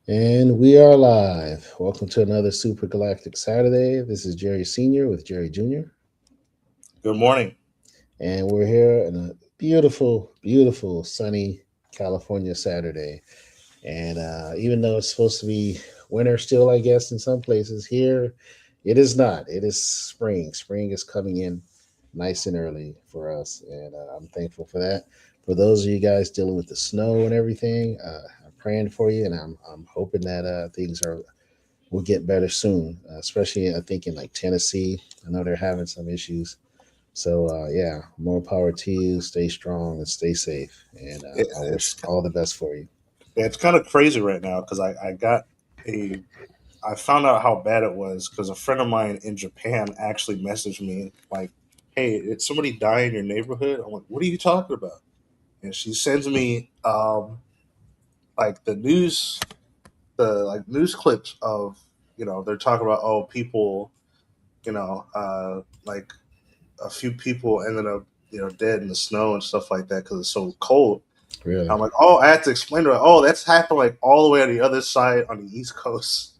And we are live. Welcome to another Super Galactic Saturday. This is Jerry Sr. with Jerry Jr. Good morning. And we're here on a beautiful, beautiful sunny California Saturday. And even though it's supposed to be winter still, I guess, in some places, here it is not. It is spring. Spring is coming in nice and early for us. And I'm thankful for that. For those of you guys dealing with the snow and everything, I'm praying for you, and I'm hoping that things are will get better soon. Especially, I think in like Tennessee, I know they're having some issues. So yeah, more power to you. Stay strong and stay safe. And It, I wish it's all the best for you. it's kind of crazy right now because a I found out how bad it was because a friend of mine in Japan actually messaged me like, "Hey, did somebody die in your neighborhood?" I'm like, "What are you talking about?" And she sends me like the news clips of they're talking about people like a few people ended up dead in the snow and stuff like that because it's so cold. Really? I'm like, oh, I had to explain to her, oh, that's happened like all the way on the other side on the East Coast.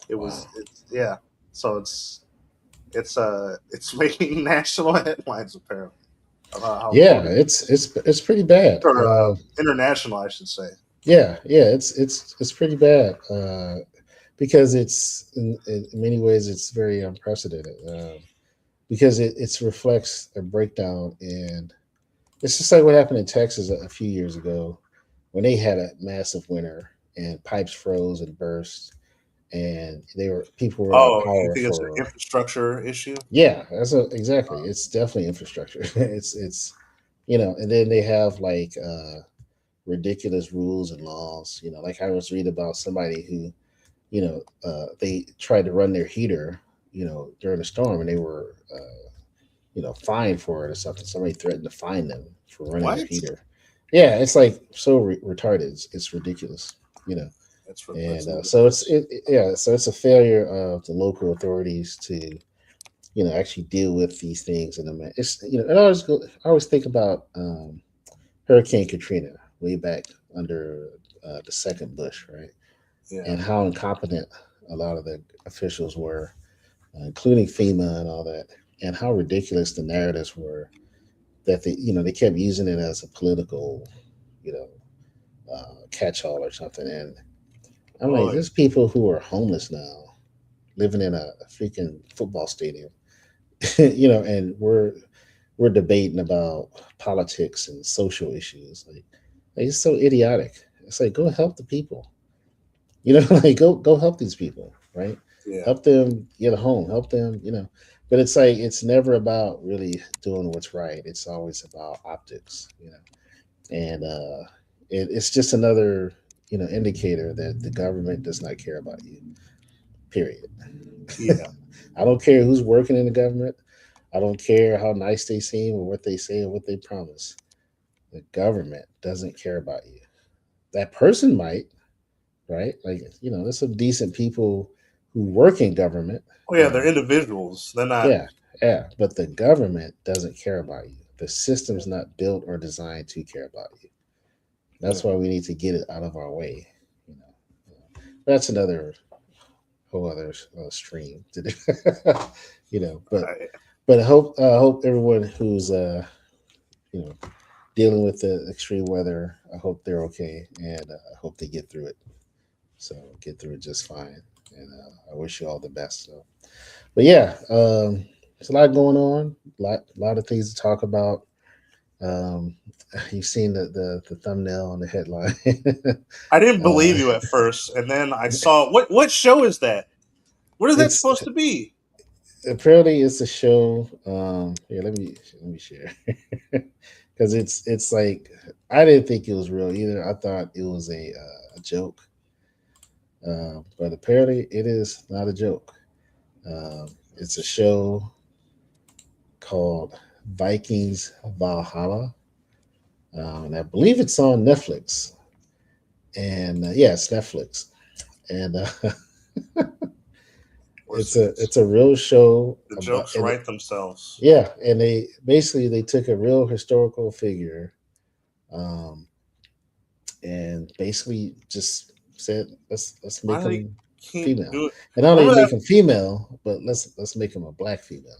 Wow. It's yeah. So it's making national headlines apparently about how Yeah, cold it it's pretty bad. or international, I should say. Yeah, it's pretty bad because it's in many ways it's very unprecedented because it reflects a breakdown, and it's just like what happened in Texas a few years ago when they had a massive winter and pipes froze and burst, and they were people were out of Oh, you power think it's an for. infrastructure issue? Yeah, exactly. It's definitely infrastructure. It's and then they have like ridiculous rules and laws. Like I was reading about somebody who they tried to run their heater during a storm, and they were fined for it or something. Somebody threatened to fine them for running their What? heater. Yeah, it's like so retarded. It's ridiculous. You know, That's and so ludicrous. yeah, so it's a failure of the local authorities to actually deal with these things. And it's and I always think about Hurricane Katrina way back under the second Bush, right? Yeah. And how incompetent a lot of the officials were, including FEMA and all that, and how ridiculous the narratives were that they kept using it as a political, you know, catch-all or something. And I'm like, Oh, there's people who are homeless now, living in a freaking football stadium, and we're debating about politics and social issues. Like it's so idiotic. It's like go help the people. Like go help these people, right? yeah. Help them get a home. Help them, But it's like it's never about really doing what's right. It's always about optics. And it's just another indicator that the government does not care about you. Period. Yeah. I don't care who's working in the government. I don't care how nice they seem or what they say or what they promise. The government doesn't care about you. That person might, right? Like, there's some decent people who work in government. Oh yeah, they're individuals. They're not. Yeah, yeah. But the government doesn't care about you. The system's not built or designed to care about you. Yeah. That's why we need to get it out of our way. You know, that's another whole other stream to do. you know, but I, but I hope everyone who's you know dealing with the extreme weather, I hope they're okay, and I hope they get through it. So get through it just fine, and I wish you all the best. So, but yeah, there's a lot going on, lot of things to talk about. Um, you've seen the thumbnail and the headline. I didn't believe uh, you at first, and then I saw what show is that? What is that it's supposed to be? apparently it's a show. Here, let me share because it's like I didn't think it was real either. I thought it was a joke, but apparently it is not a joke. It's a show called Vikings Valhalla, and I believe it's on Netflix. And yeah, it's Netflix, and Was it's a real show the about jokes and write themselves? yeah, and they took a real historical figure, um, and basically just said let's Why make do they them keep female, doing? and not only Remember make that? them female, but let's make them a black female.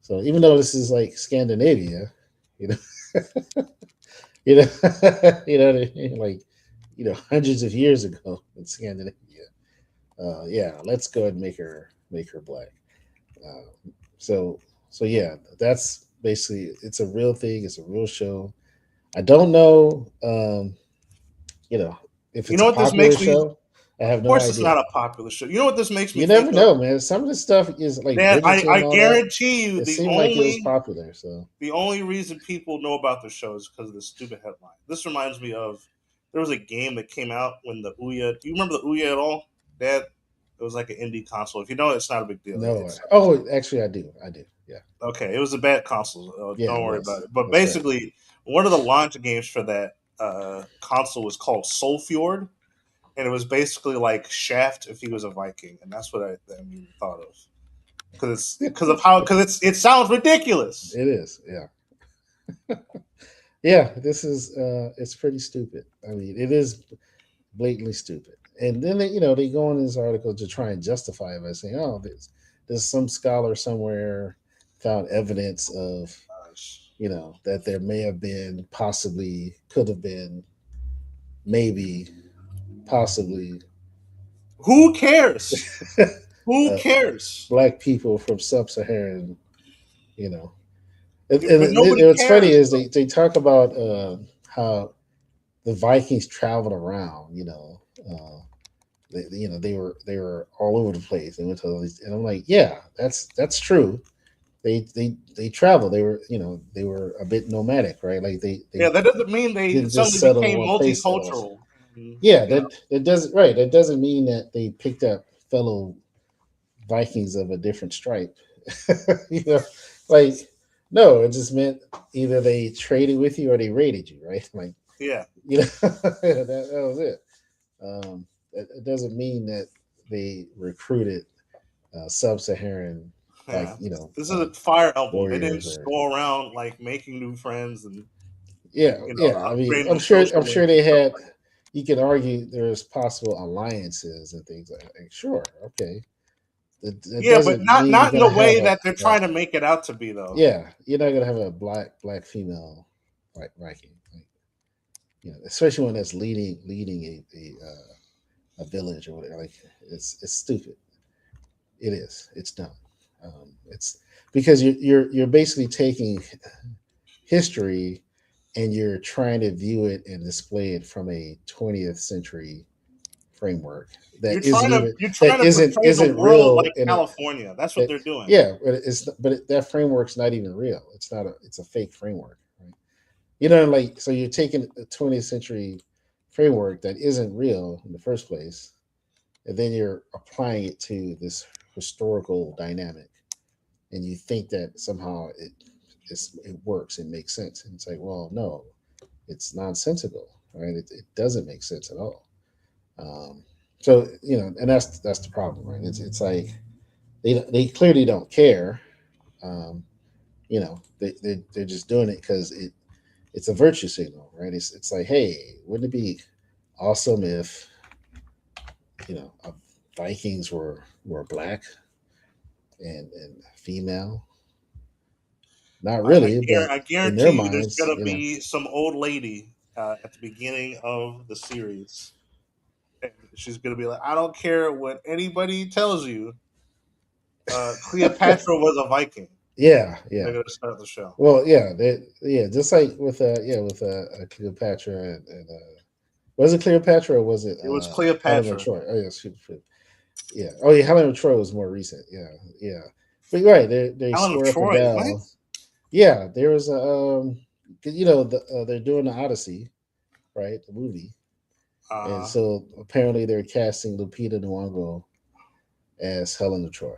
So even though this is like Scandinavia, you know, you know, you know, what I mean? Like hundreds of years ago in Scandinavia. Yeah, let's go ahead and make her black. So so yeah, that's basically it's a real thing. It's a real show. I don't know, you know, if You it's know a what this popular makes me? show. I Of have no course, it's idea. not a popular show. You know what this makes me You think never of? know, man. Some of the stuff is like Dad, Bridgerton I and all that. guarantee you, It seemed like it was popular. So the only reason people know about the show is because of the stupid headline. This reminds me of there was a game that came out when the Ouya. Do you remember the Ouya at all, Dad? It was like an indie console. If you know, it's not a big deal. no. It's Oh, actually, I do. I do. Yeah. okay. It was a bad console. Yeah, Don't it worry about was. it. But That's right. basically, one of the launch games for that console was called Soul Fjord, and it was basically like Shaft if he was a Viking, and that's what I immediately thought of because of how it sounds ridiculous. It is. Yeah. Yeah. This is. It's pretty stupid. I mean, it is blatantly stupid. And then they go in this article to try and justify it by saying, "Oh, there's some scholar somewhere found evidence of Gosh. that there may have been, possibly, could have been, maybe, possibly, Who cares? Who uh, cares? black people from sub-Saharan, you know." But And nobody what's funny cares is though. they talk about how the Vikings traveled around. They were all over the place. They went to all these, and I'm like, yeah, that's true. They traveled. They were a bit nomadic, right? Like they Yeah, that doesn't mean they didn't just suddenly settle in became one place at all. multicultural. And, Yeah, you know, that doesn't right. That doesn't mean that they picked up fellow Vikings of a different stripe. you know, like no, it just meant either they traded with you or they raided you, right? Like yeah, that was it. It doesn't mean that they recruited sub-Saharan, like yeah. This is a fire album. They didn't warriors just or go around like making new friends and yeah, yeah. I mean, upgrading I'm their sure. social I'm sure links they and stuff had. like You can argue there's possible alliances and things like that. Sure, okay. That yeah, but doesn't mean you're not in the gonna have way that they're a trying to make it out to be though. yeah. You're not gonna have a black female Viking, like, especially one that's leading a village or whatever. Like it's stupid. It is. It's dumb. It's because you're basically taking history and you're trying to view it and display it from a 20th century framework You're that trying to isn't portray the isn't world real like in it. California. That's what That they're doing. yeah, that framework's not even real. It's a fake framework, right? Like, so you're taking a 20th century framework that isn't real in the first place, and then you're applying it to this historical dynamic, and you think that somehow it works, it makes sense, and it's like, well, no, it's nonsensical, right? It doesn't make sense at all. Um, so and that's the problem, right? It's like they clearly don't care. Um, they're just doing it because it's a virtue signal, right? It's like, hey, wouldn't it be awesome if Vikings were black and female? Not really, but I in their guarantee you, there's minds, gonna be some old lady at the beginning of the series, and she's gonna be like, "I don't care what anybody tells you. Cleopatra was a Viking." yeah, And they're yeah. gonna start the show. Well, yeah, just like with Cleopatra and was it Cleopatra or was it It was Helen of Cleopatra. Troy? Oh yeah, yeah. Oh yeah, Helen of Troy was more recent. Yeah, yeah. But you're right, they Helen of swear up and Troy. What? down. Yeah, there was a 'cause, they're doing the Odyssey, right? The movie, and Uh, so apparently they're casting Lupita Nyong'o as Helen of Troy.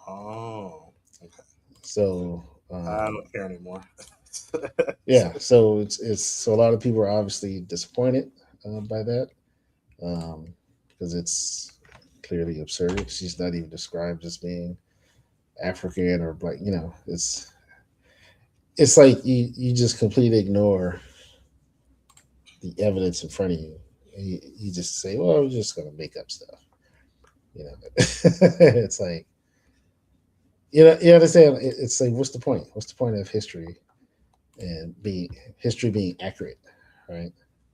oh, okay. So I don't care anymore. yeah, so it's so a lot of people are obviously disappointed by that, because it's clearly absurd. She's not even described as being African or black. It's like you just completely ignore the evidence in front of you. And you just say, well, we're just gonna make up stuff. You know, it's like you understand. It's like, what's the point? What's the point of history and being history being accurate, right?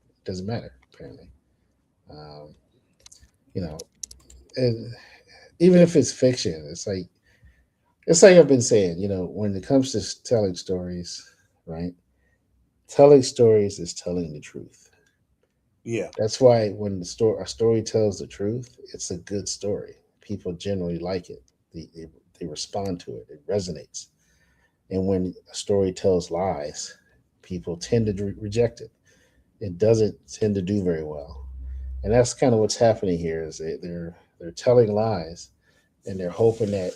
It doesn't matter apparently. Um, you know, and even if it's fiction, it's like I've been saying. When it comes to telling stories, right? Telling stories is telling the truth. Yeah, That's why when a story tells the truth, it's a good story. People generally like it. They respond to it. It resonates. And when a story tells lies, people tend to reject it. It doesn't tend to do very well. And that's kind of what's happening here. Is they're telling lies, and they're hoping that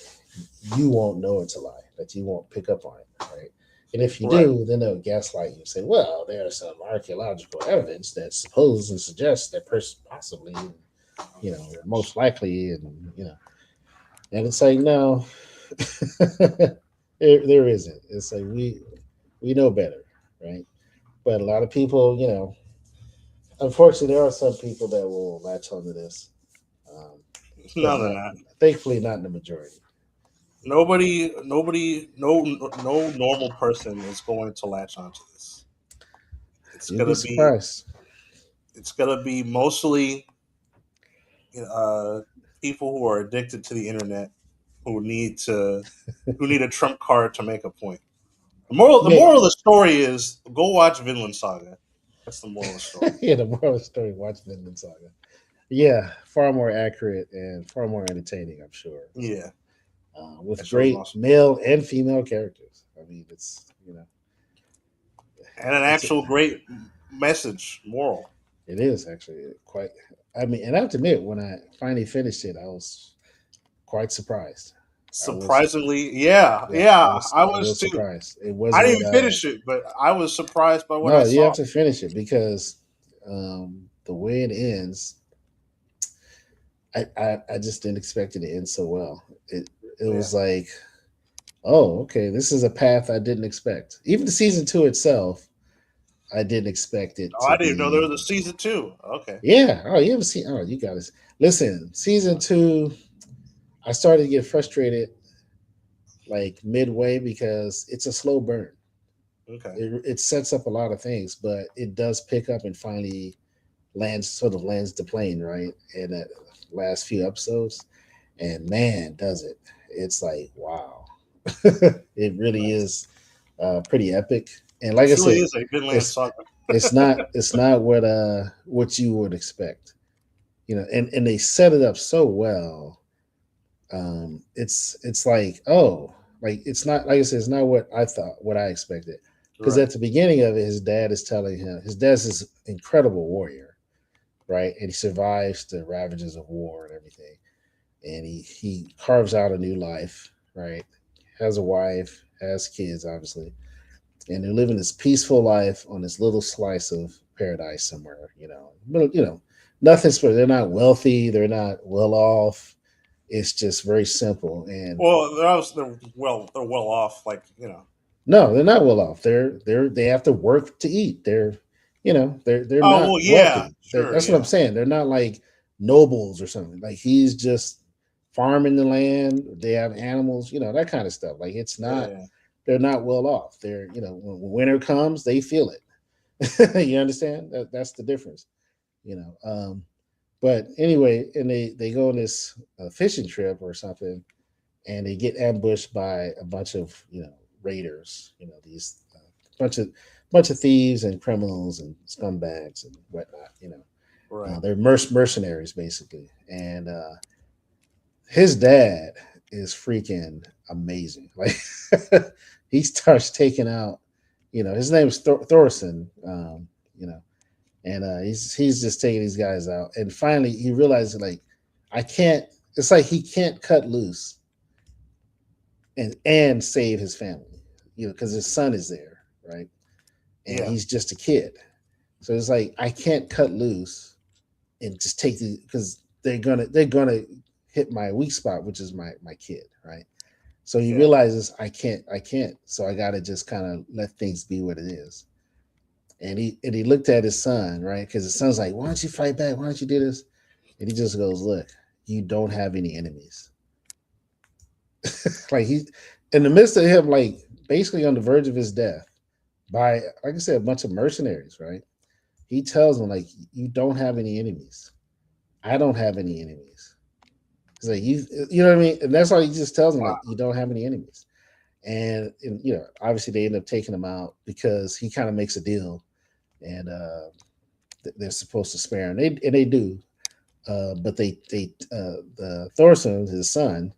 you won't know it's a lie, that you won't pick up on it, right? And if you right. do, then they'll gaslight you and say, well, there's some archaeological evidence that supposes and suggests that person possibly, most likely, and it's like, no, there isn't. It's like we know better, right? But a lot of people, unfortunately, there are some people that will latch onto this, um, but No, they're not, not. thankfully, not in the majority. No normal person is going to latch onto this. It's You'd be gonna be, surprised. it's gonna be mostly uh, people who are addicted to the internet, who need to, who need a trump card to make a point. The Yeah, moral of the story is go watch Vinland Saga. That's the moral of the story. yeah, the moral of the story. Watch Vinland Saga. Yeah, far more accurate and far more entertaining, I'm sure. So, Yeah, with that show's great awesome, male and female characters. I mean, and an it's actual great message, moral. it is actually quite. I mean, and I have to admit, when I finally finished it, I was quite surprised. I was, Surprisingly, yeah, yeah, yeah, I I was was too. surprised. It I wasn't didn't what even I. finish it, but I was surprised by what I No, you have saw. to finish it because the way it ends, I just didn't expect it to end so well. It Yeah. was like, oh, okay, this is a path I didn't expect. Even the season two itself, I didn't expect it Oh, to I didn't even know there be. was a season two. Okay. Yeah. Oh, you haven't seen? Oh, you got to listen. Season two, I started to get frustrated like midway because it's a slow burn. Okay. It sets up a lot of things, but it does pick up and finally lands the plane right in that last few episodes. And man, does it! It's like wow, it really Nice. is pretty epic. And It like I truly said, is a Vinland it's Saga. it's not what you would expect, and they set it up so well. It's like, oh, like it's not, like I said, it's not what I thought, what I expected. Because Right. at the beginning of it, his dad is telling him his dad's this incredible warrior, right? And he survives the ravages of war and everything. And he carves out a new life, right? Has a wife, has kids, obviously, and they're living this peaceful life on this little slice of paradise somewhere, But nothing special. They're not wealthy. They're not well off. It's just very simple. And Well, they're well off. Like no, they're not well off. They have to work to eat. They're Oh not well, yeah, wealthy. sure, That's what I'm yeah, saying. They're not like nobles or something. Like he's just farming the land. They have animals, that kind of stuff. Like it's not. yeah. They're not well off. When winter comes, they feel it. You understand? That's the difference. You know. But anyway, and they go on this fishing trip or something, and they get ambushed by a bunch of raiders. These bunch of thieves and criminals and scumbags and whatnot. Right. They're mercenaries basically, and his dad is freaking amazing. Like he starts taking out. His name's Thorson. You know, and he's just taking these guys out, and finally he realizes like I can't. It's like he can't cut loose and save his family, because his son is there, right? And Yeah. he's just a kid, so it's like I can't cut loose and just take the because they're gonna hit my weak spot, which is my kid, right? So he Yeah. realizes I can't, so I got to just kind of let things be what it is. and he looked at his son, right? Because his son's like, "Why don't you fight back? Why don't you do this?" And he just goes, "Look, you don't have any enemies." Like he, in the midst of him, like basically on the verge of his death, by like I said, a bunch of mercenaries, right? He tells them like, "You don't have any enemies. I don't have any enemies." He's like, you know what I mean? And that's why he just tells them like, "You don't have any enemies." And obviously they end up taking him out because he kind of makes a deal, and they're supposed to spare him. They do, but the Thorson, his son,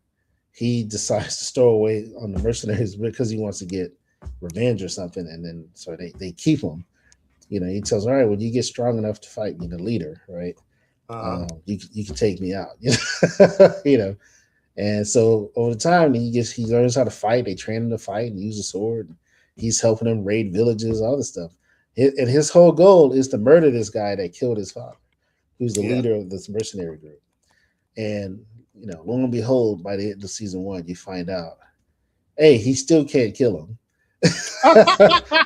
he decides to stow away on the mercenaries because he wants to get revenge or something, and then so they keep him. He tells, "All right, when you get strong enough to fight me, the leader, right? Uh-huh. You can take me out." You know. And so over time, he learns how to fight. They train him to fight and use a sword. He's helping them raid villages, all this stuff. And his whole goal is to murder this guy that killed his father, who's the Yeah. leader of this mercenary group. And lo and behold, by the end of season one, you find out, hey, he still can't kill him.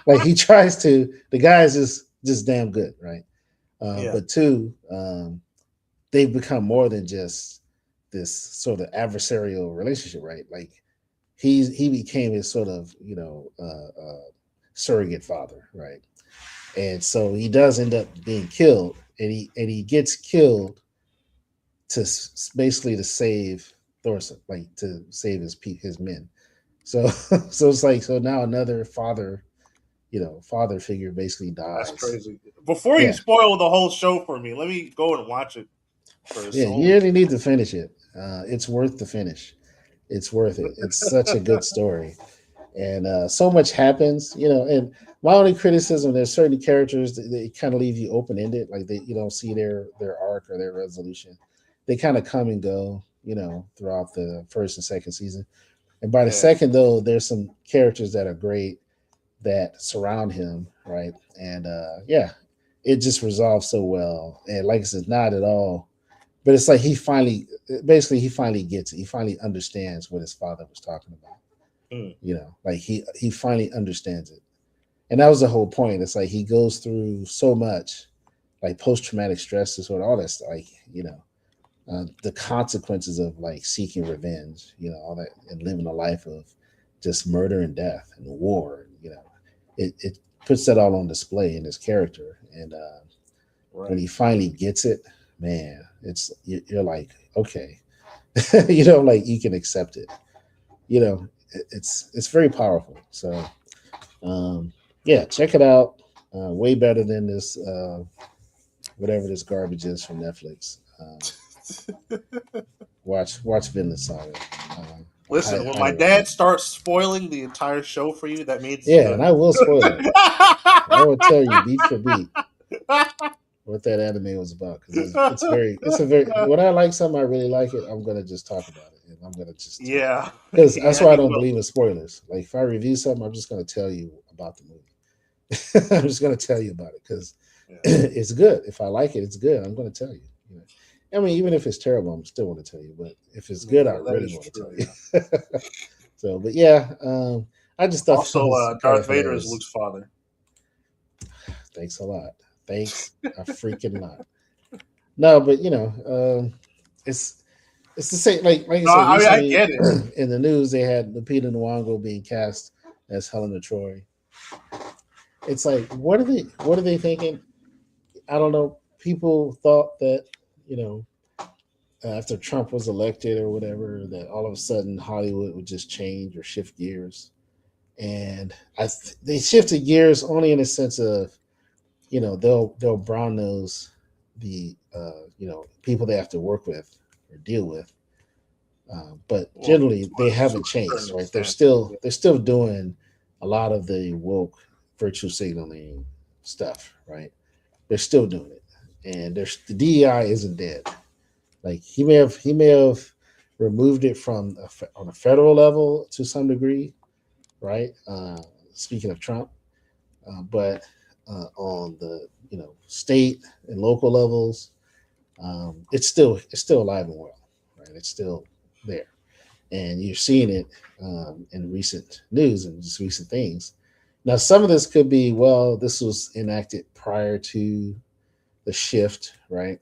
Like he tries to. The guy is just damn good, right? Yeah. But two, they've become more than just this sort of adversarial relationship, right? Like he became his sort of surrogate father, right? And so he does end up being killed, and he gets killed basically to save Thorson, like to save his men. So so it's like, so now another father figure basically That's dies. crazy. Before you Yeah, spoil the whole show for me, let me go and watch it first. yeah, you Holy really need to finish it. It's worth the finish. It's worth it. It's such a good story, and so much happens. And my only criticism, there's certain characters that they kind of leave you open ended, like you don't see their arc or their resolution. They kind of come and go, throughout the first and second season. And by the yeah. second, though, there's some characters that are great that surround him, right? And yeah, it just resolves so well. And like I said, not at all, but it's like basically, he finally gets it. He finally understands what his father was talking about. Hmm. Like he finally understands it, and that was the whole point. It's like he goes through so much, like post traumatic stress disorder, all that stuff. Like the consequences of like seeking revenge, all that, and living a life of just murder and death and war. It puts that all on display in his character, and when Right. he finally gets it, man, you're like, okay, like you can accept it. It's very powerful. So yeah, check it out. Way better than this whatever this garbage is from Netflix. Watch Vinland Saga. Listen, when my Highly dad recommend. starts spoiling the entire show for you, that means it's Yeah, and good. I will spoil it. I will tell you beat for beat what that anime was about, because it's a very, when I like something, I really like it, I'm gonna just talk about it, and I'm gonna just tell, Yeah. because that's Yeah, why I he don't will. believe in spoilers. Like if I review something, I'm just gonna tell you about the movie. I'm just gonna tell you about it because Yeah. it's good. If I like it, it's good. I'm gonna tell you. I mean, even if it's terrible, I'm still want to tell you. But if it's good, I Yeah, that really is want to tell true. Yeah. you. So, but yeah, I just thought that Also, was kind of Darth Vader is hilarious. Luke's father. Thanks a lot. Thanks a freaking lot. No, but it's it's the same. Like I No, said I mean I recently get it. in the news, they had Lupita Nyong'o being cast as Helena Troy. It's like, what are they thinking? I don't know. People thought that you know after Trump was elected or whatever, that all of a sudden Hollywood would just change or shift gears, and they shifted gears only in a sense of they'll brown nose the people they have to work with or deal with. But Well, generally, they to haven't a changed, certain right? They're extent. still Yeah. they're still doing a lot of the woke virtue signaling stuff, right? They're still doing it, and there's the DEI isn't dead. Like he may have removed it from on a federal level to some degree, right? Speaking of Trump, but on the state and local levels, it's still alive and well, right? It's still there, and you're seeing it in recent news and just recent things. Now, some of this could be, well, this was enacted prior to the shift, right?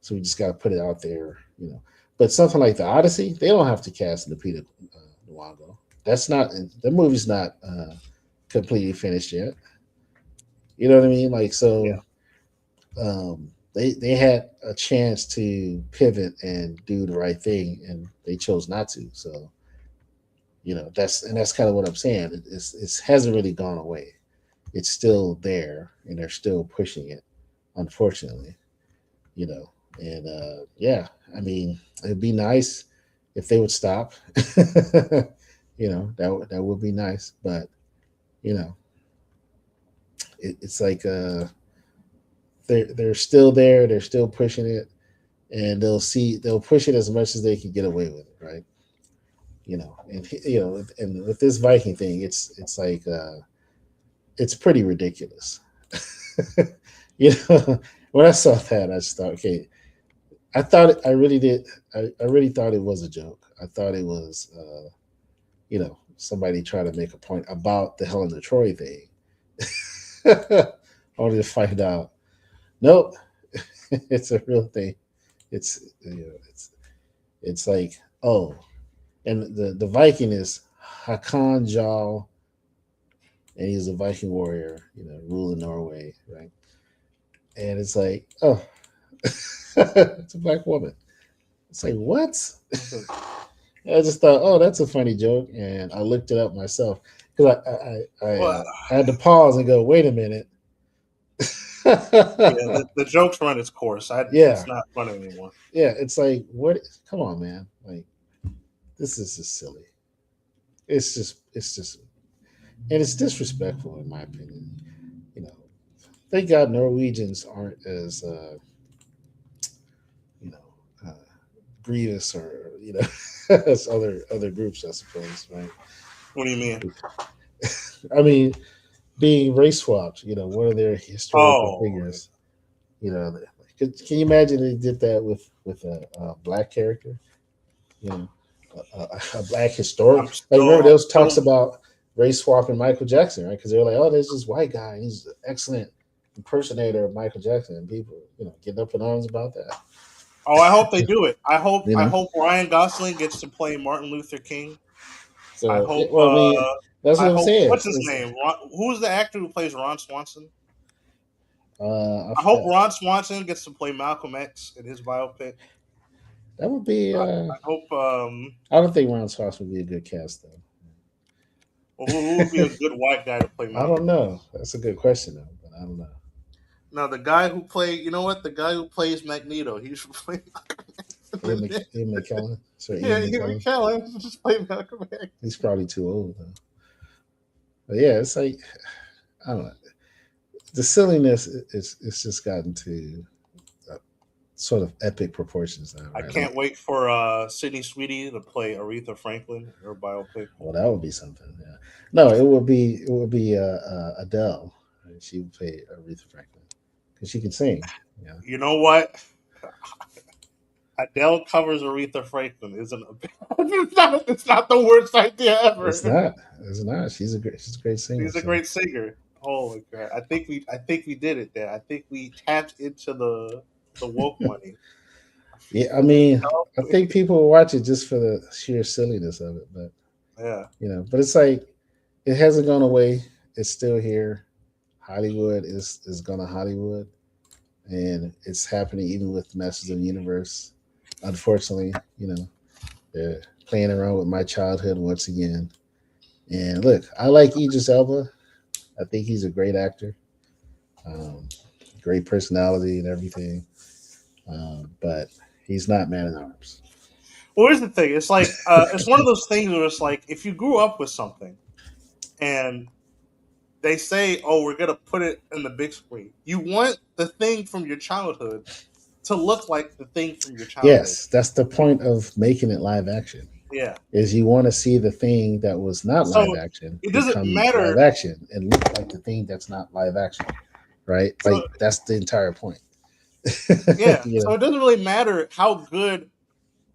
So we just got to put it out there, you know. But something like the Odyssey, they don't have to cast Lupita Nyong'o. That's not the movie's not completely finished yet. You know what I mean? Like Yeah, so, they had a chance to pivot and do the right thing, and they chose not to. So that's kind of what I'm saying. It hasn't really gone away. It's still there, and they're still pushing it. Unfortunately, you know, and yeah, I mean, it'd be nice if they would stop. That would be nice, but you know, it's like they're still there. They're still pushing it, and they'll push it as much as they can get away with it, right? And with this Viking thing, it's like it's pretty ridiculous. you know, when I saw that, I just thought, okay, I really did. I really thought it was a joke. I thought it was, somebody trying to make a point about the Helen of Troy thing, only to find out, nope, it's a real thing. It's like, oh, and the Viking is Hakan Jarl, and he's a Viking warrior, ruling Norway, right? And it's like, oh, it's a black woman. It's like, what? okay. I just thought, oh, that's a funny joke, and I looked it up myself because Well, I had to pause and go, wait a minute. yeah, the joke's run its course. It's Yeah, not funny anymore. yeah. It's like, what? Come on, man. Like, this is just silly. It's just, and it's disrespectful in my opinion. You know, thank God Norwegians aren't as you know uh, grievous or as other groups, I suppose, right? What do you mean? I mean, being race swapped, one of their historical Oh, figures. You know, can you imagine they did that with a black character? You know, a black historic. Like remember I'm those talks still. about race swapping Michael Jackson, right? Because they're like, oh, there's this white guy. He's an excellent impersonator of Michael Jackson, and people, getting up in arms about that. Oh, I hope they do it. You I know, hope Ryan Gosling gets to play Martin Luther King. I so hope. well, I mean, that's what I'm saying. What's his name? Who's the actor who plays Ron Swanson? I I hope forgot. Ron Swanson gets to play Malcolm X in his biopic. That would be. I hope. I don't think Ron Swanson would be a good cast though. Well, who would be a good white guy to play I don't Malcolm know. X? That's a good question though, but I don't know. Now the guy who played, you know what? The guy who plays Magneto, he should play. Ian McKellen. Sir Yeah, Ian Ian McKellen. McKellen should just play Malcolm X. He's probably too old though. But yeah, it's like I don't know. The silliness it's just gotten to uh, sort of epic proportions now, I right? Like, can't wait for Sydney Sweeney to play Aretha Franklin in her biopic. well, that would be something. Yeah. No, it would be Adele. Right? She would play Aretha Franklin because she can sing. Yeah, You know what? Adele covers Aretha Franklin isn't a it's not the worst idea it's ever. not. It's not. She's a great singer. She's a So great singer. Oh my god! I think we did it there. I think we tapped into the woke money. I yeah, I feel mean, I think people will watch it just for the sheer silliness of it, but yeah. but it's like it hasn't gone away. It's still here. Hollywood is gonna Hollywood, and it's happening even with Masters of the Universe. Unfortunately, they're playing around with my childhood once again. And look, I like Idris Elba. I think he's a great actor, um, great personality and everything. But he's not Man at Arms. Well, here's the thing. It's like it's one of those things where it's like if you grew up with something and they say, "Oh, we're gonna put it in the big screen," you want the thing from your childhood to look like the thing from your childhood. Yes, that's the point of making it live action. Yeah. Is you want to see the thing that was not So live action it doesn't become live matter. action and look like the thing that's not live action, right? So Like that's the entire point. yeah. you So know, it doesn't really matter how good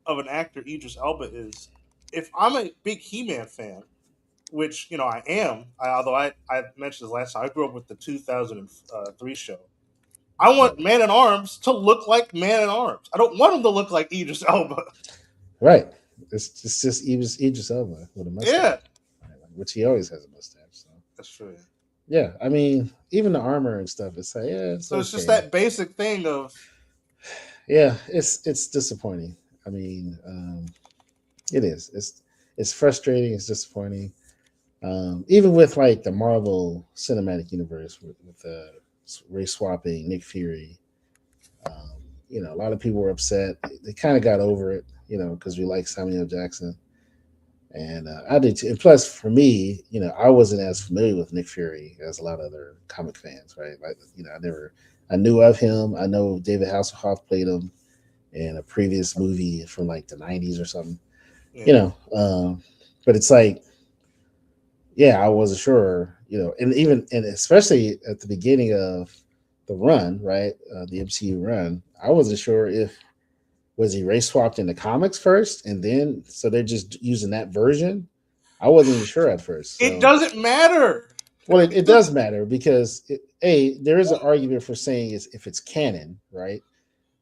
of an actor Idris Elba is. If I'm a big He-Man fan, which I am. Although I mentioned this last time, I grew up with the 2003 show. I Right. want Man at Arms to look like Man at Arms. I don't want him to look like Idris Elba. Right. It's just Idris Elba with a Yeah, mustache, right? Like, which he always has a mustache. So that's true. yeah, I mean, even the armor and stuff, it's like yeah, it's So it's just okay. that basic thing of Yeah, it's disappointing. I mean, it is. It's frustrating. It's disappointing. Even with like the Marvel Cinematic Universe with race swapping Nick Fury, a lot of people were upset. They kind of got over it, because we like Samuel Jackson, and I did too. And plus, for me, I wasn't as familiar with Nick Fury as a lot of other comic fans, right? Like, I knew of him. I know David Hasselhoff played him in a previous movie from like the '90s or something, you yeah. know. But it's like, yeah, I wasn't sure, and especially at the beginning of the run, right, the MCU run, I wasn't sure if was he race swapped in the comics first, and then so they're just using that version. I wasn't even sure at first. It So, doesn't matter. well, it, It it doesn't. does matter because there is an argument for saying is if it's canon, right?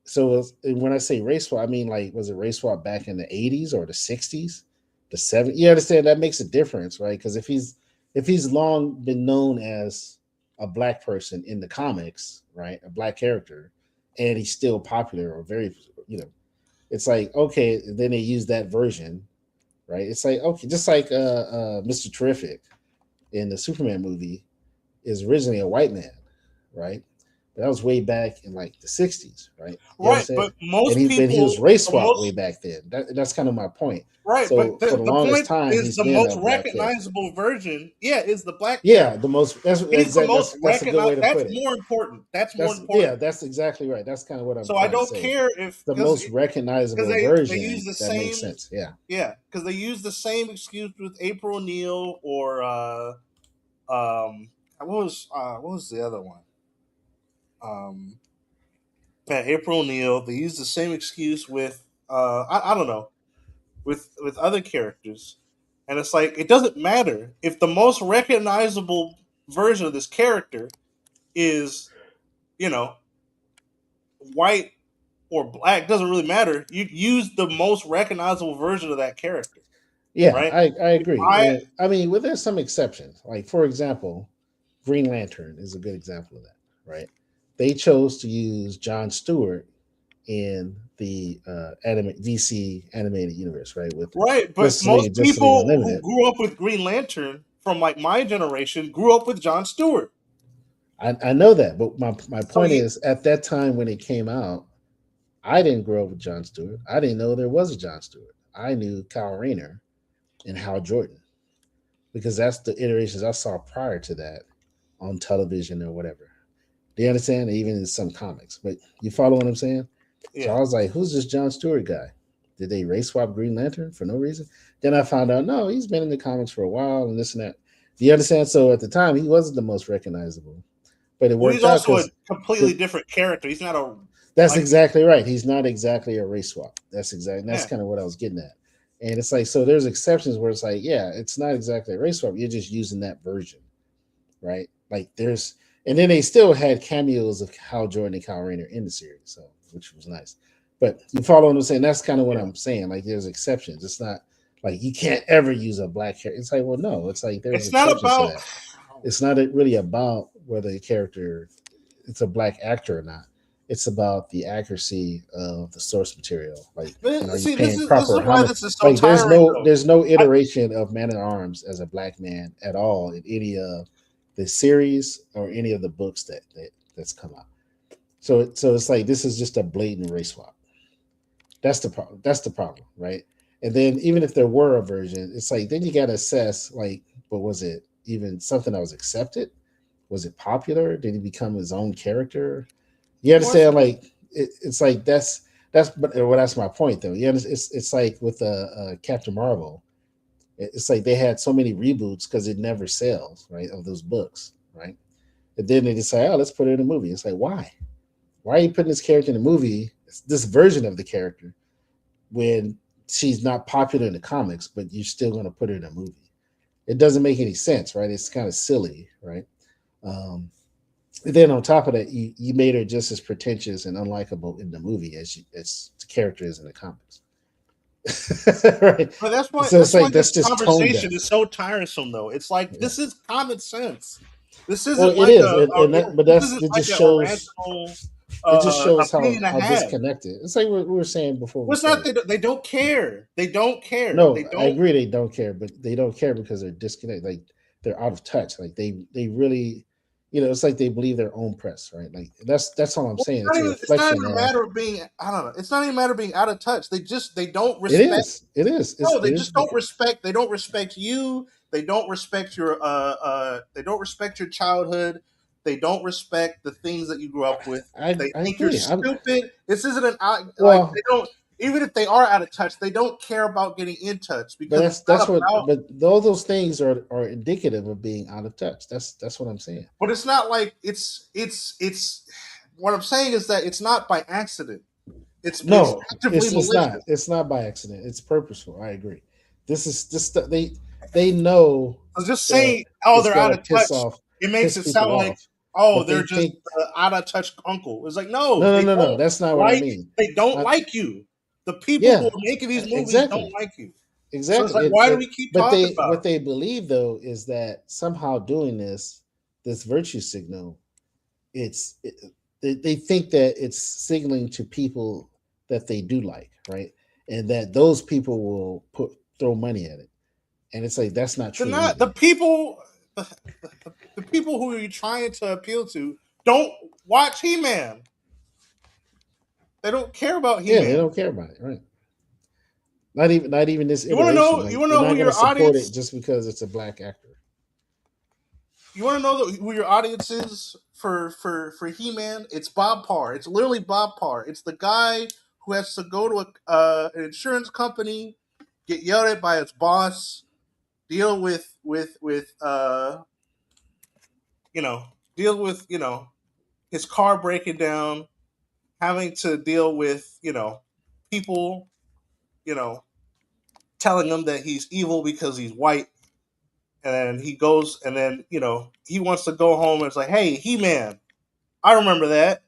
So when I say race swap, I mean like was it race swap back in the '80s or the '60s, the '70s? You understand that makes a difference, right? Because if he's long been known as a black person in the comics, right, a black character, and he's still popular or very, it's like okay, then they use that version, right? It's like okay, just like Mr. Terrific in the Superman movie is originally a white man, right? But that was way back in like the '60s, right? You Right, understand? but And most he was people, race the swapped way most back then. That's kind of my point. right, but So for the the longest point time, is he's the been most a black character. recognizable version. Yeah, is the black Yeah, character. the most. That's He's the exact. most That's a good way recognized. to That's put it. more important. That's more That's yeah. important. That's exactly right. That's kind of what I'm So I trying to don't say. care if The because most because recognizable they use version the that makes same. sense. Yeah. Yeah, because they use the same excuse with April O'Neil or what was the other one? Um, yeah, April O'Neil. They use the same excuse with I don't know with other characters, and it's like it doesn't matter if the most recognizable version of this character is you know white or black. Doesn't really matter. You use the most recognizable version of that character, Yeah, right? I If agree. I And I mean, well, there's some exceptions. Like, for example, Green Lantern is a good example of that, right? They chose to use John Stewart in the DC animated universe, right? With right, but most Justice League people who Unlimited. grew up with Green Lantern from like my generation grew up with John Stewart. I know that, but my So point is, at that time when it came out, I didn't grow up with John Stewart. I didn't know there was a John Stewart. I knew Kyle Rayner and Hal Jordan because that's the iterations I saw prior to that on television or whatever. Do you understand? Even in some comics, but you follow what I'm saying? So yeah, I was like, "Who's this John Stewart guy? Did they race swap Green Lantern for no reason?" Then I found out, no, he's been in the comics for a while and this and that. Do you understand? So at the time, he wasn't the most recognizable, but it well, he's worked out also a because completely different character. He's not a that's like exactly right. He's not exactly a race swap. That's exactly. That's yeah. kind of what I was getting at. And it's like, so there's exceptions where it's like, yeah, it's not exactly a race swap. You're just using that version, right? Like there's, and then they still had cameos of Hal Jordan and Kyle Rayner in the series, so which was nice. But you follow what I'm saying? That's kind of what Yeah. I'm saying. Like there's exceptions. It's not like you can't ever use a black character. It's like, well, no. It's like there's It's not exceptions to about that. It's not really about whether the character it's a black actor or not. It's about the accuracy of the source material. Like, and are you see this paying is this is proper why homage? this is so Like, there's tiring no though. there's no I, iteration of Man at Arms as a black man at all in any of the series or any of the books that's come out. So it's like this is just a blatant race swap. That's the problem. That's the problem, right? And then even if there were a version, it's like then you got to assess like, but was it even something that was accepted? Was it popular? Did he become his own character? You well, that's the understand? thing. Like it's like that's but well, that's my point though. Yeah, it's like with Captain Marvel. It's like they had so many reboots because it never sells, right? Of those books, right? And then they decide, oh, let's put it in a movie. It's like why? Why are you putting this character in a movie? This version of the character when she's not popular in the comics, but you're still going to put her in a movie. it doesn't make any sense, right? It's kind of silly, right? Um, then on top of that, you made her just as pretentious and unlikable in the movie as the character is in the comics. Right? But that's why So it's that's why like this that's just tone conversation deaf. is so tiresome, though. It's like Yeah. this is common sense. This Well, isn't it like is, but this that's isn't it. like Just an shows irrational it just shows opinion to how have. disconnected. It's like we were saying before we Well, it's not started. that they don't care. They don't care. They No, I don't. agree they don't care, but they don't care because they're disconnected. Like they're out of touch. Like they really, it's like they believe their own press, right? Like that's all I'm Well, saying. It's a it's not even reflection a of matter of being. I don't know. It's not even a matter of being out of touch. They don't it respect. is. It is. No, It they is. just don't respect. They don't respect you. They don't respect your. They don't respect your childhood. They don't respect the things that you grew up with. They I think you're agree. I'm stupid. This isn't an out. Like they well, don't. Even if they are out of touch, they don't care about getting in touch but because it's not that's what. about. But all those things are indicative of being out of touch. That's what I'm saying. But it's not like it's. What I'm saying is that it's not by accident. It's No, actively it's not. malicious. It's not by accident. It's purposeful. I agree. This is this they know So just that saying, oh, it's they're out gonna of touch, it makes piss it people sound like, off, oh, but they're they just think out of touch uncle. It's like, no, no, no, they no, no. don't That's not what I like, mean. they don't I, like you. The people who yeah, are making these movies don't exactly, like you. So it's exactly. like, why do we keep But talking they about what them? they believe though is that somehow doing this virtue signal, it's it, they think that it's signaling to people that they do like, right, and that those people will throw money at it, and it's like that's not They're true not either. the people. The people who you're trying to appeal to don't watch He Man. They don't care about He Yeah, they Man. don't care about it, right? Not even this You want to iteration. know? You Like want to they're know who not going to your support it audience? just because it's a black actor. You want to know who your audience is for He Man? It's Bob Parr. It's literally Bob Parr. It's the guy who has to go to an insurance company, get yelled at by his boss, deal with you know deal with his car breaking down, having to deal with people you know telling him that he's evil because he's white, and then he goes and then he wants to go home and it's like, hey, He Man, I remember that.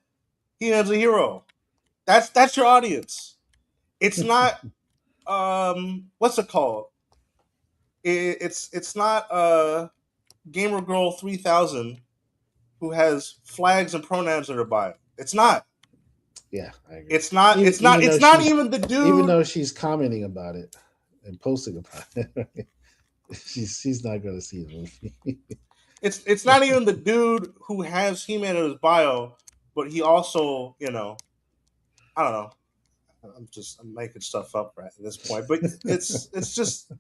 He Man's a hero. That's your audience. It's not what's it called? It's not Gamer Girl 3000 who has flags and pronouns in her bio. It's not. Yeah, I agree. It's not. Even It's not. even It's though not she's even the even dude. though she's commenting about it and posting about it, she's not going to see the movie. It's not even the dude who has He Man in his bio, but he also I don't know. I'm making stuff up right at this point, but it's just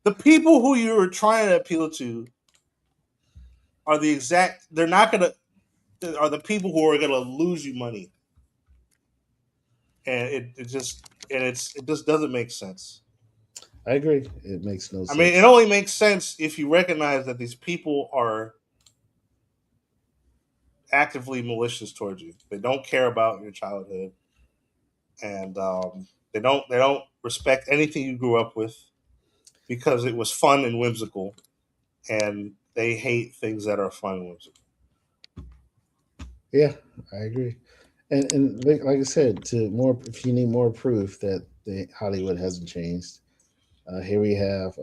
the people who you're trying to appeal to are the exact. They're not gonna are the people who are gonna lose you money, and it just doesn't make sense. I agree. It makes no I mean, it sense. only makes sense if you recognize that these people are actively malicious towards you. They don't care about your childhood, and they don't respect anything you grew up with because it was fun and whimsical, and they hate things that are fun and whimsical. Yeah, I agree. And like I said, to more if you need more proof that the Hollywood hasn't changed, here we have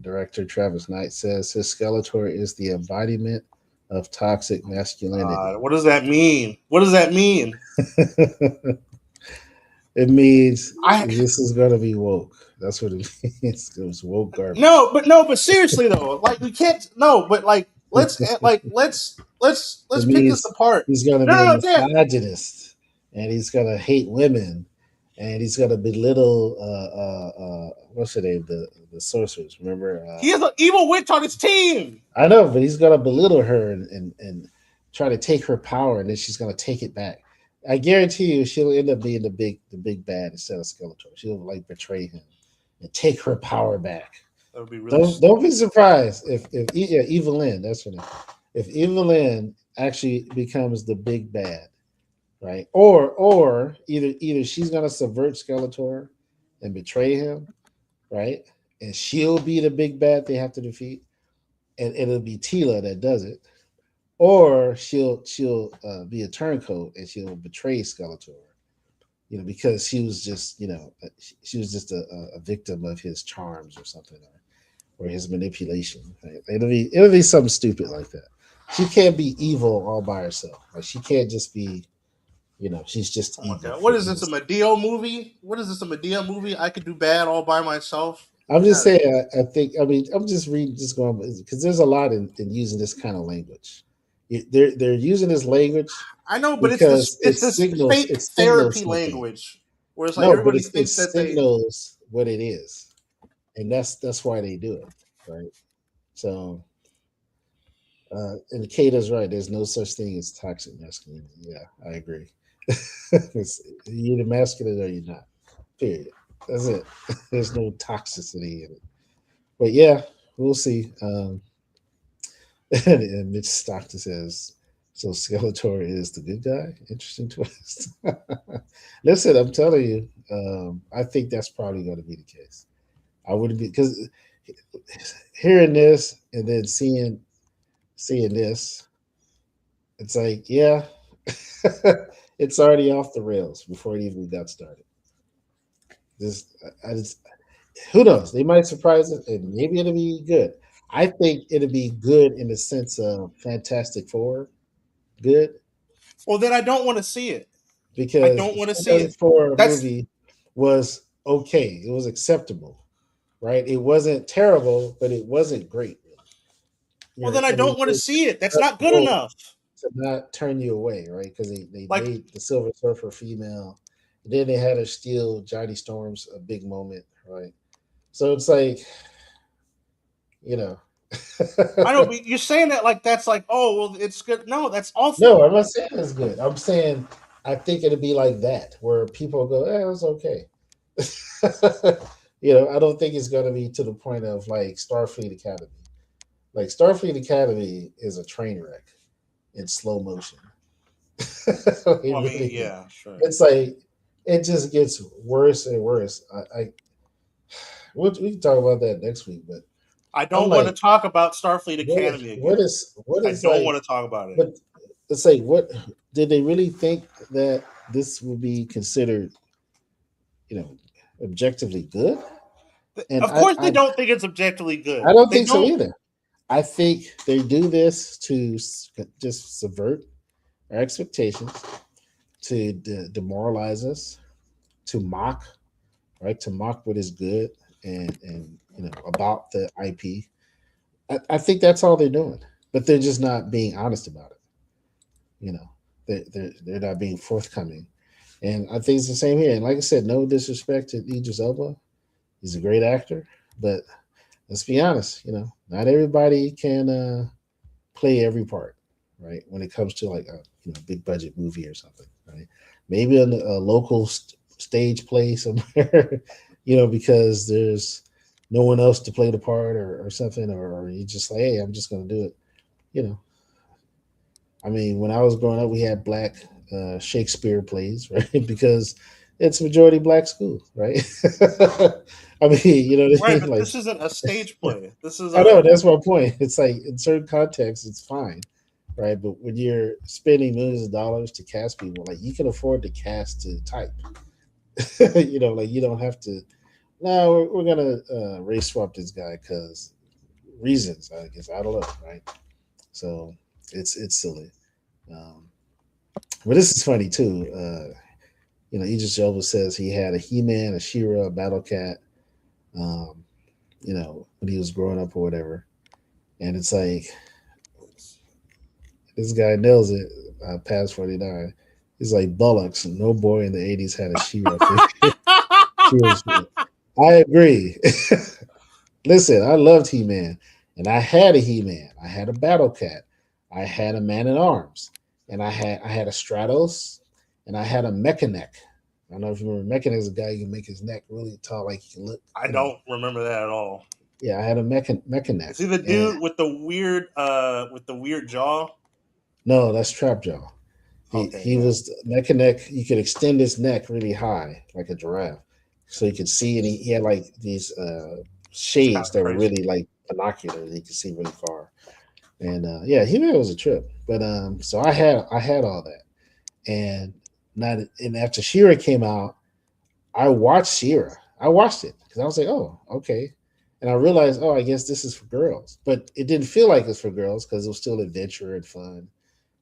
director Travis Knight says his Skeletor is the embodiment of toxic masculinity. What does that mean? What does that mean? It means I this is gonna be woke. That's what it means. It was woke garbage. no, but seriously though, like we can't no, but like let's It pick this means apart. he's gonna No, be a no, no, Dan. misogynist, and he's gonna hate women, and he's gonna belittle what's her name, the sorceress. Remember? He has an evil witch on his team. I know, but he's gonna belittle her and try to take her power, and then she's gonna take it back. I guarantee you, she'll end up being the big bad instead of Skeletor. She'll like betray him and take her power back. That would be really Don't stupid. be surprised if yeah, Evelyn, that's her name. If Evelyn actually becomes the big bad, right? Or either she's gonna subvert Skeletor and betray him, right? And she'll be the big bad they have to defeat, and it'll be Tila that does it, or she'll be a turncoat and she'll betray Skeletor. Because she was just she was just a victim of his charms or something, or his manipulation. Right? It'll be something stupid like that. She can't be evil all by herself. Like she can't just be she's just Oh my evil god, what for is this? A evil's sake. Medea movie? What is this? A Medea movie? I could do bad all by myself. I'm Get just out of saying. here. I'm just reading, just going because there's a lot in using this kind of language. They're using this language I know, but because it's this fake it signals therapy something. language where it's like No, but everybody it thinks that they. signals what it is, and that's why they do it, right? So, and Kata's right. There's no such thing as toxic masculinity. Yeah, I agree. You're either masculine or you're not. Period. That's it. There's no toxicity in it. But yeah, we'll see. And Mitch Stockton says, "So Skeletor is the good guy." Interesting twist. Listen, I'm telling you, I think that's probably going to be the case. I wouldn't be because hearing this and then seeing this, it's like, yeah, it's already off the rails before it even got started. This, I just, who knows? They might surprise us, and maybe it'll be good. I think it'll be good in the sense of Fantastic Four, good Well, then I don't want to see it. I because don't the want to see Fantastic it. Four That's movie was okay. It was acceptable, right? It wasn't terrible, but it wasn't great. Really. well, then I I mean, don't want to it see it. That's did not good enough enough. to not turn you away, right? Because they Like, made the Silver Surfer female. And then they had her steal Johnny Storm's a big moment, right? So it's like, you know. I don't. You're saying that like that's like, oh well, it's good. No, that's No, awful. I'm not saying it's good. I'm saying I think it'll be like that, where people go, it's okay. I don't think it's going to be to the point of like Starfleet Academy. Like Starfleet Academy is a train wreck in slow motion. It Well, I mean, really is. yeah, sure. It's like it just gets worse and worse. We can talk about that next week, but I I'm don't want to like, talk about Starfleet Academy again. what I is don't like, want to talk about it. but it's like, what did they really think that this would be considered, you know, objectively good? And Of course, they don't think it's objectively I good. don't They think so don't. either. I think they do this to just subvert our expectations, to demoralize us, to mock, right? To mock what is good and about the IP. I think that's all they're doing, but they're just not being honest about it. You know, they're not being forthcoming, and I think it's the same here. And like I said, no disrespect to Idris Elba, he's a great actor, but let's be honest, not everybody can play every part, right? When it comes to like a big budget movie or something, right? Maybe a local stage play somewhere, because there's no one else to play the part or something, or you just like, hey, I'm just gonna do it. You know, I mean, when I was growing up, we had black Shakespeare plays, right? Because it's majority black school, right? I mean, you know what I Right, mean? but Like, this isn't a stage play. This is I know a. that's my point. It's like in certain contexts, it's fine, right? But when you're spending millions of dollars to cast people, like you can afford to cast to type. Like you don't have to. No, we're gonna race swap this guy because reasons. I guess I don't know, right? So it's silly. Um, but this is funny too. Idris Elba says he had a He-Man, a She-Ra, a Battle Cat. Um, when he was growing up or whatever, and it's like this guy nails it. Past 49. He's like Bullocks. No boy in the 80s had a She-Ra figure. She-Ra. I agree. Listen, I loved He Man, and I had a He Man. I had a Battle Cat. I had a Man at Arms, and I had a Stratos, and I had a Mechanic. I don't know if you remember. Mechanic is a guy you can make his neck really tall, like he can look. I don't remember that at all. Yeah, I had a Mechanic, Is he the and dude with the weird jaw? no, that's Trapjaw. Okay, He yeah. was Mechanic. You could extend his neck really high, like a giraffe, so you could see. And he had like these It's kind shades of that were crazy. really like binocular that he could see really far. And yeah, he was a trip. But so I had all that, and not and after Shira came out, I watched Shira. I watched it because I was like, oh, okay. And I realized, oh, I guess this is for girls. But it didn't feel like it's for girls because it was still adventure and fun,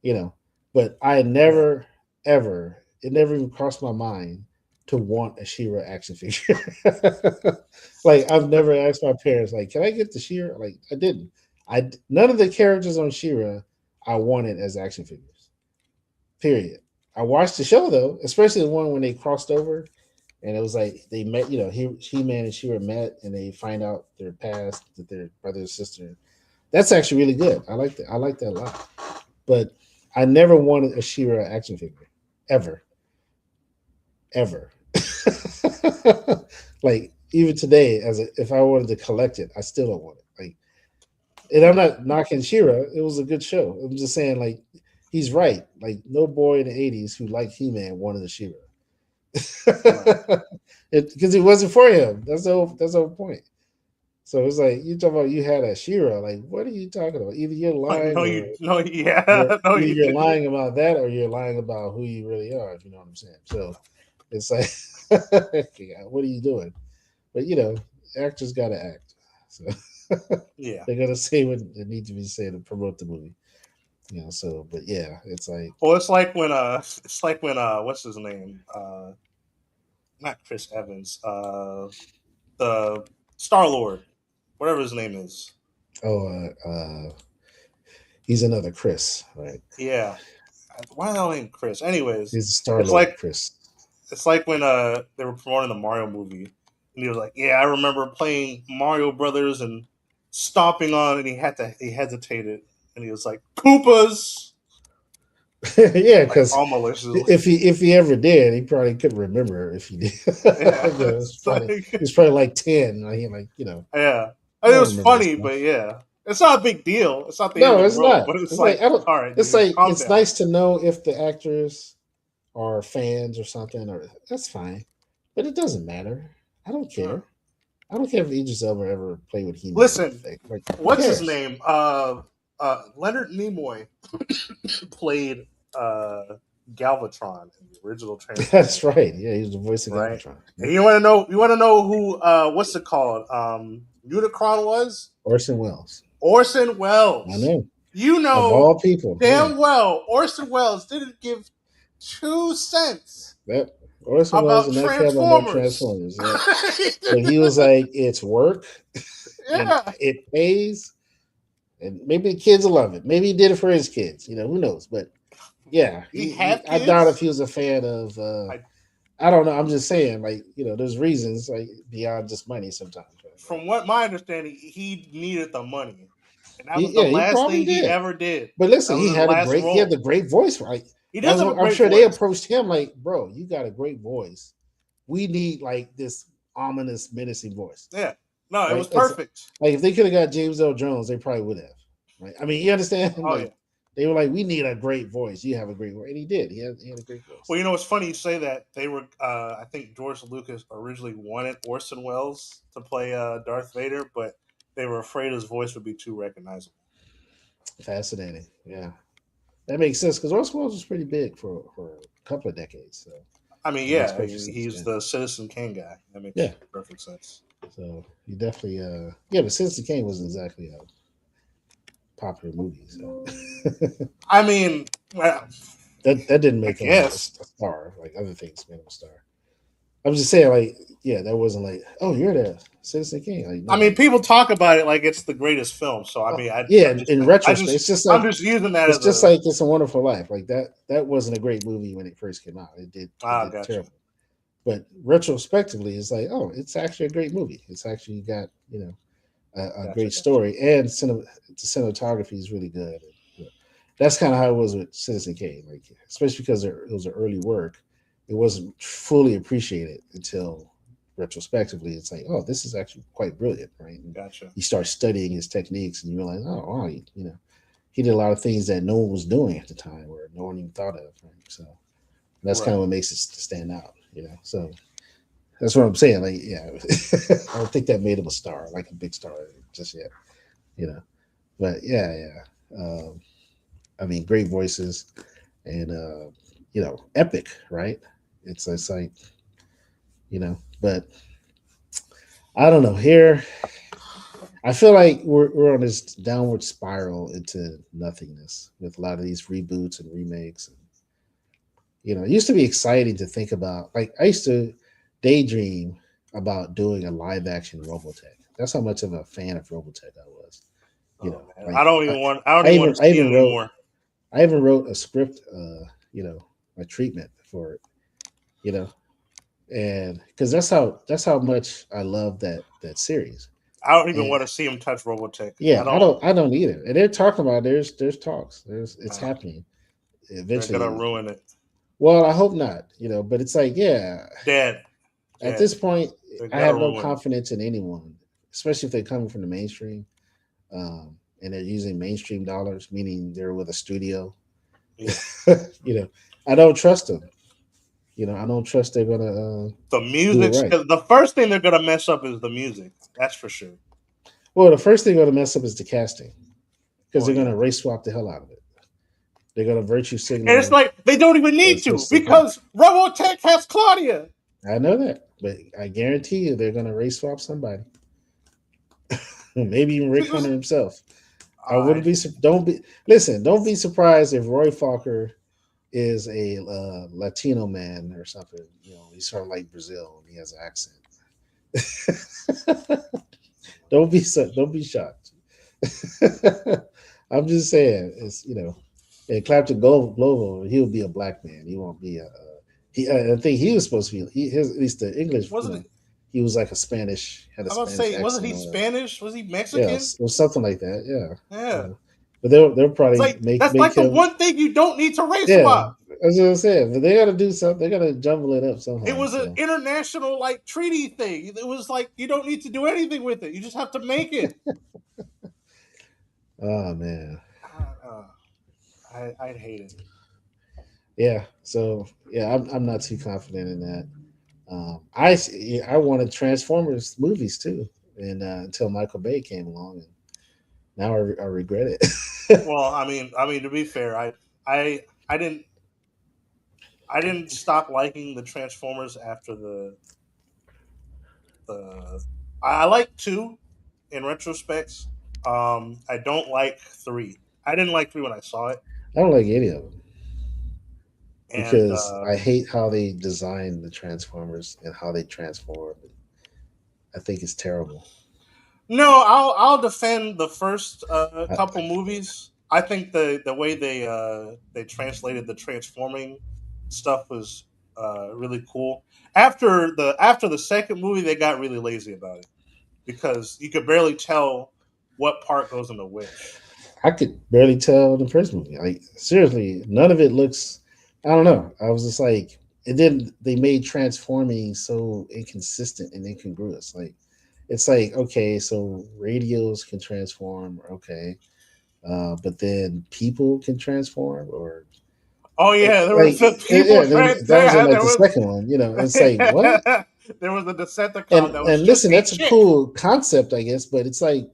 you know. But I had Yeah. never, ever, it never even crossed my mind to want a Shira action figure. Like I've never asked my parents, like, can I get the Shira? Like I didn't. None of the characters on Shira I wanted as action figures. Period. I watched the show though, especially the one when they crossed over and it was like they met. You know, He Man and Shira met, and they find out their past, that they're brother and sister. That's actually really good. I like that. I like that a lot. But I never wanted a Shira action figure, ever, ever. Like even today, if I wanted to collect it, I still don't want it. Like, and I'm not knocking Shira. It was a good show. I'm just saying, like, he's right. Like, no boy in the '80s who liked He Man wanted a Shira. Right. Because it wasn't for him. That's the whole point. So it's like you talk about you had a Shira. Like, what are you talking about? Either you're Like, lying no, or you, no, you're yeah, no, either you you're didn't. lying about that or you're lying about who you really are. If you know what I'm saying. So it's like, yeah, what are you doing? But actors got to act. So Yeah. they're gonna say what they need to be said to promote the movie. So but yeah, it's like Well, it's like when what's his name? Not Chris Evans. The Star Lord, whatever his name is. oh, he's another Chris, right? Yeah. Why is that name Chris? Anyways, He's Star it's Lord like Chris. it's like when they were promoting the Mario movie, and he was like, "Yeah, I remember playing Mario Brothers and stomping on," and he hesitated, and he was like, "Koopas," Yeah, like because all maliciously. if he ever did, he probably couldn't remember if he did. Yeah, It's it's probably like, he's probably like 10. yeah. I I mean, it don't was remember this funny, stuff. but yeah, it's not a big deal. It's not the end No, of the it's world, not. but it's It's like like, I don't. all right, It's dude, like calm it's down. nice to know if the actors are fans or something, or that's fine, but it doesn't matter. I don't Uh, care. I don't care if Idris Elba ever played with He Man. Listen, Like, who what's his cares? name? Leonard Nimoy played uh, Galvatron in the original That's Transformers, right. Yeah, he was the voice of right? Galvatron. And Yep. you want to know who what's it called? Unicron was Orson Welles. Orson I Welles. know. You Of know all people, yeah. damn well Orson Welles didn't give 2 cents That Orson Welles about did not care about no Transformers. Transformers. Yep. But he was like, it's work and Yeah, it pays, and maybe the kids will love it. Maybe he did it for his kids. Who knows? But yeah, he had I doubt if kids. he was a fan of. I I don't know. I'm just saying, like, there's reasons like beyond just money sometimes. Right? Like, from what my understanding, he needed the money, and that was the yeah, he last probably thing he did. ever did. But That listen, was his last he had the role. great voice, right? He That does was have a what I'm great sure they voice. approached him like, bro, you got a great voice. We need like this ominous, menacing voice, Yeah, no, it was right? It's perfect. like if they could have got James L. Jones, they probably would have. Right? I mean, you understand? Oh Like yeah. they were like, we need a great voice. You have a great voice, and he did. He had a great voice. Well, you know, it's funny you say that. They were, I think George Lucas originally wanted Orson Welles to play Darth Vader, but they were afraid his voice would be too recognizable. Fascinating. Yeah, that makes sense because Orson Welles was pretty big for a couple of decades, so I mean, it makes yeah, perfect sense. he's Yeah, the Citizen Kane guy. That yeah. makes perfect sense. So he definitely, yeah. But Citizen Kane wasn't exactly a popular movie, so I mean, well, that didn't I make him a guess. star. Like other things made him a star. I'm just saying, like, yeah, that wasn't like, oh, you're the Citizen Kane. Like, I no, mean, people talk about it like it's the greatest film. So I oh, mean, yeah. In retrospect, I'm just using that it's as just a like It's a Wonderful Life. Like that wasn't a great movie when it first came out. It did gotcha. terrible. But retrospectively, it's like, oh, it's actually a great movie. It's actually got a Gotcha, great gotcha. story, and the cinematography is really good. And, that's kind of how it was with Citizen Kane, like especially because it was an early work. It wasn't fully appreciated until retrospectively. It's like, oh, this is actually quite brilliant, right? And Gotcha. you start studying his techniques, and you realize, oh, wow, he did a lot of things that no one was doing at the time, or no one even thought of. Right? So that's kind Right. of what makes it stand out, So that's what I'm saying. Like, yeah, I don't think that made him a star, like a big star, just yet. you know. But yeah, yeah. I mean, great voices and epic, right? It's like but I don't know. Here, I feel like we're on this downward spiral into nothingness with a lot of these reboots and remakes. And, it used to be exciting to think about. Like I used to daydream about doing a live action Robotech. That's how much of a fan of Robotech I was. Oh man, Like I don't I even want even to I see it even wrote anymore. I even wrote a script, a treatment for it, you know, and because that's how much I love that series. I don't even And want to see him touch Robotech. I yeah, I don't. don't I don't either. And they're talking about there's talks. It's Uh, happening they're gonna eventually. ruin it. Well, I hope not, but it's like, yeah, Dead, at dead. this point, They're I gonna have no ruin it. confidence in anyone, especially if they're coming from the mainstream, and they're using mainstream dollars, meaning they're with a studio. Yeah. you know, I don't trust them. I don't trust they're gonna The do it music. right. The first thing they're gonna mess up is the music. That's for sure. Well, the first thing they're gonna mess up is the casting because Well, they're yeah. gonna race swap the hell out of it. They're gonna virtue And it's signal like they don't even the need to assistant thing. because Robotech has Claudia. I know that, but I guarantee you they're gonna race swap somebody. Maybe even Rick Hunter himself. I wouldn't I be. Don't be. Listen. Don't be surprised if Roy Falker is a Latino man or something. He's from like Brazil and he has an accent. Don't be shocked. I'm just saying. And Clapton Glovo, he'll be a black man. He won't be a. He. I think he was supposed to be. At least the English. wasn't. He was like a Spanish, had a I was about to Spanish say, wasn't accent he or whatever. Spanish? Was he Yeah, Mexican? or something like that. Yeah, Yeah. but they'll It's probably like make that's make like the him. one thing you don't need to race Yeah, swap. that's what I'm saying. But they got to do something. They got to jumble it up It somehow. was an So, international like treaty thing. It was like you don't need to do anything with it. You just have to make it. oh man, Uh, uh, I'd hate it. yeah. So yeah, I'm not too confident in that. I wanted Transformers movies too, and until Michael Bay came along, and now I regret it. Well, to be fair, I didn't I didn't stop liking the Transformers after the I like two in retrospects. I don't like three. I didn't like three when I saw it, I don't like any of them and because I hate how they design the Transformers and how they transform. I think it's terrible. no, I'll defend the first I couple movies. I think the way they translated the transforming stuff was really cool. After the second movie, they got really lazy about it because you could barely tell what part goes into which. I could barely tell the first movie. Like seriously, none of it looks. I don't know. I was just like, and then they made transforming so inconsistent and incongruous. Like it's like okay, so radios can transform, okay, but then people can transform, or Oh yeah, there was like the people yeah. Then right that was in there. like the second one. It's like what? There was a Decepticon and that was and just listen, a that's a chick. cool concept, I guess, but it's like,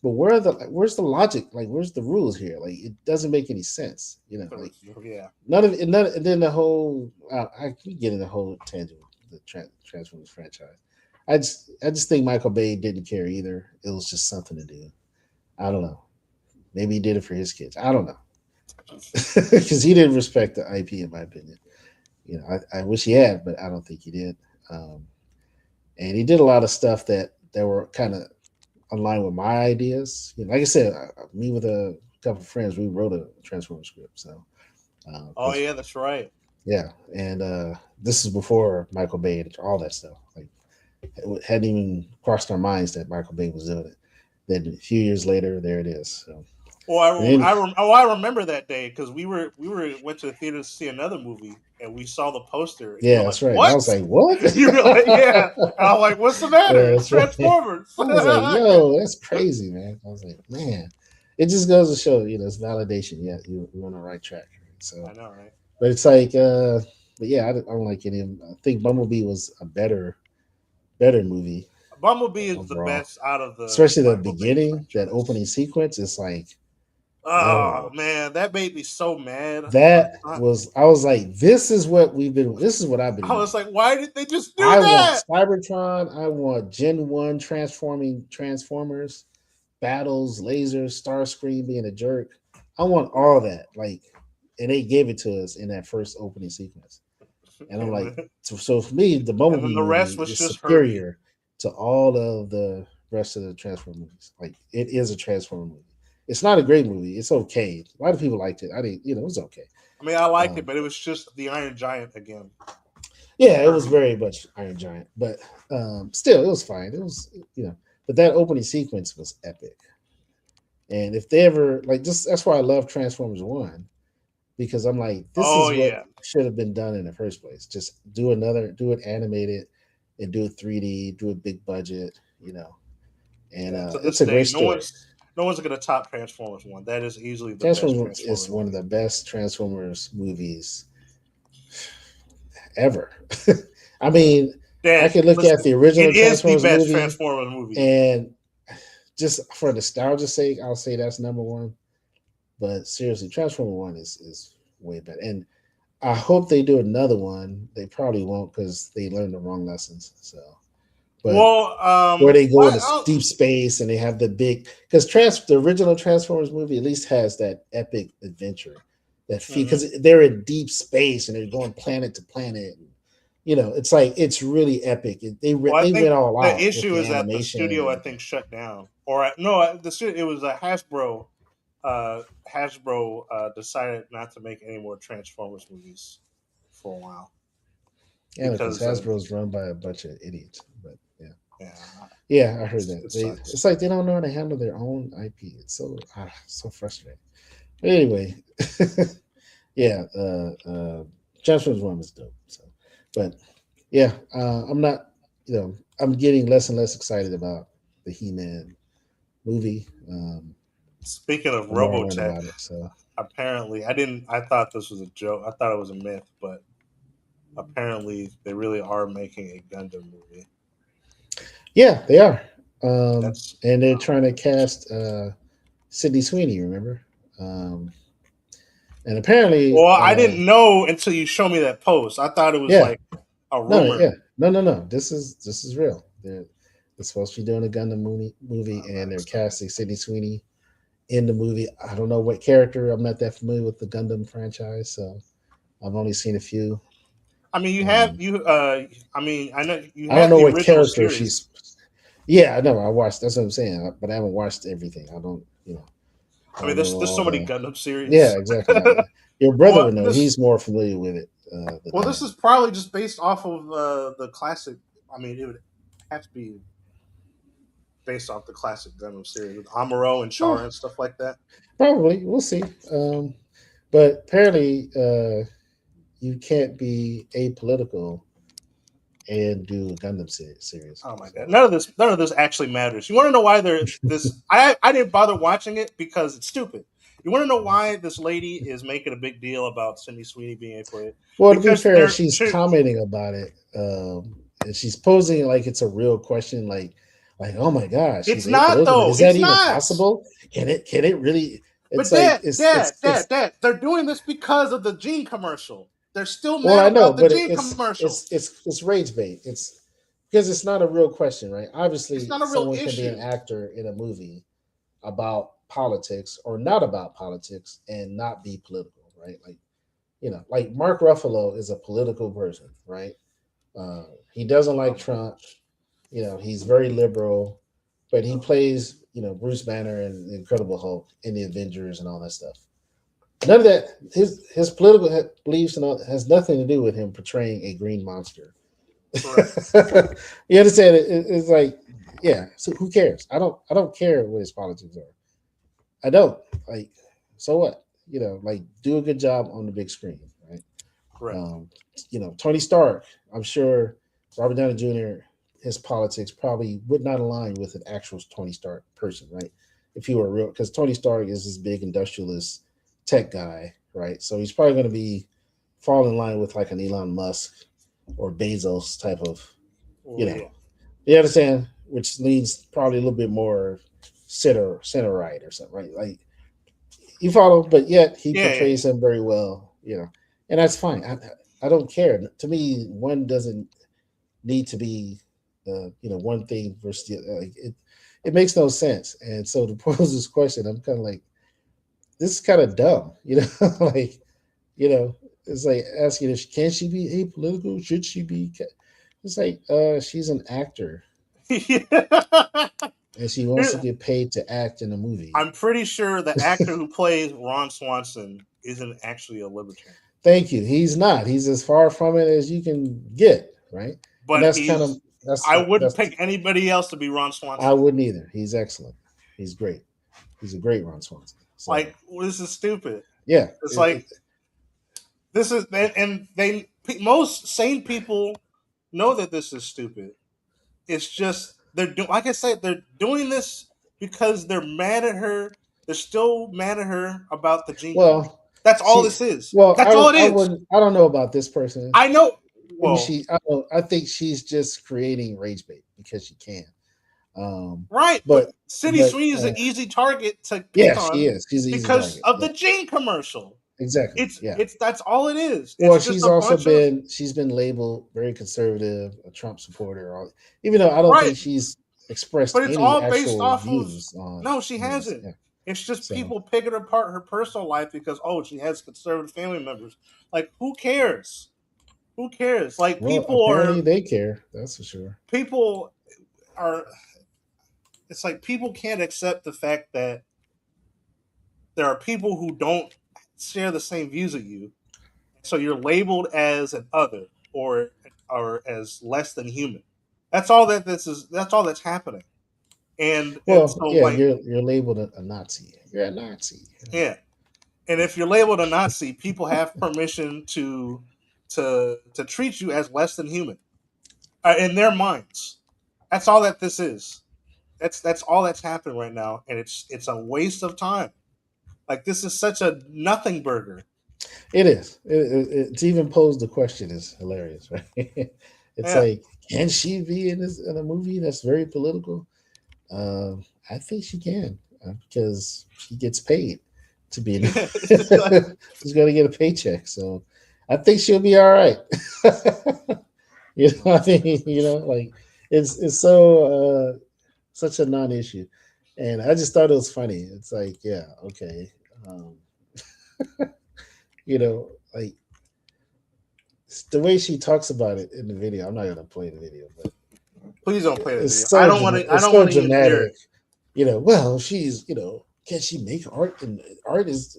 but where's the logic? Like, where's the rules here? Like, it doesn't make any sense. There Like was, yeah. none of it. And then the whole I keep getting the whole tangent with the Transformers franchise. I just think Michael Bay didn't care either. It was just something to do. I don't know. Maybe he did it for his kids. I don't know because he didn't respect the IP, in my opinion. I wish he had, but I don't think he did. Um, and he did a lot of stuff that were kind of align with my ideas. Like I said, me with a couple of friends, we wrote a Transformer script. So, Oh because yeah, that's right. yeah, and this is before Michael Bay and all that stuff. Like, it hadn't even crossed our minds that Michael Bay was doing it. Then a few years later, there it is. So, Oh, and then, I remember that day because we went to the theater to see another movie and we saw the poster and you were yeah, like, that's right. I "What?" was like, what? You were like, "Yeah," and I'm like, "What's the matter? Yeah, It's that's right. Transformers." I was like, yo, that's crazy, man. I was like, man, it just goes to show, it's validation. Yeah, you're on the right track. Right? So, I know, right? but it's like, but yeah, I don't like any of them. I think Bumblebee was a better movie. Bumblebee is the overall. best out of the Especially the Michael Bay beginning, that franchise. opening sequence is like, Oh yo, man, that made me so mad. I was like, this is what I've been I was wanting. like, why did they just do I want that? Cybertron, I want Gen 1 transforming Transformers, battles, lasers, Starscream being a jerk. I want all that. Like, and they gave it to us in that first opening sequence. And I'm like, and, so for me, the and then Bumblebee the rest movie was is just Herbie. superior to all of the rest of the Transformer movies. Like, it is a Transformer movie. It's not a great movie. It's okay. A lot of people liked it. I didn't, it was okay. I mean, I liked it, Um, but it was just the Iron Giant again. yeah, it was Herbie. very much Iron Giant, but still, it was fine. It was, but that opening sequence was epic. And if they ever like, just that's why I love Transformers One, because I'm like, this Oh is what yeah. should have been done in the first place. Just do it animated, and do it 3D, do a big budget, and Yeah. To it's this a great day, story. no one's gonna top Transformers one. That is easily the best Transformers is Transformers one of movie. the best Transformers movies ever. I mean, I Dad, could look at listen, the it original is the Transformers best movie, Transformers movie. and just for nostalgia's sake, I'll say that's number one. But seriously, Transformer One is way better, and I hope they do another one. They probably won't because they learned the wrong lessons. So, but Well, where they go what? into deep space and they have the big, because the original Transformers movie at least has that epic adventure, that feel, Mhm. because they're in deep space and they're going planet to planet. And, it's like it's really epic. Well, I They went think all the out with issue the is that the animation and studio I everything. think shut down, or no, it was a Hasbro. Hasbro decided not to make any more Transformers movies for a while Yeah, because because of Hasbro's run by a bunch of idiots. But yeah. yeah, Yeah, I heard that. it sucks. It's like they don't know how to handle their own IP. It's so frustrating. But anyway, yeah, Transformers One was dope. So, but yeah, I'm not. I'm getting less and less excited about the He-Man movie. Speaking of The more I learn Robotech, about it, so apparently I didn't. I thought this was a joke. I thought it was a myth, but apparently they really are making a Gundam movie. yeah, they are. That's And they're trying to cast Sydney Sweeney. Remember? And apparently, well, I didn't know until you showed me that post. I thought it was yeah, like a no, rumor. yeah, no. This is real. They're supposed to be doing a Gundam movie, I'm not and they're excited. casting Sydney Sweeney in the movie. I don't know what character. I'm not that familiar with the Gundam franchise, so I've only seen a few. I mean, you have Um, you. I mean, I know you I don't have know the what original character series. she's. Yeah, I know. I watched. That's what I'm saying. But I haven't watched everything. I don't. I I mean, don't know there's so all many the. Gundam Yeah, series. exactly. Your brother well, would know. this He's more familiar with it than well, I this am. is probably just based off of the classic. I mean, it would have to be based off the classic Gundam series with Amuro and Oh, Char and stuff like that. probably. We'll see. But apparently, you can't be apolitical and do a Gundam series. Oh my god, So none of this actually matters. You want to know why they're this? I didn't bother watching it because it's stupid. You want to know why this lady is making a big deal about Cindy Sweeney being a player? well, to be Because fair, she's commenting about it, and she's posing it like it's a real question, like oh my gosh, she's it's not apolitical. though. Is that It's even not. possible? Can it really? It's But like dad, dad, they're doing this because of the Gene commercial. They're still well, mad I know, about the but Gene commercial. it's rage bait. It's because it's not a real question, right? It's Obviously, not a real someone can be an issue. actor in a movie about politics or not about politics and not be political, right? Like Mark Ruffalo is a political person, right? He doesn't Oh like my Trump. gosh. He's very liberal, but he plays, Bruce Banner and the Incredible Hulk in the Avengers and all that stuff. None of that. His political beliefs and all has nothing to do with him portraying a green monster. Correct. You understand? It's like, yeah. So who cares? I don't care what his politics are. I don't like. So what? Like do a good job on the big screen, right? Correct. Um, Tony Stark. I'm sure Robert Downey Jr. His politics probably would not align with an actual Tony Stark person, right? If he were real, because Tony Stark is this big industrialist tech guy, right? So he's probably going to be fall in line with like an Elon Musk or Bezos type of, you Well, know, yeah. you understand? which leans probably a little bit more center right or something, right? Like you follow, but yet he Yeah, yeah, portrays him very well, you know, and that's fine. I don't care. To me, one doesn't need to be one thing versus the other. Like it makes no sense. And so to pose this question, I'm kind of like, this is kind of dumb, like it's like asking if can she be apolitical? Should she be? It's like she's an actor yeah. and she wants to get paid to act in a movie. I'm pretty sure the actor who plays Ron Swanson isn't actually a libertarian, Thank you. He's not. He's as far from it as you can get, right? And but that's kind of he's. I wouldn't that's pick anybody else to be Ron I Swanson. wouldn't either. He's excellent. He's great. He's a great Ron Swanson. So Like, well, this is stupid. yeah, It's like this is, and most sane people know that this is stupid. It's just they're doing, like I said, they're doing this because they're mad at her. They're still mad at her about the gene commercial. well, That's all she this is. well, That's all it I is. wouldn't I don't know about this person. I know. Maybe Well, I think she's just creating rage bait because she can. right, but But City but Sweeney is an easy target to pick yeah, she on is. She's an easy because target. of Yeah, the gene commercial. exactly. Yeah. It's that's all it is. Well, It's just she's a also bunch of been labeled very conservative, a Trump supporter, even though I don't right, think she's expressed but it's any all based actual off of views on no, she this. hasn't. Yeah. It's just So people picking apart her personal life because oh, she has conservative family members. Like who cares? Who cares? Like well, people apparently are they care. That's for sure. people are. It's like people can't accept the fact that there are people who don't share the same views as you, so you're labeled as an other or as less than human. That's all that this is. That's all that's happening. And Well, so yeah, like you're labeled a Nazi. You're a Nazi. yeah, and if you're labeled a Nazi, people have permission to treat you as less than human in their minds. That's all that this is. That's all that's happening right now, and it's a waste of time. Like this is such a nothing burger. It is. It's even posed the question is hilarious, right? It's Yeah, like, can she be in a movie that's very political? I think she can because she gets paid to be in. yeah. She's going to get a paycheck, so I think she'll be all right. What I mean? Like it's such a non-issue, and I just thought it was funny. It's like, yeah, okay, um, like the way she talks about it in the video. I'm not gonna play the video, but Please don't play the video. I so don't want to. I it's don't so want to even hear dramatic. it. Well, she's can she make art? And art is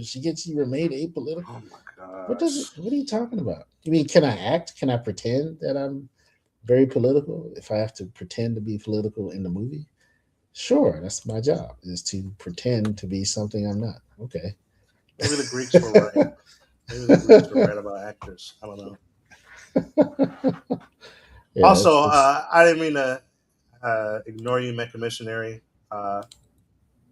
she gets you remain apolitical. Oh my gosh. What are you talking about? You mean can I act? Can I pretend that I'm very political? If I have to pretend to be political in the movie, sure, that's my job is to pretend to be something I'm not. Okay. Maybe the Greeks were right. Maybe the Greeks were right about actors. I don't know. Yeah, Also, it's I didn't mean to ignore you, Mecha Missionary. Uh,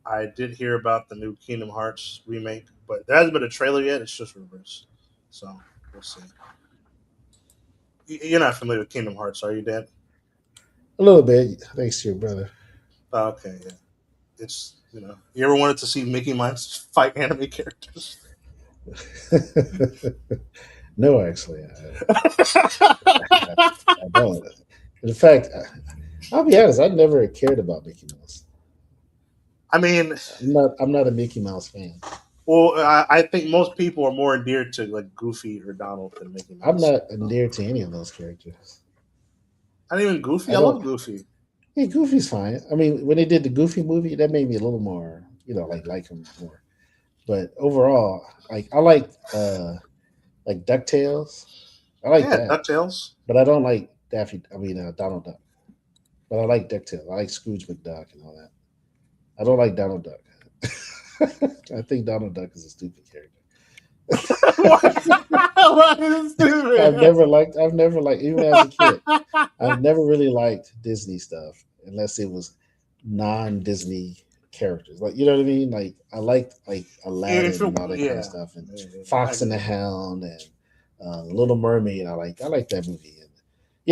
I did hear about the new Kingdom Hearts remake, but there hasn't been a trailer yet. It's just rumors, so we'll see. You're not familiar with Kingdom Hearts, are you, Dan? a little bit. Thanks to your brother. Oh, okay, yeah. It's you ever wanted to see Mickey Mouse fight anime characters? No, actually, I don't. In fact, I'll be honest. I never cared about Mickey Mouse. I mean, I'm not a Mickey Mouse fan. well, I think most people are more endeared to like Goofy or Donald than Mickey I'm Mouse. not endeared to any of those characters. Not even Goofy. I I don't. love Goofy. Hey, Goofy's fine. I mean, when they did the Goofy movie, that made me a little more, like him more. But overall, like Ducktales. I like Yeah, that, Ducktales. but I don't like Daffy. I mean, Donald Duck. But I like Ducktales. I like Scrooge McDuck and all that. I don't like Donald Duck. I think Donald Duck is a stupid character. What is stupid? I've never liked, even as a kid, I've never really liked Disney stuff unless it was non-Disney characters. Like, you know what I mean? Like, I liked like If Aladdin it, and all that kind of yeah, stuff, and yeah, I Fox and get the it. Hound and Little Mermaid. I like that movie.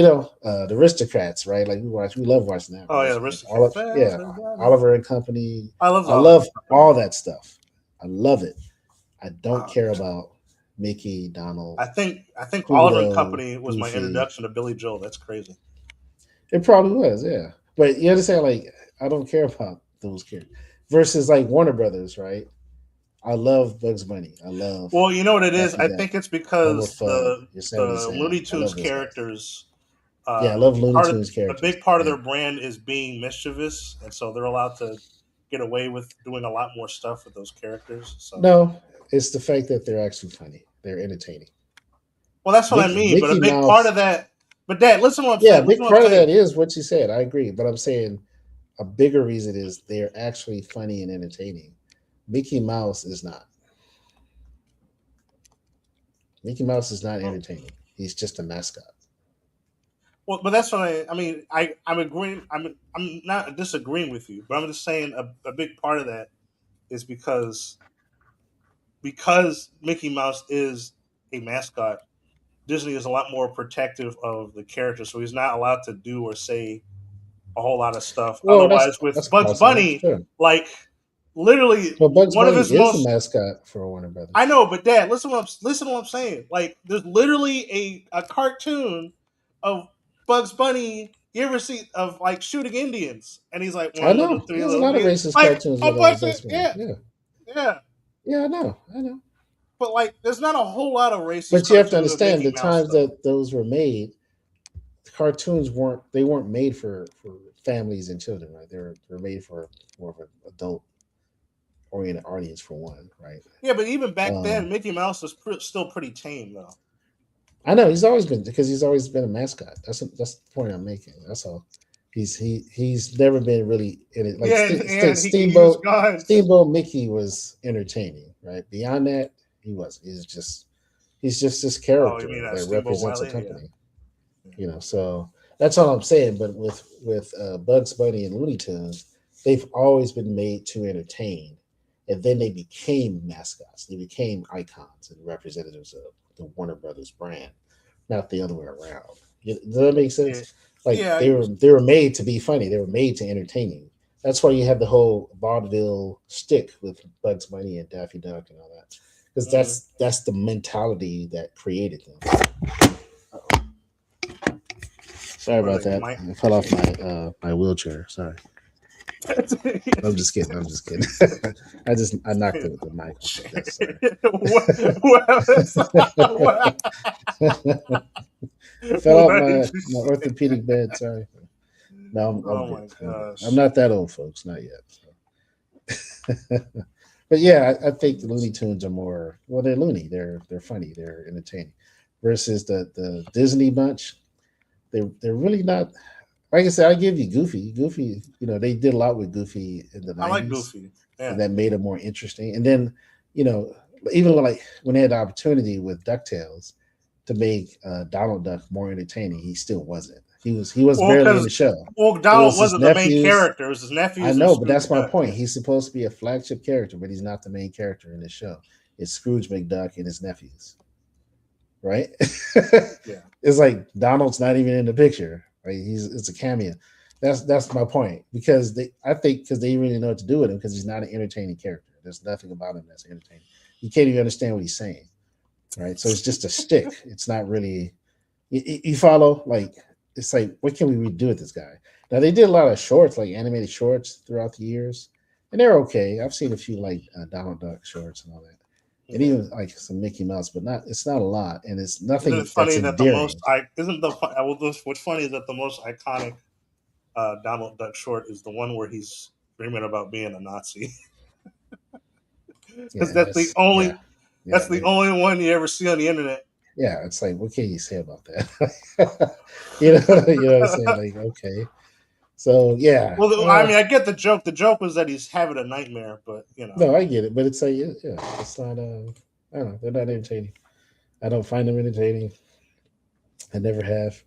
the Aristocrats, right? Like we love watching that, Oh right? yeah, Like all of, Aristocats. yeah, Everybody. Oliver and Company. I love the I Oliver love all Company. that stuff. I love it. I don't Uh, care about Mickey, Donald, I think Oliver and Pluto, Company was my Goofy. introduction to Billy Joel. That's crazy. It probably was, yeah. But you understand, like, I don't care about those characters. Versus like Warner Brothers, right? I love Bugs Bunny. I love Well, you know what it is. Daffy I Duck, think it's Elmer because Fudd, Yosemite the Looney Sam. I Tunes love those guys. characters, Yeah, I love Looney part of Tunes a characters. big part of Yeah. their brand is being mischievous, and so they're allowed to get away with doing a lot more stuff with those characters. So, No, it's the fact that they're actually funny. They're entertaining. well, that's what I mean. But a Mickey big part of Mouse. that. But Dad, listen to what I'm Yeah, a saying. Listen big to what I'm part of saying. that is what you said. I agree, but I'm saying a bigger reason is they're actually funny and entertaining. Mickey Mouse is not. Mickey Mouse is not Well, entertaining. He's just a mascot. but that's what I mean. I'm agreeing. I'm not disagreeing with you, but I'm just saying a big part of that is because Mickey Mouse is a mascot. Disney is a lot more protective of the character, so he's not allowed to do or say a whole lot of stuff. Well, Otherwise, with that's Bugs possible. Bunny, Sure. like literally Well, Bugs one of Bunny his is the most mascot for Warner I Brothers. know, but Dad, listen to what I'm saying. Like, there's literally a cartoon of Bugs Bunny. You ever see of like shooting Indians? And he's like I one little, know. three There's a little lot of niggas. racist Like cartoons a with bunch of Bugs Bunny. yeah, Yeah. yeah. Yeah, I know. I know. But like, there's not a whole lot of racist But you have to cartoons of understand Mickey the Mouse times though. that those were made, cartoons weren't made for families and children, right? They're made for more of an adult oriented audience for one, right? Yeah, but even back then, Um, Mickey Mouse was still pretty tame though. I know he's always been a mascot. That's the point I'm making. That's all. He's never been really in it. Like Yeah, and he can use guns. Steamboat Mickey was entertaining, right? Beyond that, he was. He's just this Oh, you mean character that Steamboat represents a Wiley? Yeah. company. So that's all I'm saying. But with Bugs Bunny and Looney Tunes, they've always been made to entertain, and then they became mascots. They became icons and representatives of the Warner Brothers brand, not the other way around. Does that make Yeah, sense? Like yeah, I get what they were made to be funny. They were made to entertaining. That's why you have the whole vaudeville stick with Bugs Bunny and Daffy Duck and all that, because you're saying. that's the mentality that created them. Sorry What are about they? that. Mike? I fell off my wheelchair. Sorry. I'm just kidding. I'm just kidding. I knocked the mic off my desk. Sorry. What, Fell off what did you my say? orthopedic bed. Sorry. No, I'm Oh good. my I'm good. I'm gosh. not that old, folks. Not yet. So. But yeah, I think the Looney Tunes are more. Well, they're loony. They're funny. They're entertaining. Versus the Disney bunch, they're really not. Like I said, I give you Goofy. Goofy, they did a lot with Goofy in the I like '90s, Goofy. and Yeah. that made it more interesting. And then, you know, even when they had the opportunity with Ducktales to make Donald Duck more entertaining, he still wasn't. He was Well, barely in because the show. Donald It was his wasn't the main nephews. character. It was his I nephews and know, but Scrooge that's my McDuck. point. Yeah. He's supposed to be a flagship character, but he's not the main character in this show. It's Scrooge McDuck and his nephews, right? Yeah. It's like Donald's not even in the picture. Right? It's a cameo. That's my point because I think because they really know what to do with him because he's not an entertaining character. There's nothing about him that's entertaining. You can't even understand what he's saying, right? So it's just a stick. It's not really you follow like it's like what can we redo with this guy? Now they did a lot of shorts, like animated shorts throughout the years, and they're okay. I've seen a few like Donald Duck shorts and all that, and Yeah. even like some Mickey Mouse, but not it's not a lot, and it's Isn't it nothing that's funny that the most endearing. I isn't the fun- well, what's funny is that the most iconic Donald Duck short is the one where he's dreaming about being a Nazi because Yeah, yeah, that's yeah. the only one you ever see on the internet. Yeah, it's like, what can you say about that? You know what I'm saying? Like, okay, so yeah, Well, I mean, I get the joke. The joke was that he's having a nightmare, but no, I get it, but it's like, yeah, it's not. I don't know, they're not entertaining. I don't find them entertaining. I never have.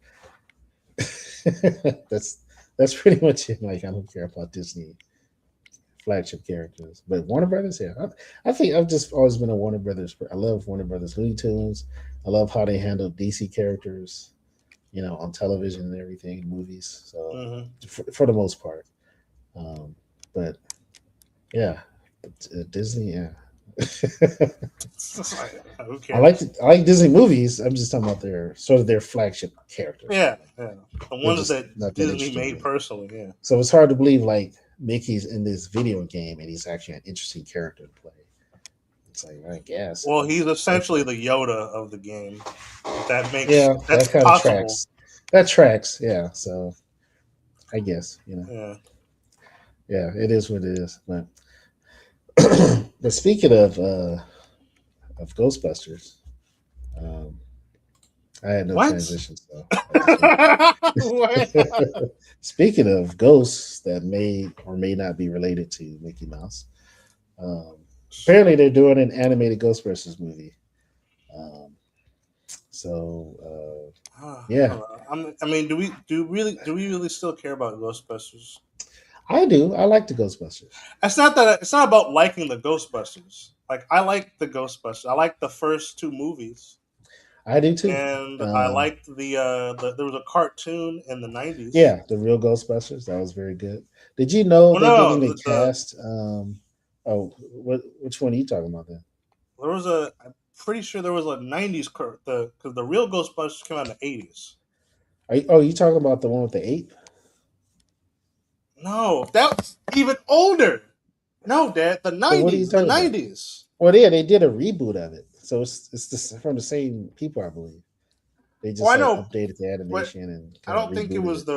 that's that's pretty much it. Like, I don't care about Disney flagship characters, but Warner Brothers, yeah, I think I've just always been a Warner Brothers. I love Warner Brothers Looney Tunes. I love how they handle DC characters. on television and everything, movies. So Hmm. for the most part, um, but yeah, but, Disney, yeah. Who I like cares? I like Disney movies. I'm just talking about their sort of their flagship characters. Yeah, Right? yeah. The They're ones just that not that Disney interesting to made me. personally. Yeah. So it's hard to believe like Mickey's in this video game and he's actually an interesting character to play. It's like I guess Well, he's it's essentially okay. the Yoda of the game. If that makes Yeah, that's that kind of possible. tracks. That tracks. Yeah. So I guess Yeah. yeah, it is what it is. But but speaking of Ghostbusters, um, I had no What? transition, so I just went there. What? Speaking of ghosts that may or may not be related to Mickey Mouse, um, apparently they're doing an animated Ghostbusters movie. Um, so I don't yeah, know. I mean, do we really still care about Ghostbusters? I do. I like the Ghostbusters. It's not about liking the Ghostbusters. Like I like the Ghostbusters. I like the first two movies, I do too. and I Um, liked there was a cartoon in the '90s. yeah, the real Ghostbusters that was very good. Did you know Well, they didn't no, even the cast? Oh, which one are you talking about then? there was a. I'm pretty sure there was a '90s because the real Ghostbusters came out in the '80s. Oh, you talking about the one with the ape? No, that's even older. No, Dad, the So what are you '90s, the talking about? '90s. Well, yeah, they did a reboot of it, so from the same people, I believe. They Oh, just I like know, updated the but animation and I kind of don't think it rebooted was it.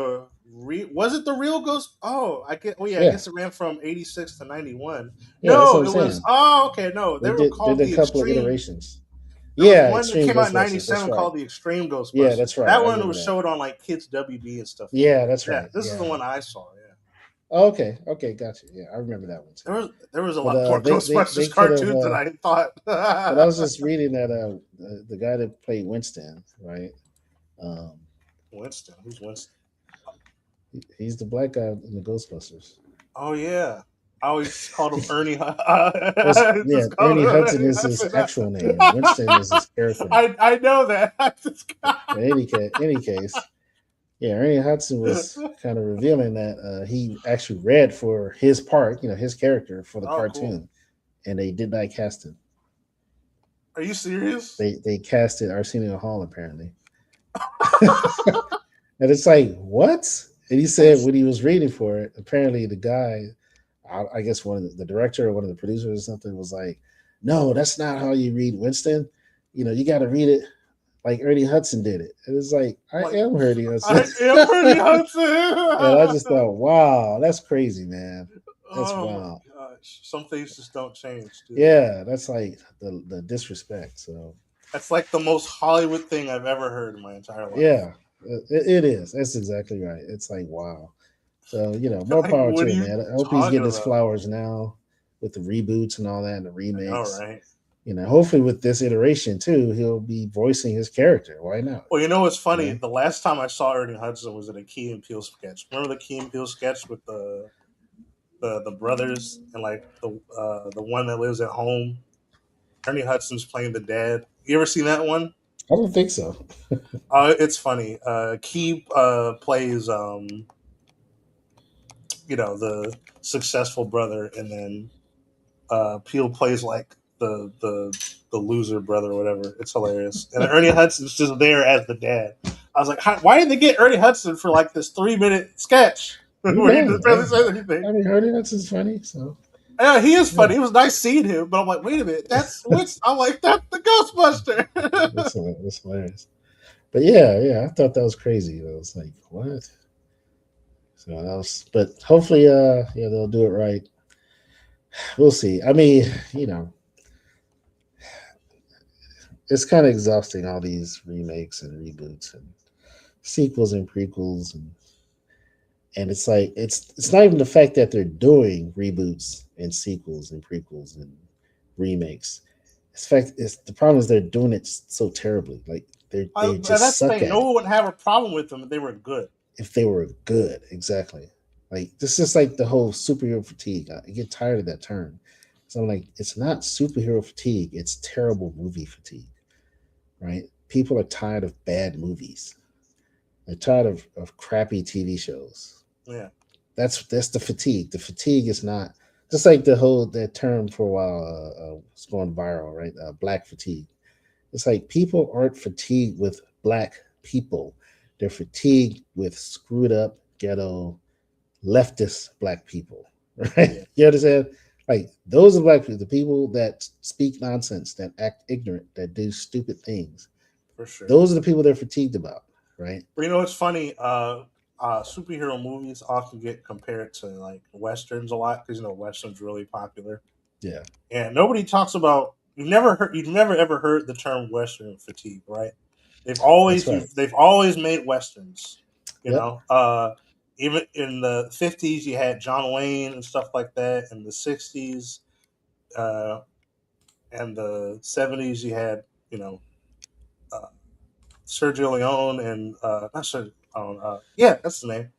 was it the real Ghost? Oh, I get. Oh yeah, I Yeah, guess it ran from '86 to '91. yeah, that's what No, I'm it was. saying. Oh, okay, no, they They were did called a the couple of Extreme. iterations. There was Yeah, one that Extreme came out in Ghostbusters. That's '97 right. called the Extreme Yeah, that's Ghostbusters. right. That I one remember was that. showed on like Kids WB and stuff like Yeah, that. that's Yeah, right. this is the Yeah. one I saw. Yeah, Oh, okay. Okay. Gotcha. Yeah, I remember that one too. there was a But lot more they Ghostbusters could have. cartoons than I thought. But I was just reading that the guy that played Winston, right? Um, Winston, who's Winston? he's the black guy in the Ghostbusters. Oh yeah, I always just called him Ernie. Well, yeah, Just called Ernie him Hudson Ernie is his Hudson. actual name. Winston is his character name. I know that. In any case, yeah, Ernie Hudson was kind of revealing that he actually read for his part, his character for the Oh, cool. cartoon, and they did not cast him. Are you serious? They casted Arsenio Hall apparently, and it's like what? And he said when he was reading for it, apparently the guy, I guess one of the director or one of the producers or something was like, "No, that's not how you read Winston. You got to read it like Ernie Hudson did it." And it's like I Like am Ernie Hudson. I am Ernie And I just Hudson. thought, wow, that's crazy, man. That's Oh my wild. gosh! Some things just don't change, do they? Yeah, that's like the disrespect. So That's like the most Hollywood thing I've ever heard in my entire life. yeah, it is. That's exactly right. It's like wow. So more Like, power what to are him, you man. I hope he's talking getting his about? flowers now with the reboots and all that and the I know, remakes. right? Hopefully with this iteration too, he'll be voicing his character. Why not? Well, you know what's funny? Right? The last time I saw Ernie Hudson was in a Key and Peele sketch. Remember the Key and Peele sketch with the brothers and like the one that lives at home? Ernie Hudson's playing the dad. You ever seen that one? I don't think so. It's funny. Key plays the successful brother, and then Peel plays like the loser brother or whatever. It's hilarious. And Ernie Hudson's just there as the dad. I was like, why did they get Ernie Hudson for like this 3 minute sketch Who where he just knows? barely says anything? I mean, Ernie Hudson's funny, so Yeah, he is yeah, funny. It was nice seeing him, but I'm like, wait a minute, that's what's I'm like, that's the Ghostbuster. that's hilarious. But yeah, I thought that was crazy. I was like, what? So that was, but hopefully, yeah, they'll do it right. We'll see. I mean, you know, it's kind of exhausting all these remakes and reboots and sequels and prequels and it's like it's not even the fact that they're doing reboots and sequels and prequels and remakes. It's fact it's the problem is they're doing it so terribly. Like they just That's the suck thing. No at it. one would have a problem with them if they were good. If they were good, exactly. Like this is like the whole superhero fatigue. I get tired of that term. So I'm like, it's not superhero fatigue, it's terrible movie fatigue, right? People are tired of bad movies. They're tired of crappy TV shows. Yeah, That's the fatigue. The fatigue is not just like the whole that term for a while. It's going viral, right? Black fatigue. It's like people aren't fatigued with black people. They're fatigued with screwed up ghetto leftist black people. Right? yeah, You understand? Like those are black people, the people that speak nonsense, that act ignorant, that do stupid things. for sure. Those are the people they're fatigued about, right? But you know, it's funny. Superhero movies often get compared to like westerns a lot because you know westerns really popular, Yeah, and nobody talks about. You've never ever heard the term western fatigue, right? that's right. They've always made westerns. You Yep. know, even in the 50s, you had John Wayne and stuff like that. In the 60s, uh, and the 70s, you had you know uh, Sergio Leone and not Sergio. Yeah, that's the name.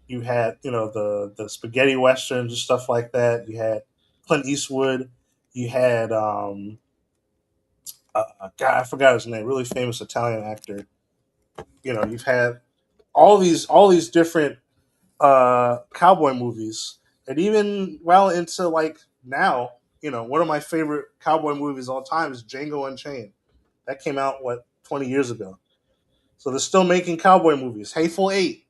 You had the spaghetti westerns and stuff like that. You had Clint Eastwood. You had God, I forgot his name. Really famous Italian actor. You know, you've had all these different cowboy movies, and even well into like now. You know, one of my favorite cowboy movies of all time is Django Unchained. That came out 20 years ago. So they're still making cowboy movies. Hateful Eight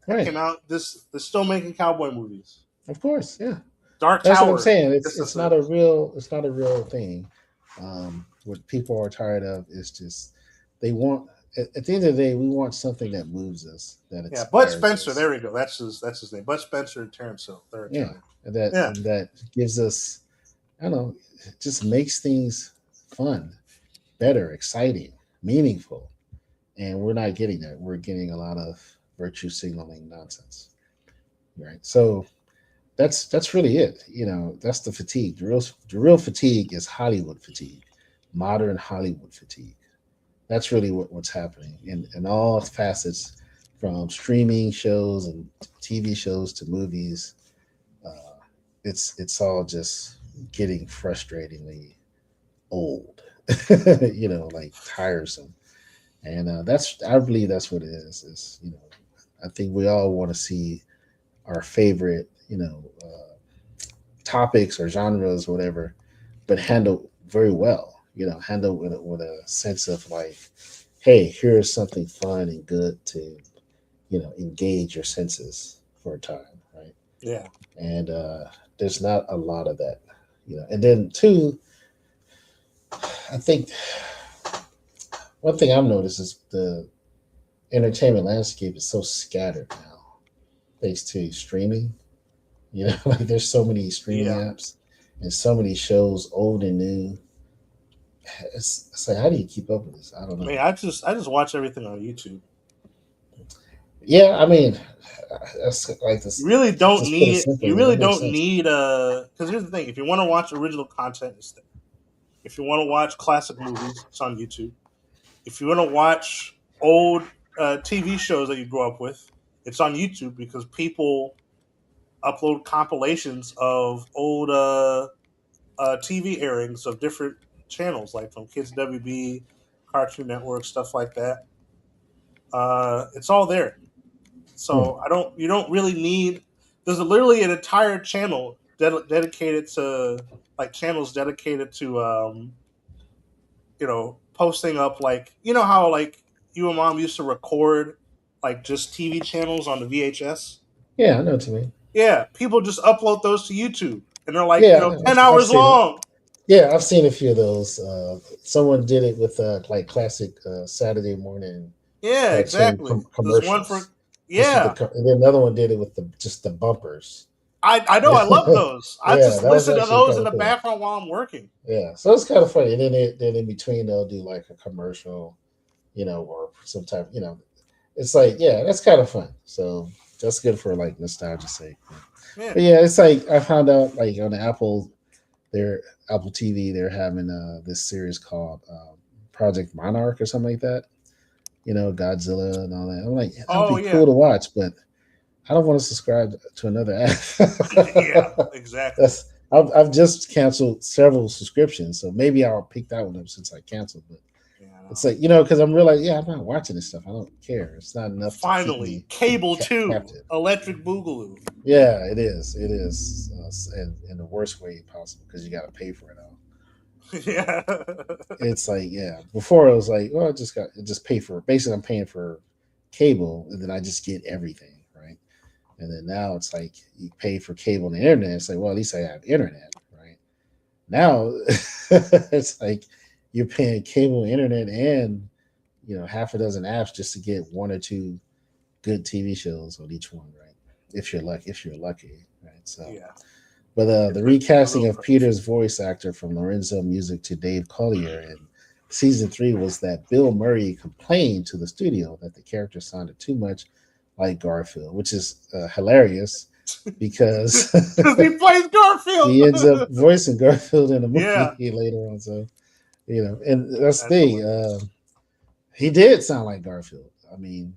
that Right. came out. They're still making cowboy movies. Of course. Yeah. Dark That's what I'm Tower. saying. This It's is not a a real thing. What people are tired of is just they want at the end of the day we want something that moves us, that yeah. Bud inspires Spencer. us. There we go. That's his name. Bud Spencer and Terrence Hill. They're Yeah, Italian. Yeah. and that gives us I don't know, it just makes things fun, better, exciting, meaningful. And we're not getting that. We're getting a lot of virtue signaling nonsense. Right. So that's really it. That's the fatigue. The real fatigue is Hollywood fatigue, modern Hollywood fatigue. That's really what's happening in all facets, from streaming shows and TV shows to movies. Uh, it's all just getting frustratingly old, like tiresome. And that's I believe that's what it is. I think we all want to see our favorite topics or genres, whatever, but handled very well. Handled with a sense of like, hey, here's something fun and good to engage your senses for a time, right? Yeah. And there's not a lot of that. And then two, I think one thing I've noticed is the entertainment landscape is so scattered now, thanks to streaming. Like there's so many streaming Yeah. apps and so many shows, old and new. It's like, how do you keep up with this? I don't I mean, know. I just watch everything on YouTube. Yeah, I mean, that's like You this. really don't Just put it need. You simply, really that makes don't sense. need because here's the thing: if you want to watch original content, it's there. If you want to watch classic movies, it's on YouTube. If you want to watch old TV shows that you grew up with, it's on YouTube because people upload compilations of old TV airings of different channels, like from Kids WB, Cartoon Network, stuff like that. It's all there. Hmm. So I don't. You don't really need. There's literally an entire channel dedicated to like channels dedicated to posting up like how like you and mom used to record like just TV channels on the VHS. Yeah, I know what you mean. Yeah, people just upload those to YouTube, and they're like Yeah, I know. 10 I've hours seen it. long. Yeah, I've seen a few of those. Someone did it with like classic Saturday morning Yeah, cartoon exactly. There's one for commercials. Just with yeah. and then another one did it with the just the bumpers. I know Yeah, I love those. I yeah, just that was listen to actually those in kind the of cool. background while I'm working. Yeah, so it's kind of funny. And then in between they'll do like a commercial, or some type. It's like, yeah, that's kind of fun. So that's good for like nostalgia's sake. Yeah. But yeah, it's like I found out like on their Apple TV, they're having this series called Project Monarch or something like that. Godzilla and all that. I'm like, yeah, that would Oh be yeah. cool to watch, but I don't want to subscribe to another Yeah. app. Exactly. I've just canceled several subscriptions, so maybe I'll pick that one up since I canceled. But Yeah. It's like, because I'm realizing, yeah, I'm not watching this stuff. I don't care. It's not enough to keep Finally, me Cable 2, captive. Electric Boogaloo. Yeah, it is. It is, in the worst way possible because you got to pay for it all. Yeah. It's like, yeah, before it was like, well, I just pay for, basically I'm paying for cable and then I just get everything, right? And then now it's like you pay for cable and the internet. It's like, well, at least I have internet, right? Now it's like you're paying cable, internet, and half a dozen apps just to get one or two good TV shows on each one, right? If you're lucky, right? So, Yeah. but It's the a real recasting of privilege. Peter's voice actor from Lorenzo Music to Dave Collier in season three was that Bill Murray complained to the studio that the character sounded too much like Garfield, which is hilarious because Because he plays Garfield. he ends up voicing Garfield in a movie Yeah. later on. So and that's the That's thing. hilarious. He did sound like Garfield. I mean,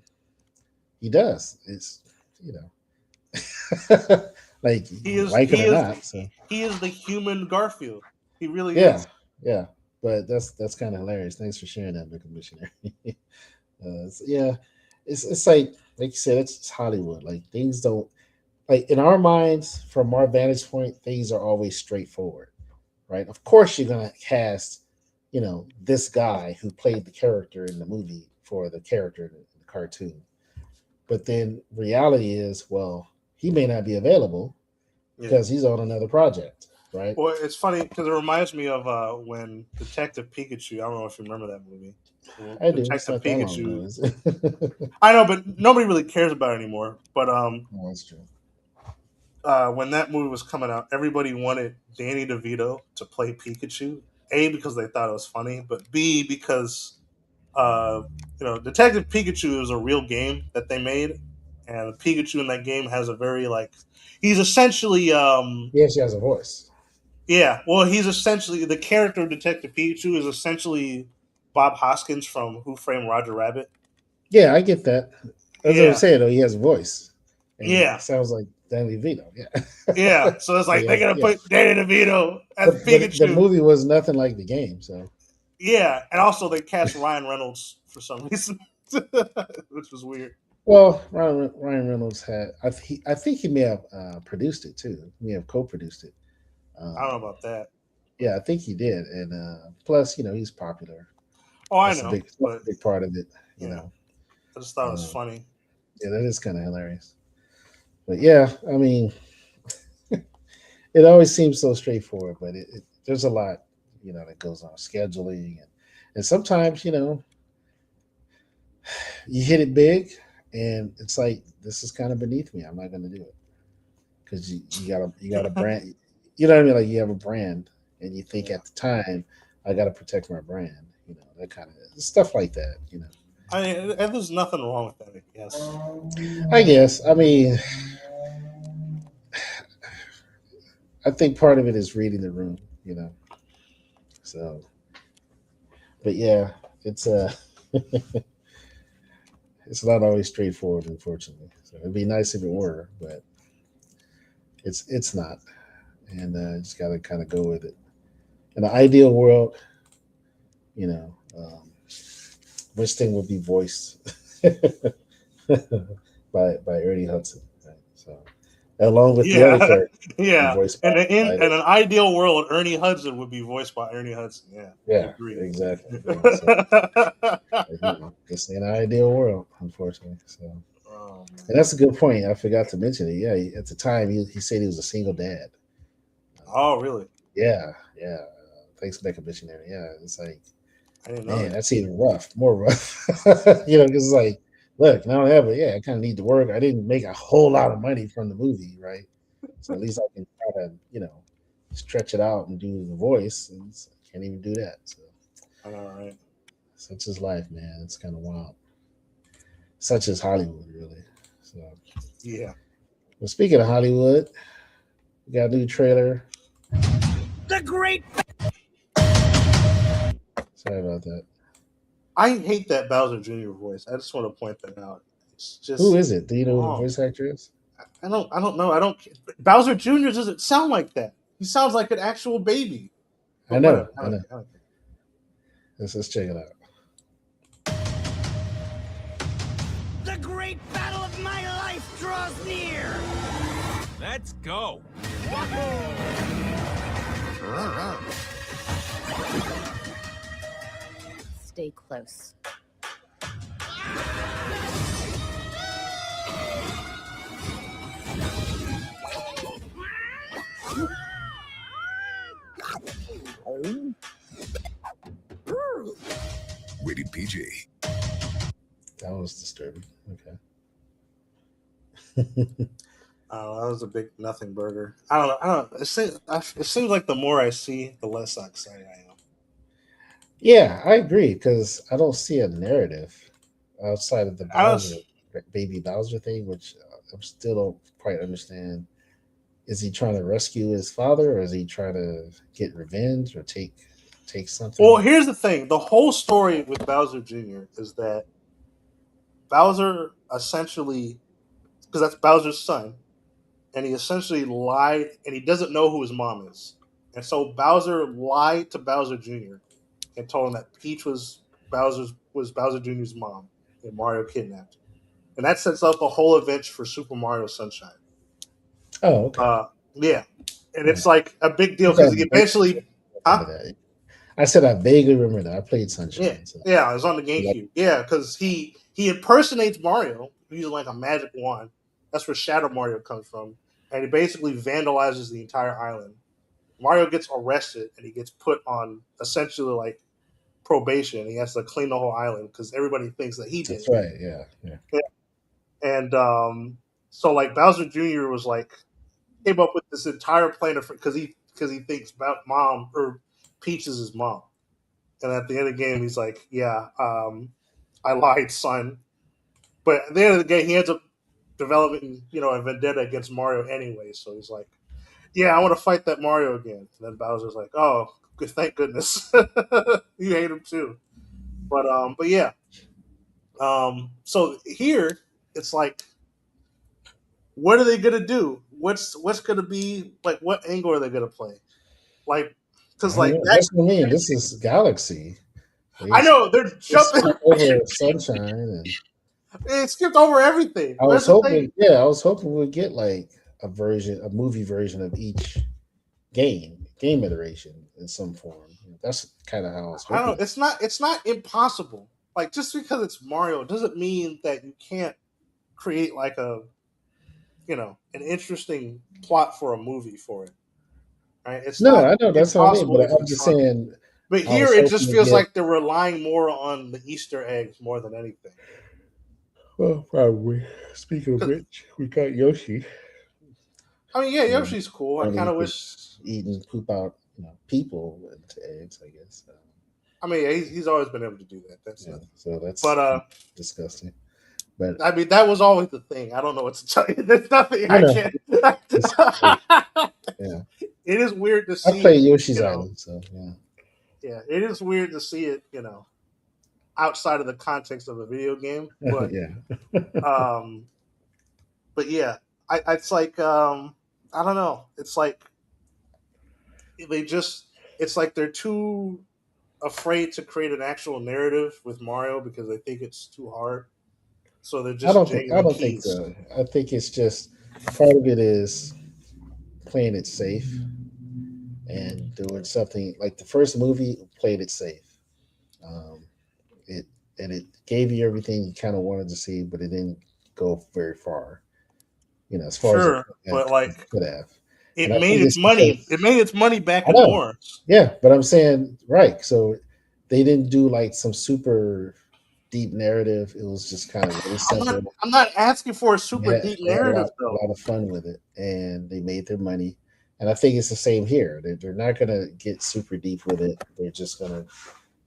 he does. It's you like He is like it he or is not. So he is the human Garfield. He really yeah, is. yeah. But that's kind of hilarious. Thanks for sharing that, Mr. Missionary. Yeah, it's like you said, it's Hollywood. Like things don't like in our minds, from our vantage point, things are always straightforward, right? Of course, you're gonna cast, this guy who played the character in the movie for the character in the cartoon. But then reality is, well, he may not be available Yeah. because he's on another project, right? Well, it's funny because it reminds me of when Detective Pikachu. I don't know if you remember that movie. Well, I do. It's Detective not that long Pikachu. ago, is it? I know, but nobody really cares about it anymore. But No, that's true. when that movie was coming out, everybody wanted Danny DeVito to play Pikachu. A, because they thought it was funny, but B, because uh, Detective Pikachu is a real game that they made, and Pikachu in that game has a very like he's essentially Yeah, she has a voice. yeah, well, he's essentially the character of Detective Pikachu is essentially Bob Hoskins from Who Framed Roger Rabbit. Yeah, I get that. As I was Yeah, saying, though, he has a voice, and yeah, it sounds like Danny DeVito. Yeah, yeah. So it's so like they're gonna yeah, put Danny DeVito as but the Pikachu. movie was nothing like the game. So Yeah, and also they cast Ryan Reynolds for some reason, which was weird. well, Ryan Reynolds had I think he may have produced it too. He may have co-produced it. I don't Um, know about that. yeah, I think he did, and plus, he's popular. Oh, I That's a know, that's but a big part of it. You yeah, know, I just thought it was um, funny. yeah, that is kind of hilarious. But yeah, I mean, it always seems so straightforward, but there's a lot, that goes on scheduling and sometimes, you hit it big, and it's like this is kind of beneath me. I'm not going to do it because you got a brand. You know what I mean? Like you have a brand, and you think Yeah, at the time, I got to protect my brand. That kind of stuff like that. I mean, and there's nothing wrong with that, I guess. I guess. I mean, I think part of it is reading the room. So, but yeah, it's it's not always straightforward, unfortunately. So it'd be nice if it were, but it's not, and just got to kind of go with it. In an ideal world, you know, this thing would be voiced by Ernie Hudson, right? So along with the other Yeah, characters, be yeah. voiced by In an those. ideal world, Ernie Hudson would be voiced by Ernie Hudson. Yeah, I Yeah, agree. exactly. So it's an ideal world, unfortunately. So, Oh and man. that's a good point. I forgot to mention it. Yeah, at the time he said he was a single dad. Oh really? Yeah, yeah. Thanks for making missionary. Yeah, it's like, I didn't know man, that. that's even rough, more rough. Because it's like, look, now I have it. Yeah, I kind of need to work. I didn't make a whole lot of money from the movie, right? So at least I can try to, stretch it out and do the voice. And can't even do that. So I know, right? such is life, man. It's kind of wild. Such is Hollywood, really. So, Yeah. well, speaking of Hollywood, we got a new trailer. The great. Sorry about that. I hate that Bowser Jr. voice. I just want to point that out. It's Who just is it? Do you know who the wrong. voice actor is? I don't. I don't know. I don't. Bowser Jr. doesn't sound like that. He sounds like an actual baby. I But know, whatever. I know. I don't care. Let's check it out. great battle of my life draws near! Let's go. Stay close. Rated PG. That was disturbing. Okay. That was a big nothing burger. I don't know. I don't. It seems like the more I see, the less excited I am. Yeah, I agree because I don't see a narrative outside of the I don't. baby Bowser thing, which I still don't quite understand. Is he trying to rescue his father, or is he trying to get revenge, or take Well, something? here's the thing: the whole story with Bowser Jr. is that Bowser essentially, because that's Bowser's son, and he essentially lied, and he doesn't know who his mom is, and so Bowser lied to Bowser Jr. and told him that Peach was Bowser Jr.'s mom, and Mario kidnapped her, and that sets up a whole event for Super Mario Sunshine. Oh, okay. Yeah, and Yeah. it's like a big I deal think I because he vaguely eventually, huh? remember that. I said I vaguely remember that. I played Yeah, Sunshine, so yeah, it was on the like, GameCube. Yeah, because he impersonates Mario using like a magic wand. That's where Shadow Mario comes from, and he basically vandalizes the entire island. Mario gets arrested and he gets put on essentially like probation. He has to clean the whole island because everybody thinks that he did that's it. right. Yeah, yeah. Yeah. And so like Bowser Jr. was like came up with this entire plan of because he thinks about mom or Peach is his mom. And at the end of the game, he's like, "Yeah, I lied, son." But at the end of the game, he ends up developing, a vendetta against Mario anyway. So he's like, "Yeah, I want to fight that Mario again." And then Bowser's like, "Oh, good, thank goodness, you hate him too." But yeah. So here it's like, what are they gonna do? What's gonna be like? What angle are they gonna play? Like, because I don't like know. that, That's what I mean. This is Galaxy. I They know they're jumping. skip over Sunshine, and It skipped over everything. I was Where's the thing? hoping, yeah, I was hoping we'd get like a movie version of each game iteration in some form. That's kind of how I was I don't hoping. know. It's not impossible. Like just because it's Mario doesn't mean that you can't create like an interesting plot for a movie for it. Right? It's No, not I know that's what I mean, impossible but if you I'm just try. saying But I here was it hoping just to feels get. like they're relying more on the Easter eggs more than anything. Well, probably. Speaking of 'Cause, which, we got Yoshi. I mean, yeah, Um, Yoshi's cool. I kind only of could wish. eat and poop out, people into eggs, I guess. I mean, yeah, he's always been able to do that. That's Yeah, nothing. so that's But disgusting. But I mean, that was always the thing. I don't know what to tell you. There's nothing I I know can't. it's yeah. It is weird to I see play it. Yoshi's You know, Island, so yeah. yeah, it is weird to see it. Outside of the context of a video game, Yeah. um, but yeah, it's like I don't know. It's like they just. It's like they're too afraid to create an actual narrative with Mario because they think it's too hard. So they're just I jangling don't think keys. so. I think it's just part of it is playing it safe and doing something like the first movie played it safe. Um, it it gave you everything you kind of wanted to see, but it didn't go very far. As far as Sure, but it like could have. it And I made think its it's money. because It made its money back I and know, more. yeah, but I'm saying right. So they didn't do like some super deep narrative. It was just kind of really I'm not. simple. I'm not asking for a They super had, deep they had narrative a though. lot of fun with it, and they made their money. And I think it's the same here. They're not gonna get super deep with it.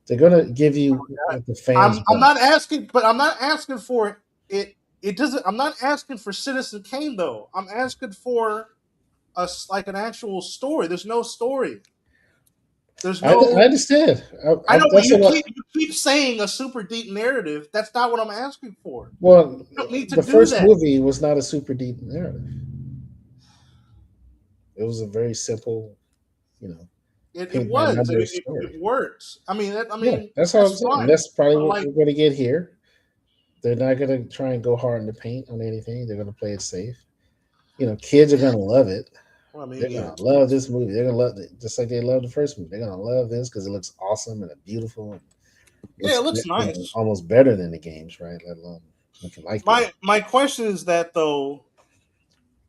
They're gonna give you what the fans I'm want. not asking, but I'm not asking for it. It doesn't. I'm not asking for Citizen Kane though. I'm asking for like an actual story. There's no story. There's I no. understand. I know, but That's what. you keep saying a super deep narrative. That's not what I'm asking for. Well, You don't need to the do first that. movie was not a super deep narrative. It was a very simple, you know, It paint by was, and numbers it story. works. I mean, Yeah, that's all I'm that's saying. And fine. that's probably But what like, we're going to get here. They're not gonna try and go hard in the paint on anything. They're gonna play it safe. Kids are gonna love it. Well, I mean, They're yeah, gonna love this movie. They're gonna love it just like they love the first movie. They're gonna love this because it looks awesome and beautiful. And yeah, looks it looks nice. almost better than the games, right? Let alone looking like the game. My question is that though,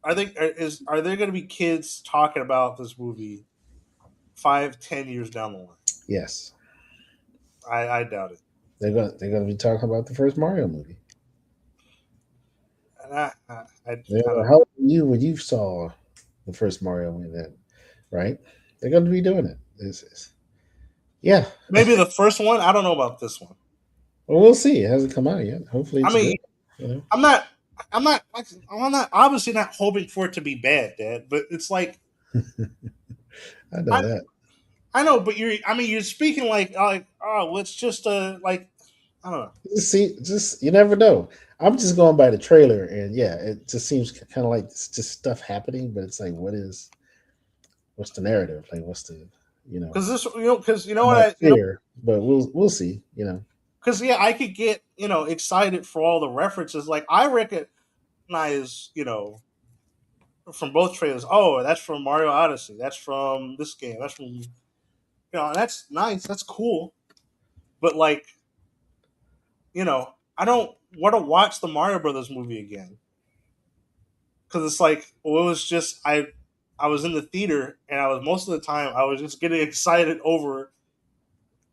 are there going to be kids talking about this movie 5, 10 years down the line? Yes, I doubt it. they're gonna be talking about the first Mario movie. And I How don't know. old were you when you saw the first Mario movie? Then, right? They're gonna be doing it. Yeah. Maybe the first one. I don't know about this one. Well, we'll see. It hasn't come out yet. Hopefully, I it's mean, good. You know, I'm not. I'm not obviously not hoping for it to be bad, Dad. But it's like I know I that. I know, but you're. I mean, you're speaking like oh, well, it's just like I don't know. Just see, just you never know. I'm just going by the trailer, and yeah, it just seems kind of like it's just stuff happening, but it's like, what's the narrative? Like, what's the, you know, Because you know not what clear, but we'll see. because yeah, I could get excited for all the references. Like I recognize from both trailers. Oh, that's from Mario Odyssey. That's from this game. That's from that's nice. That's cool. But like I don't want to watch the Mario Brothers movie again because it's like well, it was just I was in the theater and I was most of the time I was just getting excited over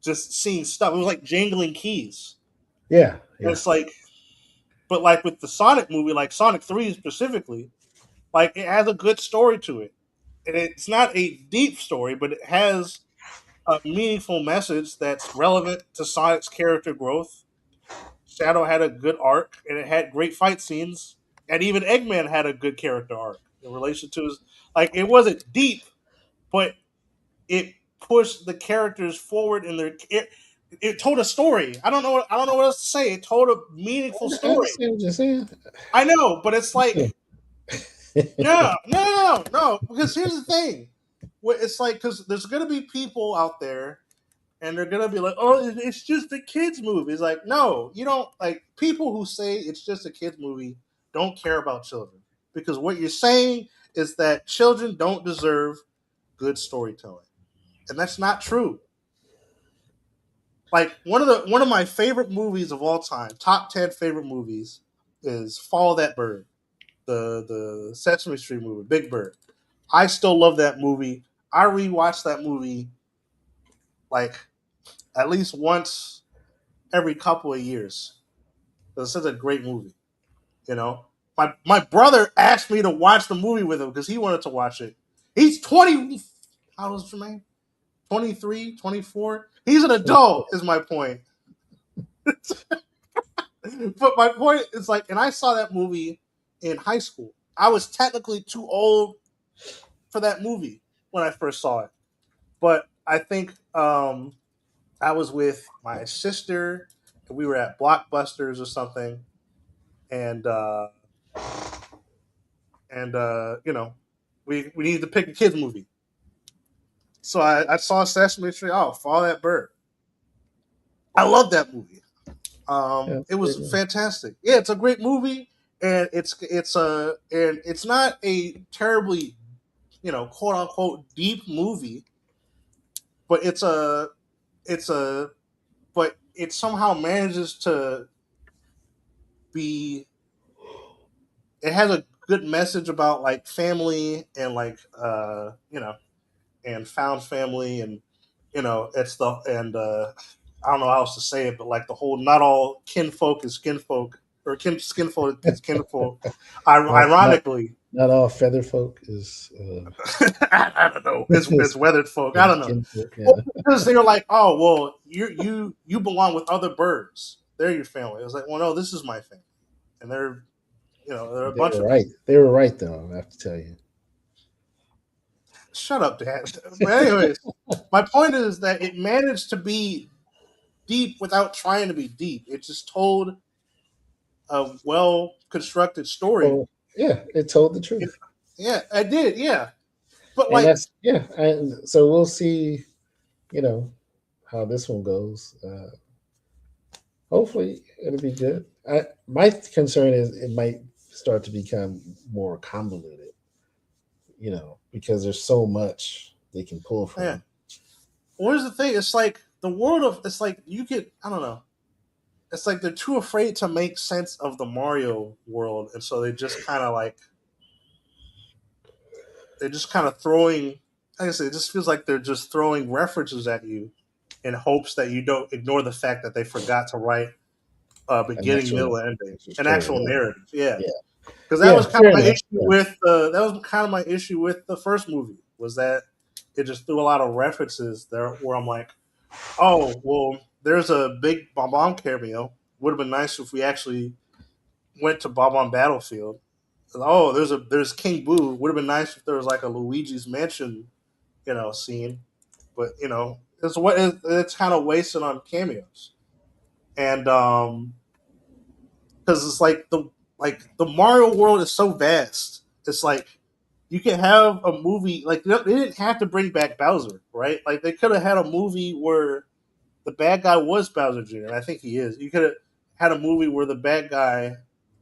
just seeing stuff. It was like jangling keys. Yeah, And yeah, it's like, but like with the Sonic movie, like Sonic 3 specifically, like it has a good story to it. And it's not a deep story, but it has a meaningful message that's relevant to Sonic's character growth. Shadow had a good arc, and it had great fight scenes, and even Eggman had a good character arc in relation to his. Like it wasn't deep, but it pushed the characters forward in It told a story. I don't know what else to say. It told a meaningful I story. understand what you're saying. I know, but it's Yeah. like no, no, no, no, no. Because here's the thing. It's like because there's gonna be people out there and they're gonna be like, "Oh, it's just a kids movie." It's like, no, you don't. Like people who say it's just a kids movie don't care about children because what you're saying is that children don't deserve good storytelling, and that's not true. Like one of my favorite movies of all time, top 10 favorite movies, is Follow That Bird, the Sesame Street movie, Big Bird. I still love that movie. I rewatch that movie like at least once every couple of years. It's such a great movie. You know, my brother asked me to watch the movie with him because he wanted to watch it. He's 20. How old is Jermaine? 23, 24. He's an adult. Is my point. But my point is like, and I saw that movie in high school. I was technically too old for that movie when I first saw it. But I think I was with my sister. And we were at Blockbusters or something, and we needed to pick a kids movie. So I saw Sesame Street. Oh, Follow That Bird. I love that movie. Yeah, It it's a great was movie. fantastic. Yeah, it's a great movie, and it's not a terribly quote unquote deep movie, but it's a but it somehow manages to be. It has a good message about like family and like and found family and it's the and I don't know how else to say it, but like the whole not all kinfolk is kinfolk or skinfolk is kinfolk. Not not Ironically, not all feather folk is I don't know. It's weathered folk. I don't know. kinfolk. Well, Yeah, because they're like, oh well, you belong with other birds. They're your family. I was like, well, no, this is my family, and they're a they bunch were of right. people. They were right, though. I have to tell you. Shut up, Dad. But anyways, my point is that it managed to be deep without trying to be deep. It just told a well constructed story. Well, yeah, it told the It, truth, yeah, I did. Yeah, but and like, that's yeah. And so we'll see. You know how this one goes. Hopefully, it'll be good. My concern is it might start to become more convoluted, because there's so much they can pull Yeah. from. Where's the thing? It's like the world of it's like you could I don't know. It's like they're too afraid to make sense of the Mario world, and so they just kind of like they're just kind of throwing. Like I said, it just feels like they're just throwing references at you in hopes that you don't ignore the fact that they forgot to write An beginning, middle, actual, and ending, actual an story. actual narrative. Yeah, Yeah, because that yeah, was kind fair of my enough. issue Yeah, with the first movie was that it just threw a lot of references there where I'm like, oh well, there's a big Bomb cameo. Would have been nice if we actually went to Bob Battlefield. Oh, there's King Boo. Would have been nice if there was like a Luigi's Mansion, scene. But it's kind of wasted on cameos, and because it's like the Mario world is so vast. It's like you could have a movie like they didn't have to bring back Bowser, right? Like they could have had a movie where the bad guy was Bowser Jr. and I think he is. You could have had a movie where the bad guy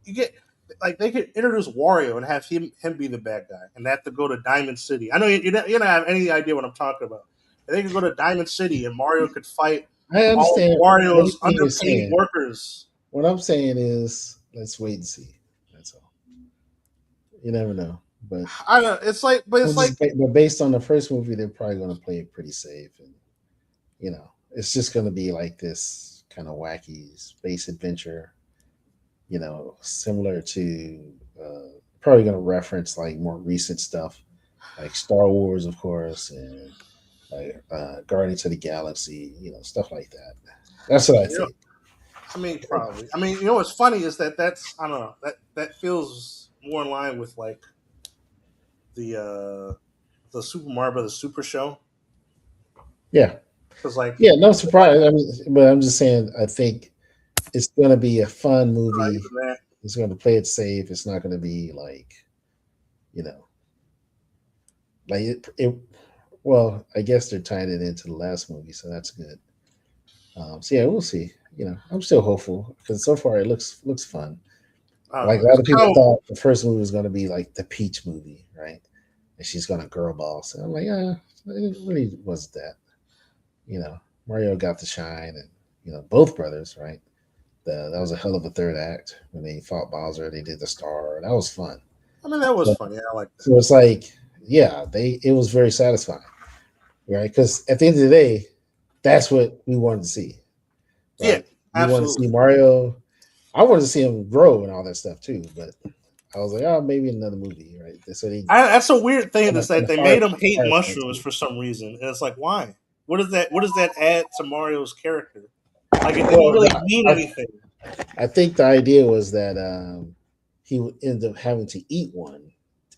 you get like they could introduce Wario and have him be the bad guy and they have to go to Diamond City. I know you don't have any idea what I'm talking about. And they could go to Diamond City and Mario could fight I all of understand Wario's everything you're underpaid saying. workers. What I'm saying is, let's wait and see. That's all. You never know, but I don't. It's like but based on the first movie, they're probably going to play it pretty safe, and it's just going to be like this kind of wacky space adventure. Similar to probably going to reference like more recent stuff, like Star Wars, of course, and like Guardians of the Galaxy. Stuff like that. That's what I you know. think. I mean, probably. I mean, what's funny is that's I don't know that feels more in line with like the Super Mario Brothers Super Show Yeah, because like yeah, no surprise. I mean, but I'm just saying, I think it's going to be a fun movie. even that. It's going to play it safe. It's not going to be like, you know, like it. Well, I guess they're tying it into the last movie, so that's good. So yeah, we'll see. I'm still hopeful because so far it looks fun. I don't Like a know. lot It's of people kind of thought the first movie was going to be like the Peach movie, right? And she's going to girl boss. And I'm like, it really wasn't that. Mario got the shine, and both brothers, right? That was a hell of a third act when they fought Bowser. They did the star. That was fun. I mean, that was So, funny. I like that. so it's like, yeah, it was very satisfying, right? Because at the end of the day, that's what we wanted to see, Yeah, right? We wanted to absolutely. see Mario. I wanted to see him grow and all that stuff too, but I was like, oh, maybe another movie, right? So they That's a weird thing. Is in that a they fire, made him hate fire plant mushrooms too. for some reason, and it's like, why? What does that add to Mario's character? Like, it didn't Well, really mean anything, I think the idea was that he would end up having to eat one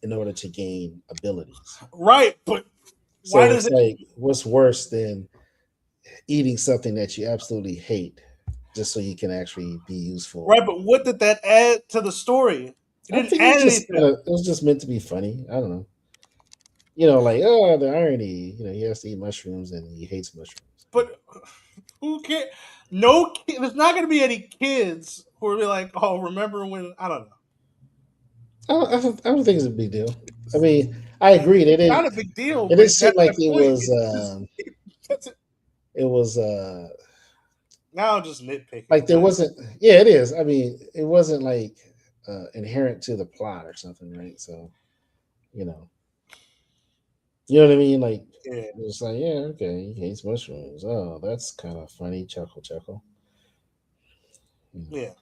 in order to gain abilities. right? But why So does it's it? like, what's worse than eating something that you absolutely hate just so you can actually be useful? Right, but what did that add to the story? It I didn't think add anything. it was just meant to be funny. I don't know. Like, the irony. He has to eat mushrooms and he hates mushrooms. But who cares? No, there's not going to be any kids who are like, "Oh, remember when?" I don't know. I don't think it's a big deal. I mean, I agree. They It's not didn't. a big deal, It didn't but seem that's like my point. It's just that's it. it was Now I'm just nitpicking, like there but wasn't. Yeah, it is. I mean, it wasn't like inherent to the plot or something, right? So you know, you know what I mean. Like yeah, it's like, yeah, okay, he hates mushrooms. Oh, that's kind of funny. Chuckle, chuckle. yeah.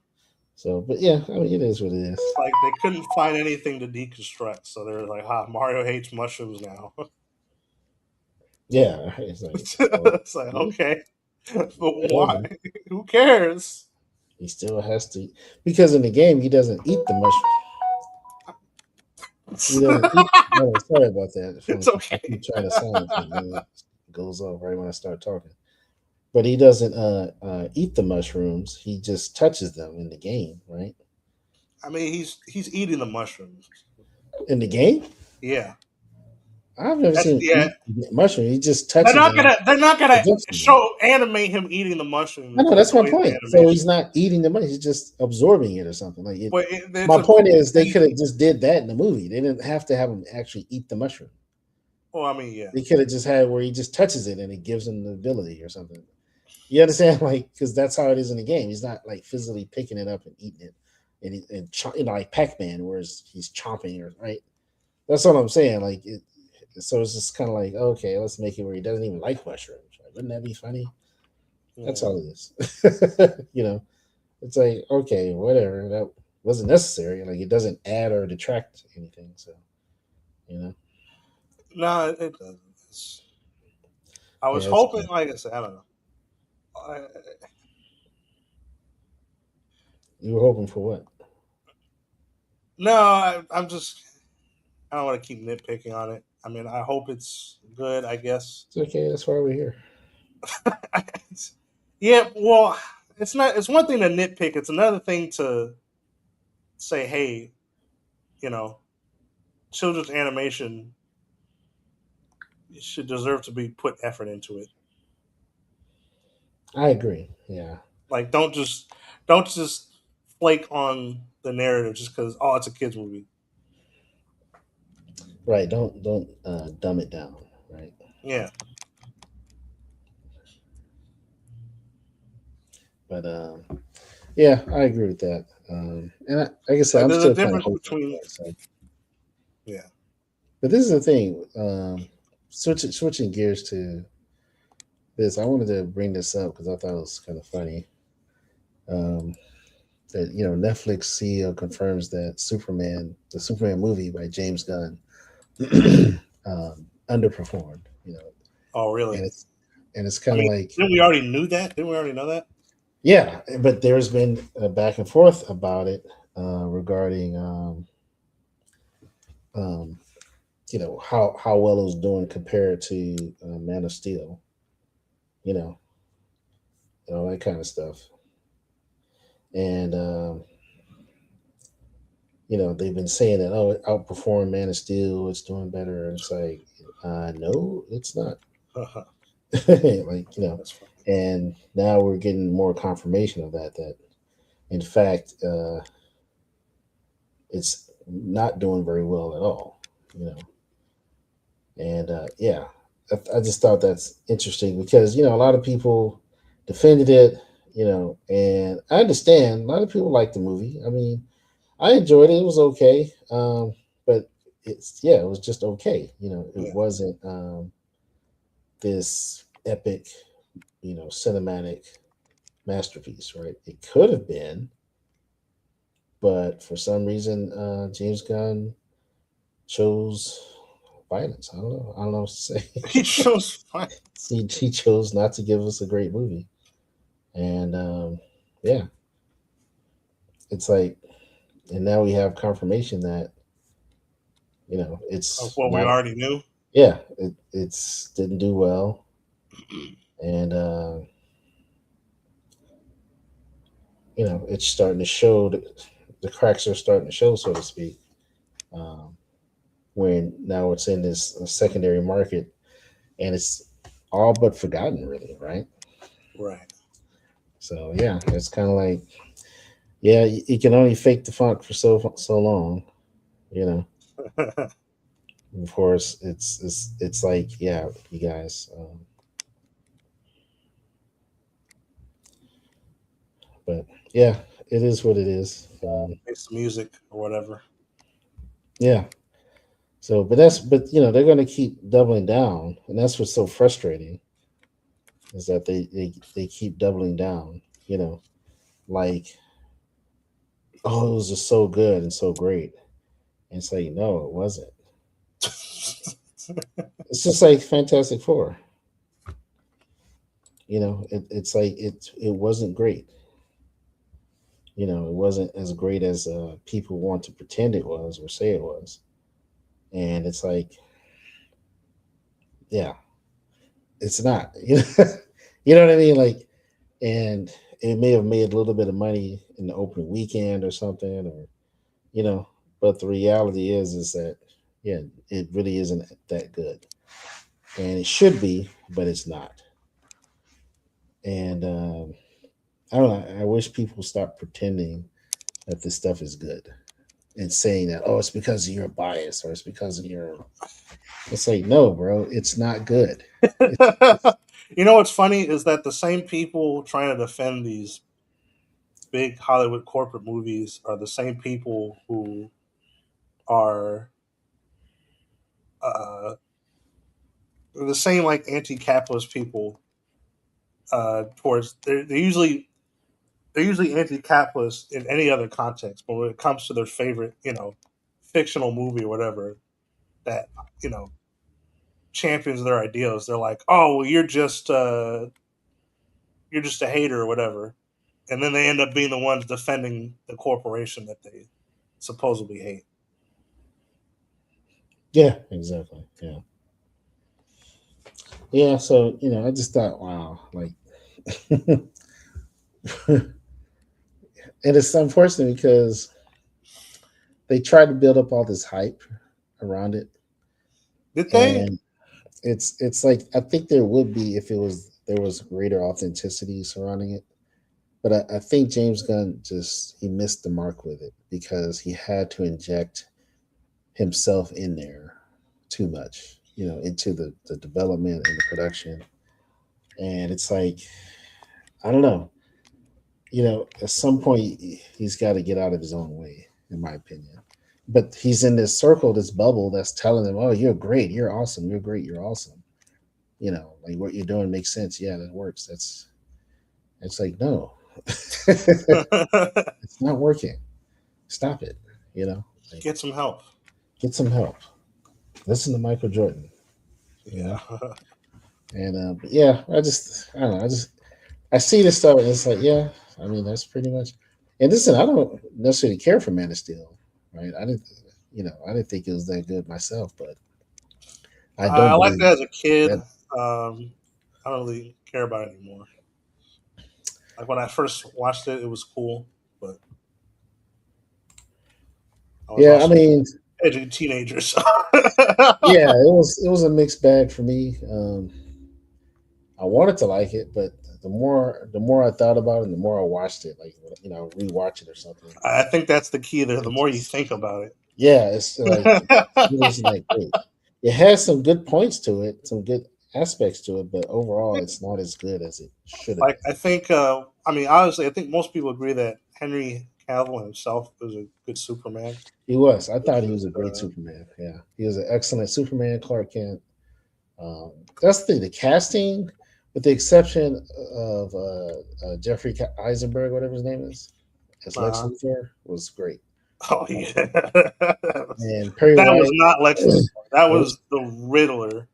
So, but yeah, I mean, it is what it is. It's like they couldn't find anything to deconstruct, so they were like, "Ha, Mario hates mushrooms now." Yeah, it's like, well, It's like he okay, but why? doesn't. Who cares? He still has to because in the game he doesn't eat the mushroom. He doesn't eat. Oh, sorry about that. It's I okay. keep trying to silence it, and it goes off right when I start talking. But he doesn't eat the mushrooms. He just touches them in the game, right? I mean, he's eating the mushrooms. In the game, Yeah, I've never That's seen him yeah. eat the mushroom. He just touches it and They're not gonna adjusts them. show animate him eating the mushroom I and know take that's my away the point. So he's animation. not eating the mushroom; he's just absorbing it or something. But it's My a point cool is, they scene. could have just did that in the movie. They didn't have to have him actually eat the mushroom. Well, I mean, yeah, They could have just had where he just touches it and it gives him the ability or something. You understand? Like, because that's how it is in the game. He's not like physically picking it up and eating it, like Pac Man, where he's chomping or right. That's what I'm saying. So it's just kind of like, okay, let's make it where he doesn't even like mushrooms. Like, wouldn't that be funny? That's yeah. all it is. It's like, okay, whatever. That wasn't necessary. Like, it doesn't add or detract anything. So, you know, No, it doesn't. I was yeah, it's hoping, cool. like I said, I don't know. I, You were hoping for what? no, I'm just. I don't want to keep nitpicking on it. I mean, I hope it's good. I guess. It's okay. That's why we're here. Yeah, well, it's not. It's one thing to nitpick. It's another thing to say, hey, you know, children's animation should deserve to be put effort into it. I agree. Yeah. Like, don't just flake on the narrative just because it's a kids movie. Right. Don't dumb it down. Right. Yeah, But yeah, I agree with that. Like I said, like I'm there's a still kind of difference hopeful. between So, yeah. but this is the thing. Switching gears to this, I wanted to bring this up because I thought it was kind of funny. Um, that Netflix CEO confirms that the Superman movie by James Gunn, underperformed. Oh, And really? it's I kind of mean, like, didn't we already knew that? Didn't we already know that? yeah, but there's been a back and forth about it regarding um, how well it was doing compared to Man of Steel, you know, all that kind of stuff. And they've been saying that, oh, it outperformed Man of Steel, it's doing better. And it's like, no, it's not. Like, That's funny. and now we're getting more confirmation of that in fact, it's not doing very well at all, you know. And yeah, I just thought that's interesting because a lot of people defended it, and I understand a lot of people like the movie. I mean, I enjoyed it; it was okay, but it was just okay. It Yeah, wasn't this epic, cinematic masterpiece, right? It could have been, but for some reason, James Gunn chose violence. I don't know. I don't know what to say. he shows fine. He chose not to give us a great movie, and yeah, it's like, and now we have confirmation that Of it's what we not. already knew. Yeah, it's didn't do well, and it's starting to show. The cracks are starting to show, so to speak. Um, when now it's in this secondary market, and it's all but forgotten, really, right? Right. So yeah, it's kind of like, yeah, you can only fake the funk for so long, you know. Of course, it's like, yeah, you guys, but yeah, it is what it is. Make some music or whatever. Yeah. So, but they're going to keep doubling down, and that's what's so frustrating is that they keep doubling down. Like, oh, it was just so good and so great, and it's like, no, it wasn't. It's just like Fantastic Four. It's like it wasn't great. It wasn't as great as people want to pretend it was or say it was. And it's like, yeah, it's not. You know what I mean? Like, and it may have made a little bit of money in the opening weekend or something, or you know. But the reality is that Yeah, it really isn't that good, and it should be, but it's not. And I don't know. I wish people stop pretending that this stuff is good and saying that, oh, it's because of your bias or it's because of your. It's like, no, bro, it's not good. It's You know what's funny is that the same people trying to defend these big Hollywood corporate movies are the same people who are uh, the same like anti-capitalist people towards they're usually anti-capitalist in any other context, but when it comes to their favorite, fictional movie or whatever that you know champions their ideals, they're like, "Oh, well, you're just a hater or whatever," and then they end up being the ones defending the corporation that they supposedly hate. yeah, exactly. Yeah, yeah. So I just thought, wow, like, and it's unfortunate because they tried to build up all this hype around it, Did they? and it's like I think there would be if there was greater authenticity surrounding it. But I think James Gunn just he missed the mark with it because he had to inject himself in there too much, into the development and the production. And it's like, I don't know, at some point he's got to get out of his own way, in my opinion. But he's in this circle, this bubble that's telling him, oh, you're great, you're awesome, you're great, you're awesome. Like what you're doing makes sense. Yeah, that works. It's like, no, it's not working. Stop it. Like Get some help. get some help. Listen to Michael Jordan. You Yeah. know, and but yeah, I don't know. I see this stuff and it's like, yeah, I mean that's pretty much. And listen, I don't necessarily care for Man of Steel, right? I didn't think it was that good myself, but I I don't liked it believe as a kid. that. I don't really care about it anymore. Like when I first watched it, it was cool, but I was Yeah, I also mean, edgy teenager. So. yeah, it was a mixed bag for me. I wanted to like it, but the more I thought about it, and the more I watched it, like rewatch it or something. I think that's the key there. The It more you just think about yeah, it's like it, it isn't that great. It has some good points to it, some good aspects to it, but overall, it's not as good as it should have like been. I think, I mean, honestly, I think most people agree that Henry Cavill himself was a good Superman. He was. I thought It's he was just, a great Superman. Yeah, he was an excellent Superman. Clark Kent. Um, that's the thing. The casting, with the exception of Jeffrey Eisenberg, whatever his name is, as Lex uh, Luthor, was great. oh yeah, And Perry that was White, not Lex Luthor. That nope, was the Riddler.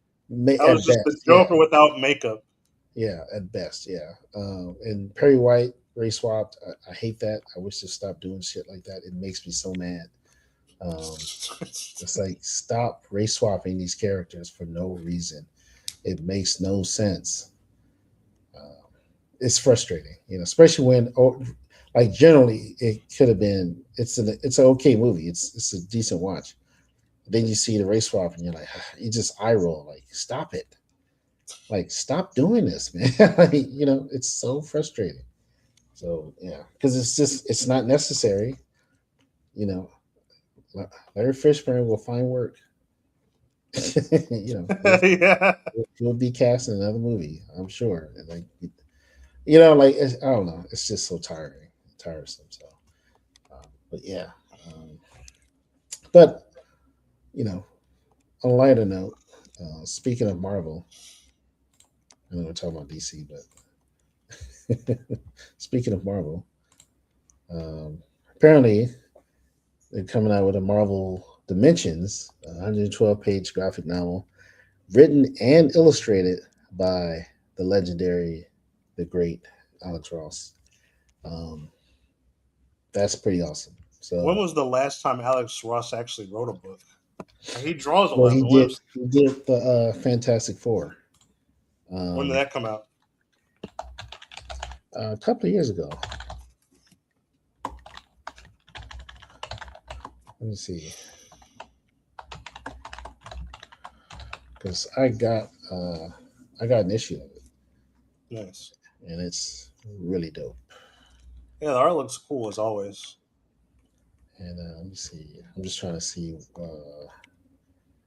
That was at just the best, yeah. Joker without makeup. Yeah, at best, yeah. And Perry White race swapped. I hate that. I wish to stop doing shit like that. It makes me so mad. Um, it's like stop race swapping these characters for no reason. It makes no sense. Um, it's frustrating, especially when like generally it could have been. It's an okay movie. It's a decent watch. Then you see the race swap and you're like, you just eye roll. Like stop it. Like stop doing this, man. Like, it's so frustrating. So yeah, because it's not necessary. You know, Larry Fishburne will find work. He'll Yeah. he'll be cast in another movie, I'm sure. And like, like I don't know, it's just so tiresome. So, but yeah, um, but you know, on a lighter note, speaking of Marvel, I know we're talking about DC, but speaking of Marvel, apparently they're coming out with a Marvel Dimensions, a 112-page graphic novel, written and illustrated by the legendary, the great Alex Ross. Um, that's pretty awesome. When So, was the last time Alex Ross actually wrote a book? Like, he draws a well, lot, he but did he did the Fantastic Four when did um, that come out? a couple of years ago. Let me see. because I got an issue of it, Nice. and it's really dope. Yeah, the art looks cool as always. And let me see. I'm just trying to see.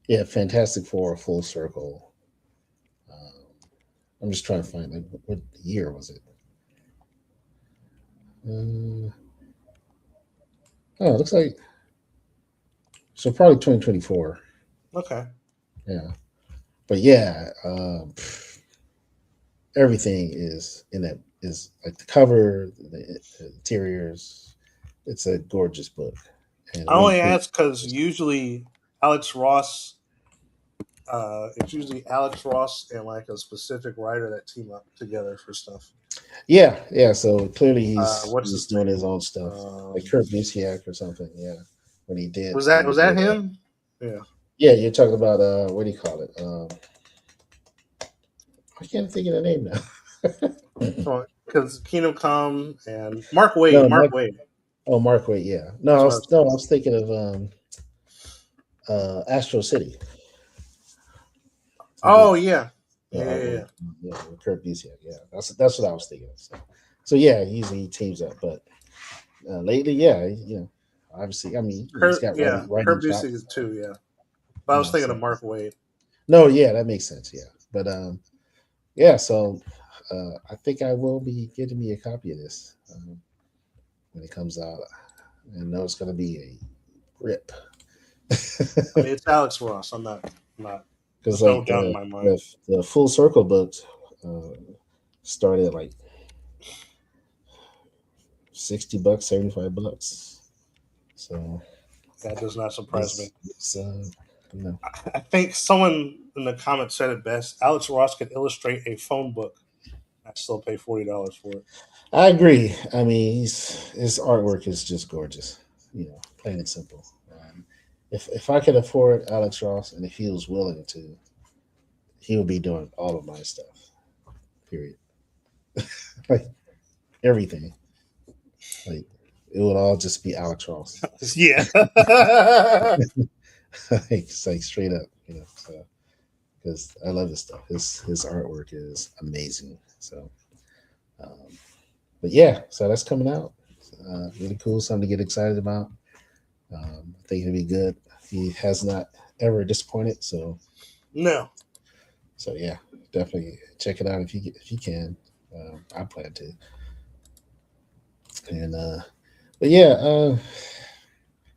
Yeah, Fantastic Four, Full Circle. Um, I'm just trying to find like what year was it? Uh, oh, it looks like so probably 2024. Okay. Yeah, but yeah, everything is in that is like the cover, the interiors. It's a gorgeous book and I really only cool. ask because usually Alex Ross, it's usually Alex Ross and like a specific writer that team up together for stuff. Yeah, yeah. So clearly What's he's his doing his name? own stuff, like Um, Kurt Busiek or something. Yeah, when he was that did him? Yeah. yeah, you're talking about what do you call it? I can't think of the name now. Because Kingdom Come and Mark Wade. No, Mark Mike. Wade. Oh, Mark Waid. Yeah. That's what I was No, I thinking. was thinking of Astro City. He did Oh yeah, the yeah, yeah, artwork. yeah. Yeah, with Kurt Busiek. Yeah, that's what I was thinking of. So yeah, usually he teams up, but lately, yeah, obviously, I mean, he's got writing Kurt Busiek is chops, too. Yeah, but I was thinking of so Mark Wade. no, yeah, that makes sense. Yeah, but yeah, so I think I will be getting me a copy of this when it comes out. I know it's going to be a rip I mean, it's Alex Ross. I'm not. because There's no like doubt in my mind. the full circle books uh, started at like $60, $75. So That does not surprise me. it's you know, I think someone in the comments said it best. Alex Ross could illustrate a phone book. I still pay $40 for it. I agree. I mean, his artwork is just gorgeous. Plain and simple. If I could afford Alex Ross, and if he was willing to, he would be doing all of my stuff. Period. Like everything. Like it would all just be Alex Ross. Yeah. Like straight up. So because I love his stuff. His artwork is amazing. So, um, but yeah, so that's coming out. Really cool. Something to get excited about. I think it'll be good. He has not ever disappointed. No. So yeah, definitely check it out if you can. I plan to. And but yeah,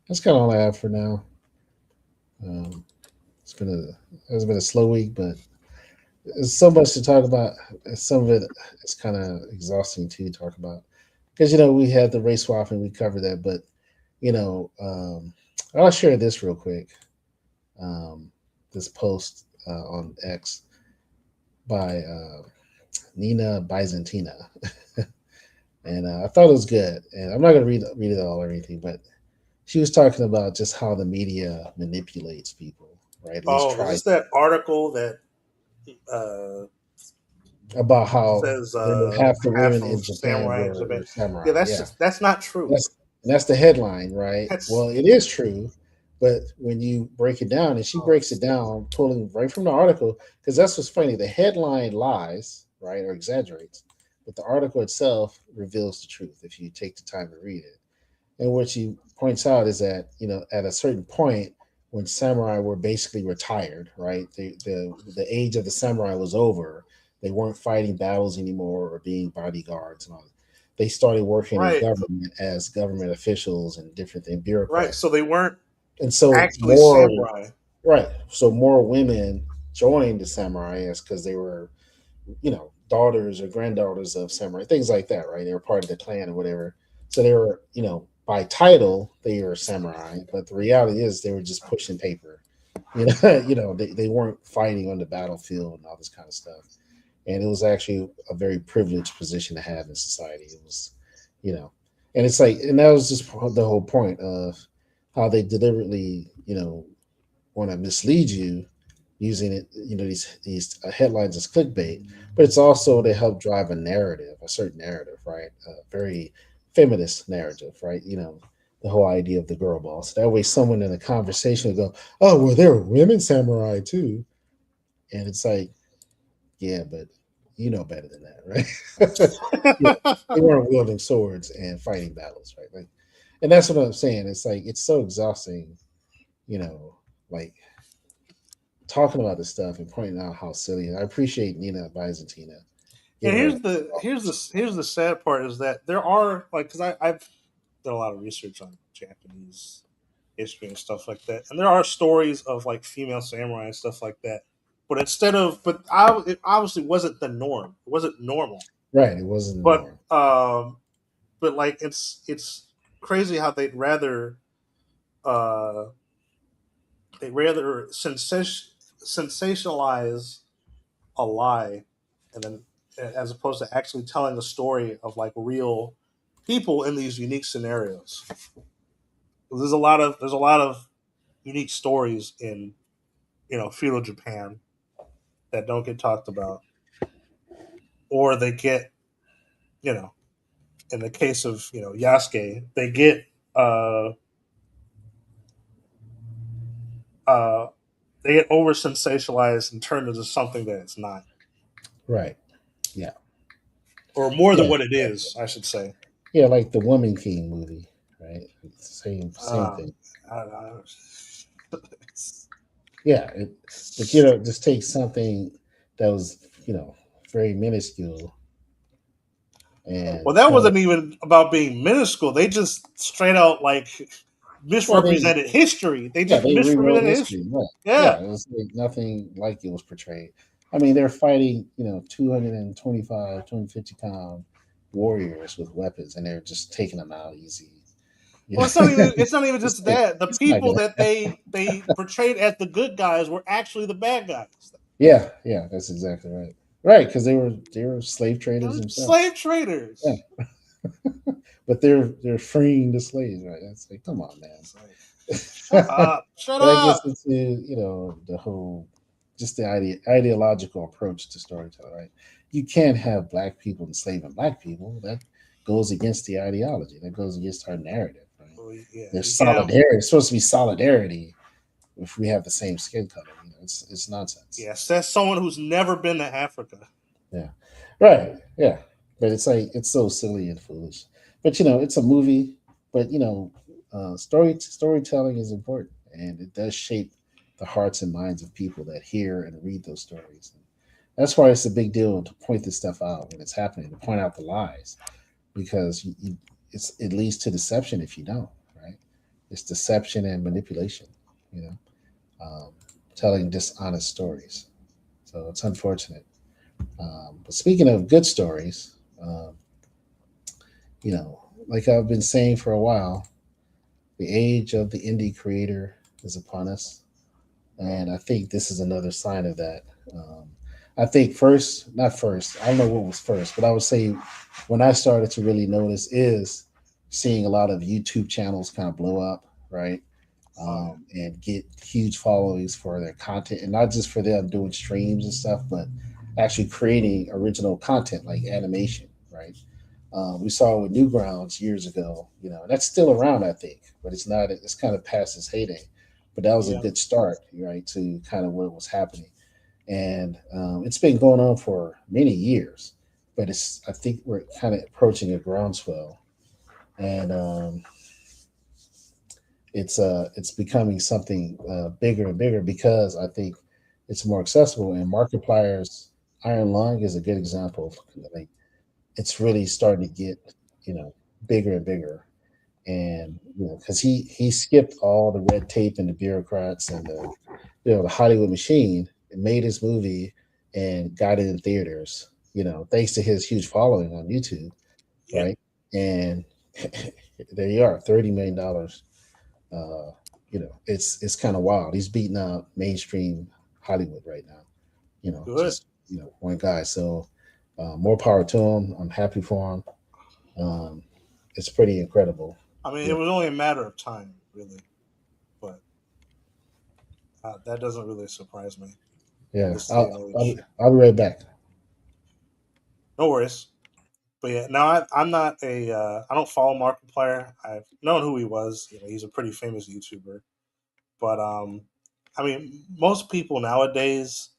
that's kind of all I have for now. Um, it's been a slow week, but there's so much to talk about. Some of it is kind of exhausting to talk about because we had the race swap and we covered that, but you know, um, I'll share this real quick. This post on X by Nina Byzantina, and I thought it was good. And I'm not going to read it all or anything, but she was talking about just how the media manipulates people, right? At least Oh, is try this that article that uh, about how says half the half women of in Japan samurai in Japan? were Yeah, samurai. Yeah, that's not true. that's that's the headline, right? That's Well, it is true, but when you break it down, and she oh, breaks it down, pulling right from the article, because that's what's funny. The headline lies, right, or exaggerates, but the article itself reveals the truth if you take the time to read it. And what she points out is that at a certain point when samurai were basically retired, right, the age of the samurai was over. They weren't fighting battles anymore or being bodyguards and all. They started working in right, government as government officials and different thing, right. bureaucrats. So they weren't And so actually more samurai. right, so more women joined the samurai as because they were daughters or granddaughters of samurai, things like that, right? They were part of the clan or whatever. So they were, by title, they were samurai, but the reality is they were just pushing paper. They weren't fighting on the battlefield and all this kind of stuff. And it was actually a very privileged position to have in society. It was, you know, and it's like, and that was just the whole point of how they deliberately, want to mislead you using it, these headlines as clickbait, but it's also to help drive a narrative, a certain narrative, right? A very feminist narrative, right? The whole idea of the girl boss. That way, someone in a conversation will go, "Oh, well, there were women samurai too." And it's like, yeah, but you know better than that, right? Yeah, they weren't wielding swords and fighting battles, right? Like, and that's what I'm saying. It's like it's so exhausting, you know, like talking about this stuff and pointing out how silly. And I appreciate Nina Byzantina And giving her here's the sad part is that there are like because I've done a lot of research on Japanese history and stuff like that, and there are stories of like female samurai and stuff like that. But it obviously wasn't the norm. It wasn't normal. right. It wasn't the But norm. like it's crazy how uh they'd rather sensationalize a lie, and then as opposed to actually telling a story of like real people in these unique scenarios. There's a lot of unique stories in feudal Japan that don't get talked about, or they get you know in the case of Yasuke, they get uh uh they get over sensationalized and turned into something that it's not, Right. Yeah. or more than Yeah. what it is, I should say. Yeah. Like the Woman King movie, right? Same Uh, thing. I, I, it's, Yeah. But you know, just take something that was very minuscule well, and that tell wasn't even about being minuscule. They just straight out like well they misrepresented history. They yeah just they rewrote misrepresented history. history. Right. Yeah. Yeah. It was like nothing like it was portrayed. I mean, they're fighting 225, 250 pound warriors with weapons, and they're just taking them out easy. You Well, know, it's not even it's just like that. The it's not people gonna. that they portrayed as the good guys were actually the bad guys. Yeah, yeah, that's exactly right. Right, because they were slave traders themselves. Slave Yeah, traders. but they're freeing the slaves, right? It's like, come on, man. It's like, shut up, shut But I guess up. into the whole just the ideological approach to storytelling, right? You can't have black people enslaving black people. That goes against the ideology. That goes against our narrative, right? Well, yeah, There's you can't have. solidarity. It's supposed to be solidarity if we have the same skin color. It's nonsense. Yes, that's someone who's never been to Africa. Yeah. Right. Yeah. But it's like it's so silly and foolish. But it's a movie. But storytelling is important, and it does shape the hearts and minds of people that hear and read those stories. And that's why it's a big deal to point this stuff out when it's happening, to point out the lies, because it leads to deception if you don't. Right. It's deception and manipulation. You know, um, telling dishonest stories. So it's unfortunate. But speaking of good stories, like I've been saying for a while, the age of the indie creator is upon us. And I think this is another sign of that. Um, I think not first, I don't know what was first, but I would say when I started to really notice is seeing a lot of YouTube channels kind of blow up, right? Oh yeah, And get huge followings for their content, and not just for them doing streams and stuff, but actually creating original content like animation, right? We saw it with Newgrounds years ago, and that's still around, I think, but it's not. It's kind of past its heyday, but that was a yeah. good start, right, to kind of what was happening, and it's been going on for many years, but I think we're kind of approaching a groundswell, and it's becoming something bigger and bigger because I think it's more accessible. And Markiplier's Iron Lung is a good example. Like it's really starting to get you know bigger and bigger, and because he skipped all the red tape and the bureaucrats and the Hollywood machine and made his movie and got it in theaters. Thanks to his huge following on YouTube, Yep. right? And there you are, $30 million. uh, it's kind of wild. He's beating out mainstream Hollywood right now. Good. Just one guy. So more power to him. I'm happy for him. It's pretty incredible. I mean, You it know, was only a matter of time, really, but that doesn't really surprise me in yeah. this day and age. I'll be right back. No worries. But yeah, now I'm not a. I don't follow Markiplier. I've known who he was. He's a pretty famous YouTuber. But I mean, most people nowadays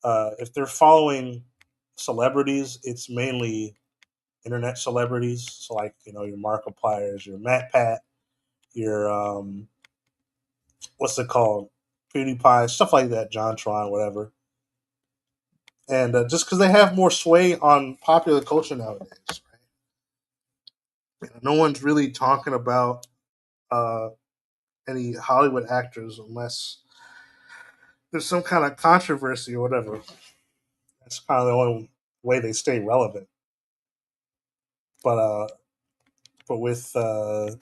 If they're following celebrities, it's mainly internet celebrities. So like your Markipliers, your MatPat, your what's it called, PewDiePie, stuff like that, JonTron, whatever. And just because they have more sway on popular culture nowadays, right? No one's really talking about uh, any Hollywood actors unless there's some kind of controversy or whatever. That's kind of the only way they stay relevant. But with oh,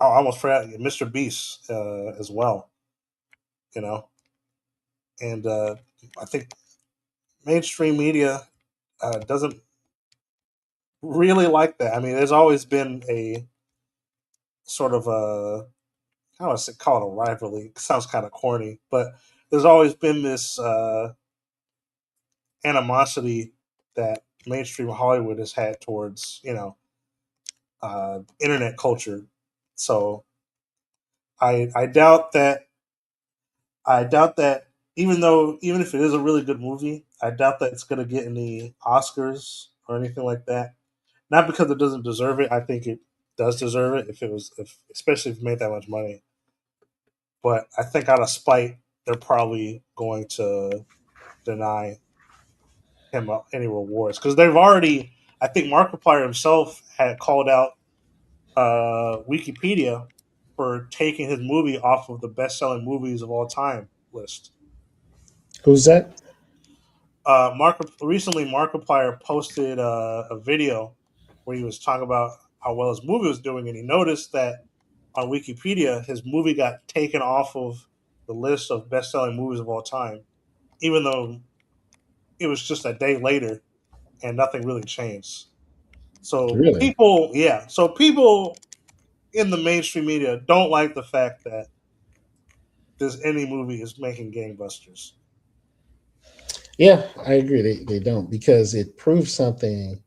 I almost forgot Mr. Beast as well. You know, and I think mainstream media doesn't really like that. I mean, there's always been a sort of a I don't want to call it a rivalry. It sounds kind of corny, but there's always been this animosity that mainstream Hollywood has had towards internet culture. So I doubt that even if it is a really good movie, I doubt that it's going to get any Oscars or anything like that. Not because it doesn't deserve it. I think it does deserve it if especially if it made that much money. But I think out of spite, they're probably going to deny him any rewards because they've already. I think Markiplier himself had called out Wikipedia for taking his movie off of the best-selling movies of all time list. Who's that? Recently, Markiplier posted a video where he was talking about how well his movie was doing, and he noticed that on Wikipedia, his movie got taken off of the list of best-selling movies of all time, even though it was just a day later and nothing really changed. So Really? people in the mainstream media don't like the fact that this any movie is making gangbusters. Yeah, I agree. They don't because it proves something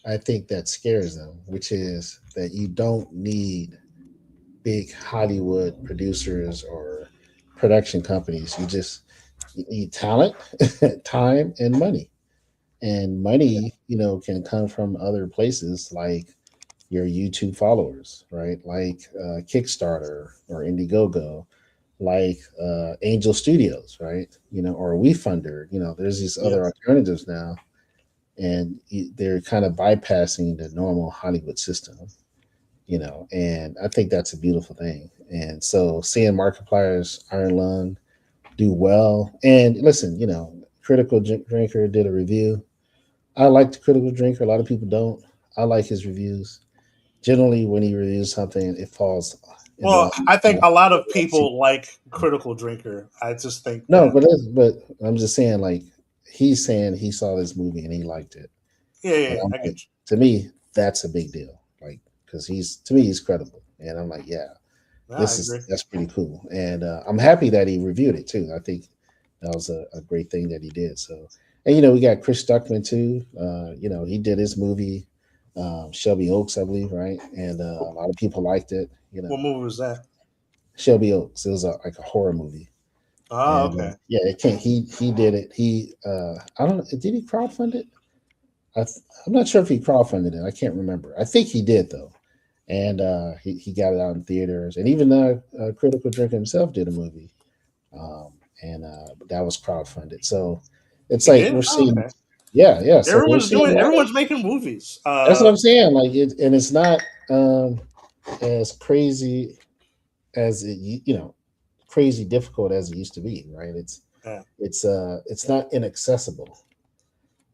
I think that scares them, which is that you don't need big Hollywood producers or production companies. You need talent, time, and money. And Yeah. money, can come from other places like your YouTube followers, right? Like Kickstarter or Indiegogo, like Angel Studios, right? Or WeFunder. There's these other Yes. alternatives now, and they're kind of bypassing the normal Hollywood system. And I think that's a beautiful thing. And so seeing Markiplier's Iron Lung do well, and listen, Critical Drinker did a review. I like the Critical Drinker. A lot of people don't. I like his reviews. Generally, when he reviews something, it falls in the Well, line. I think a lot of people like Critical Drinker. I just think No, that but I'm just saying, like, he's saying he saw this movie and he liked it, yeah, yeah, and yeah, I'm I like, get you. to me, that's a big deal, like, because he's to me he's credible, and I'm like, yeah, No, I agree. that's pretty cool, and I'm happy that he reviewed it too. I think that was a great thing that he did. So, and we got Chris Stuckman too. He did his movie, Shelby Oaks, I believe, right? And a lot of people liked it. What movie was that? Shelby Oaks. It was like a horror movie, Oh, and okay. yeah, it can't. He did it. He I don't. Did he crowdfund it? I'm not sure if he crowdfunded it. I can't remember. I think he did though, and he got it out in theaters. And even Critical Drinker himself did a movie, and that was crowdfunded. So it's He like did. we're Oh, seeing, okay. yeah, yeah. So we're seeing a lot of. Everyone's making movies. That's what I'm saying. Like and it's not as crazy as crazy difficult as it used to be, right? Yeah. It's not inaccessible,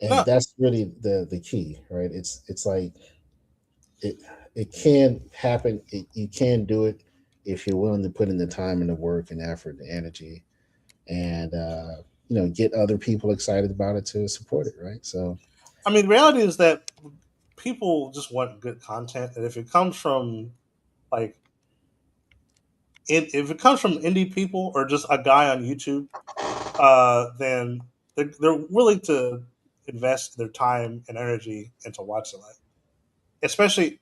and No, that's really the key, right? It's like it it can happen. You can do it if you're willing to put in the time and the work and effort and energy, and get other people excited about it to support it, right? So I mean, the reality is that people just want good content, and if it comes from like, if it comes from indie people or just a guy on YouTube, then they're willing to invest their time and energy into watching that, especially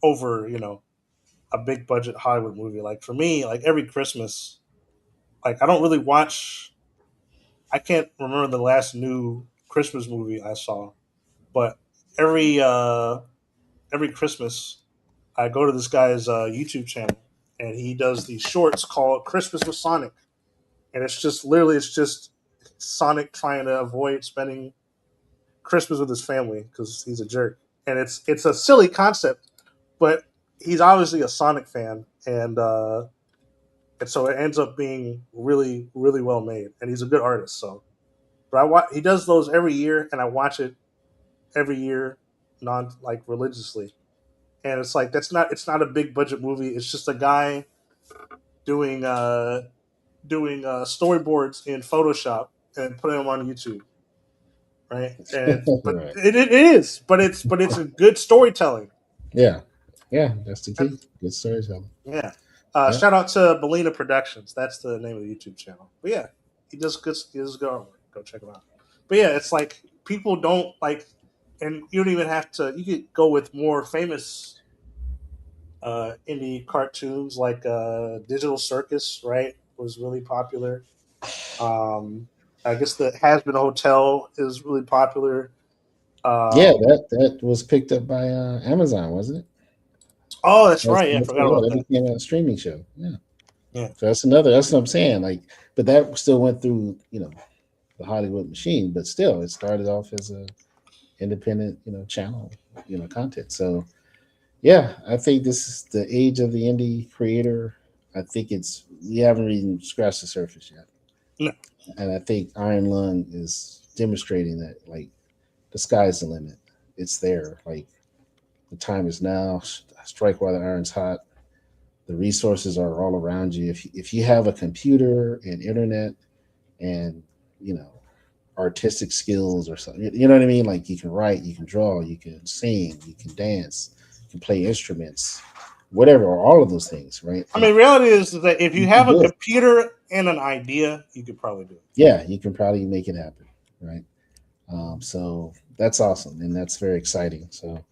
over a big budget Hollywood movie. Like for me, like every Christmas, Like I don't really watch. I can't remember the last new Christmas movie I saw, but every uh, every Christmas I go to this guy's YouTube channel, and he does these shorts called Christmas with Sonic, and it's just Sonic trying to avoid spending Christmas with his family because he's a jerk, and it's a silly concept, but he's obviously a Sonic fan, and so it ends up being really really well made, and he's a good artist. So, but he does those every year, and I watch it every year, non like religiously, and it's like it's not a big budget movie. It's just a guy doing storyboards in Photoshop and putting them on YouTube, right? And but Right. it is, but it's a good storytelling. Yeah. Yeah. That's the key. Good storytelling. Yeah. Yeah. Shout out to Belina Productions. That's the name of the YouTube channel. But yeah, he does good artwork. Go check him out. But yeah, it's like people don't like, and you don't even have to. You could go with more famous indie cartoons like Digital Circus. Right, was really popular. Um, I guess the Has Been Hotel is really popular. Yeah. Um, That was picked up by Amazon, wasn't it? oh, that's That's, right. Yeah, I that's forgot yeah. about That that. became a streaming show. Yeah. Yeah. So that's another. That's what I'm saying. Like, but that still went through, the Hollywood machine. But still, it started off as a independent, channel, content. So yeah, I think this is the age of the indie creator. I think we haven't even scratched the surface yet, No. and I think Iron Lung is demonstrating that like the sky's the limit. It's there. Like the time is now. Strike while the iron's hot. The resources are all around you. If you have a computer and internet and you know artistic skills or something, you know what I mean. Like you can write, you can draw, you can sing, you can dance, you can play instruments, whatever, or all of those things, right? I Like mean, reality is that if you you can have a do it. computer and an idea, you could probably do it. Yeah, you can probably make it happen, right? So that's awesome, and that's very exciting. So,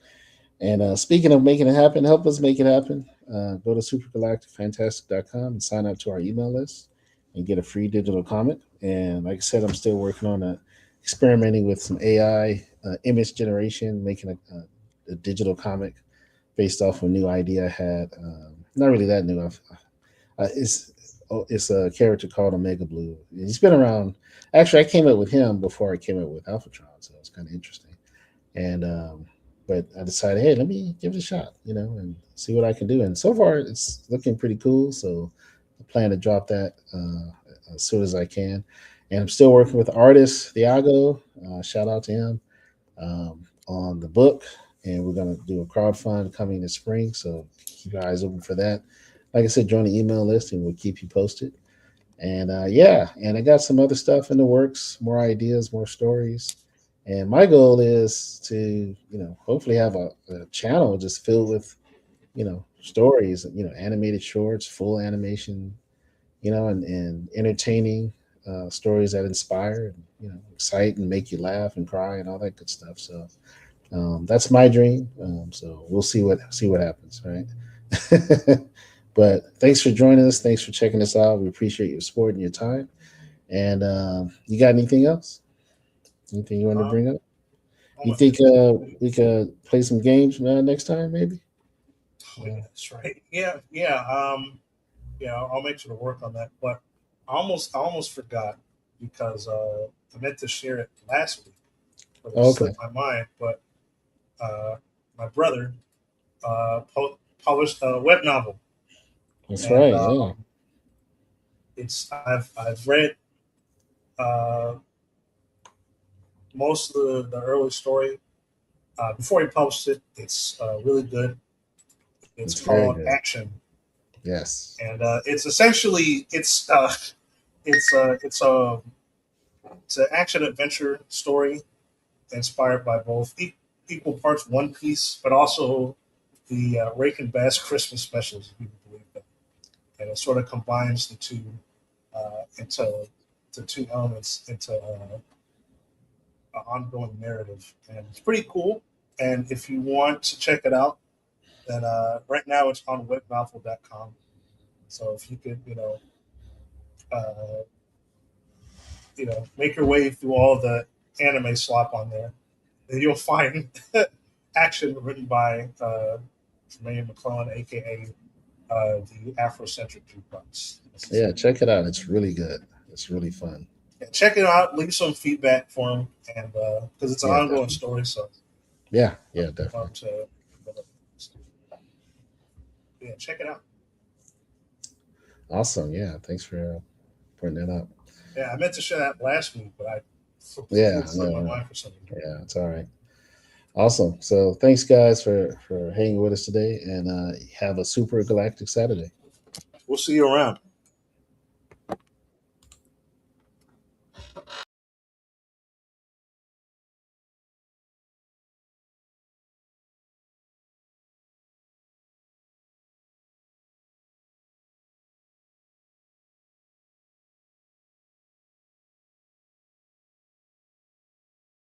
and speaking of making it happen, help us make it happen. Go to supergalacticfantastic.com and sign up to our email list and get a free digital comic. And like I said, I'm still working on experimenting with some AI image generation, making a digital comic based off a new idea I had. Not really that new. It's a character called Omega Blue. He's been around. Actually, I came up with him before I came up with Alphatron, so it's kind of interesting. And but I decided, hey, let me give it a shot, and see what I can do. And so far, it's looking pretty cool. So I plan to drop that as soon as I can. And I'm still working with the artist Thiago. Shout out to him on the book. And we're gonna do a crowdfund coming this spring. So keep your eyes open for that. Like I said, join the email list, and we'll keep you posted. And yeah, and I got some other stuff in the works, more ideas, more stories. And my goal is to, hopefully have a channel just filled with, stories, animated shorts, full animation, and entertaining stories that inspire, and, excite and make you laugh and cry and all that good stuff. So that's my dream. So we'll see what happens, right? But thanks for joining us. Thanks for checking us out. We appreciate your support and your time. And you got anything else? Anything you want to Um, bring up? oh You my think goodness. we could play some games next time, maybe? Oh, yeah, that's right. Yeah, yeah. Yeah, I'll make sure to work on that. But I almost forgot because I meant to share it last week, but it Oh, okay, slipped my mind. But my brother published a web novel, that's and right. Yeah, it's I've read uh, most of the early story before he published it. It's really good. It's it's very called good. Action, Yes, and it's essentially it's a it's an action adventure story inspired by both equal parts One Piece, but also the Rake and Bass Christmas specials, if you can believe that. And it sort of combines the two into the two elements into an ongoing narrative, and it's pretty cool. And if you want to check it out, then right now it's on webnovel.com. So if you could, uh, make your way through all the anime slop on there, and you'll find action written by Jermaine McClellan, aka the Afrocentric Jukebox. Yeah, check it out. It's really good. It's really fun. Yeah, check it out. Leave some feedback for him, and because it's an Yeah, ongoing definitely. story, so Yeah, I'd yeah, definitely. love to. Yeah, check it out. Awesome. Yeah, thanks for pointing that out. Yeah, I meant to share that last week, but I Yeah, completely slipped my no, mind for some reason. yeah, it's all right. Awesome. So thanks, guys, for hanging with us today, and have a super galactic Saturday. We'll see you around.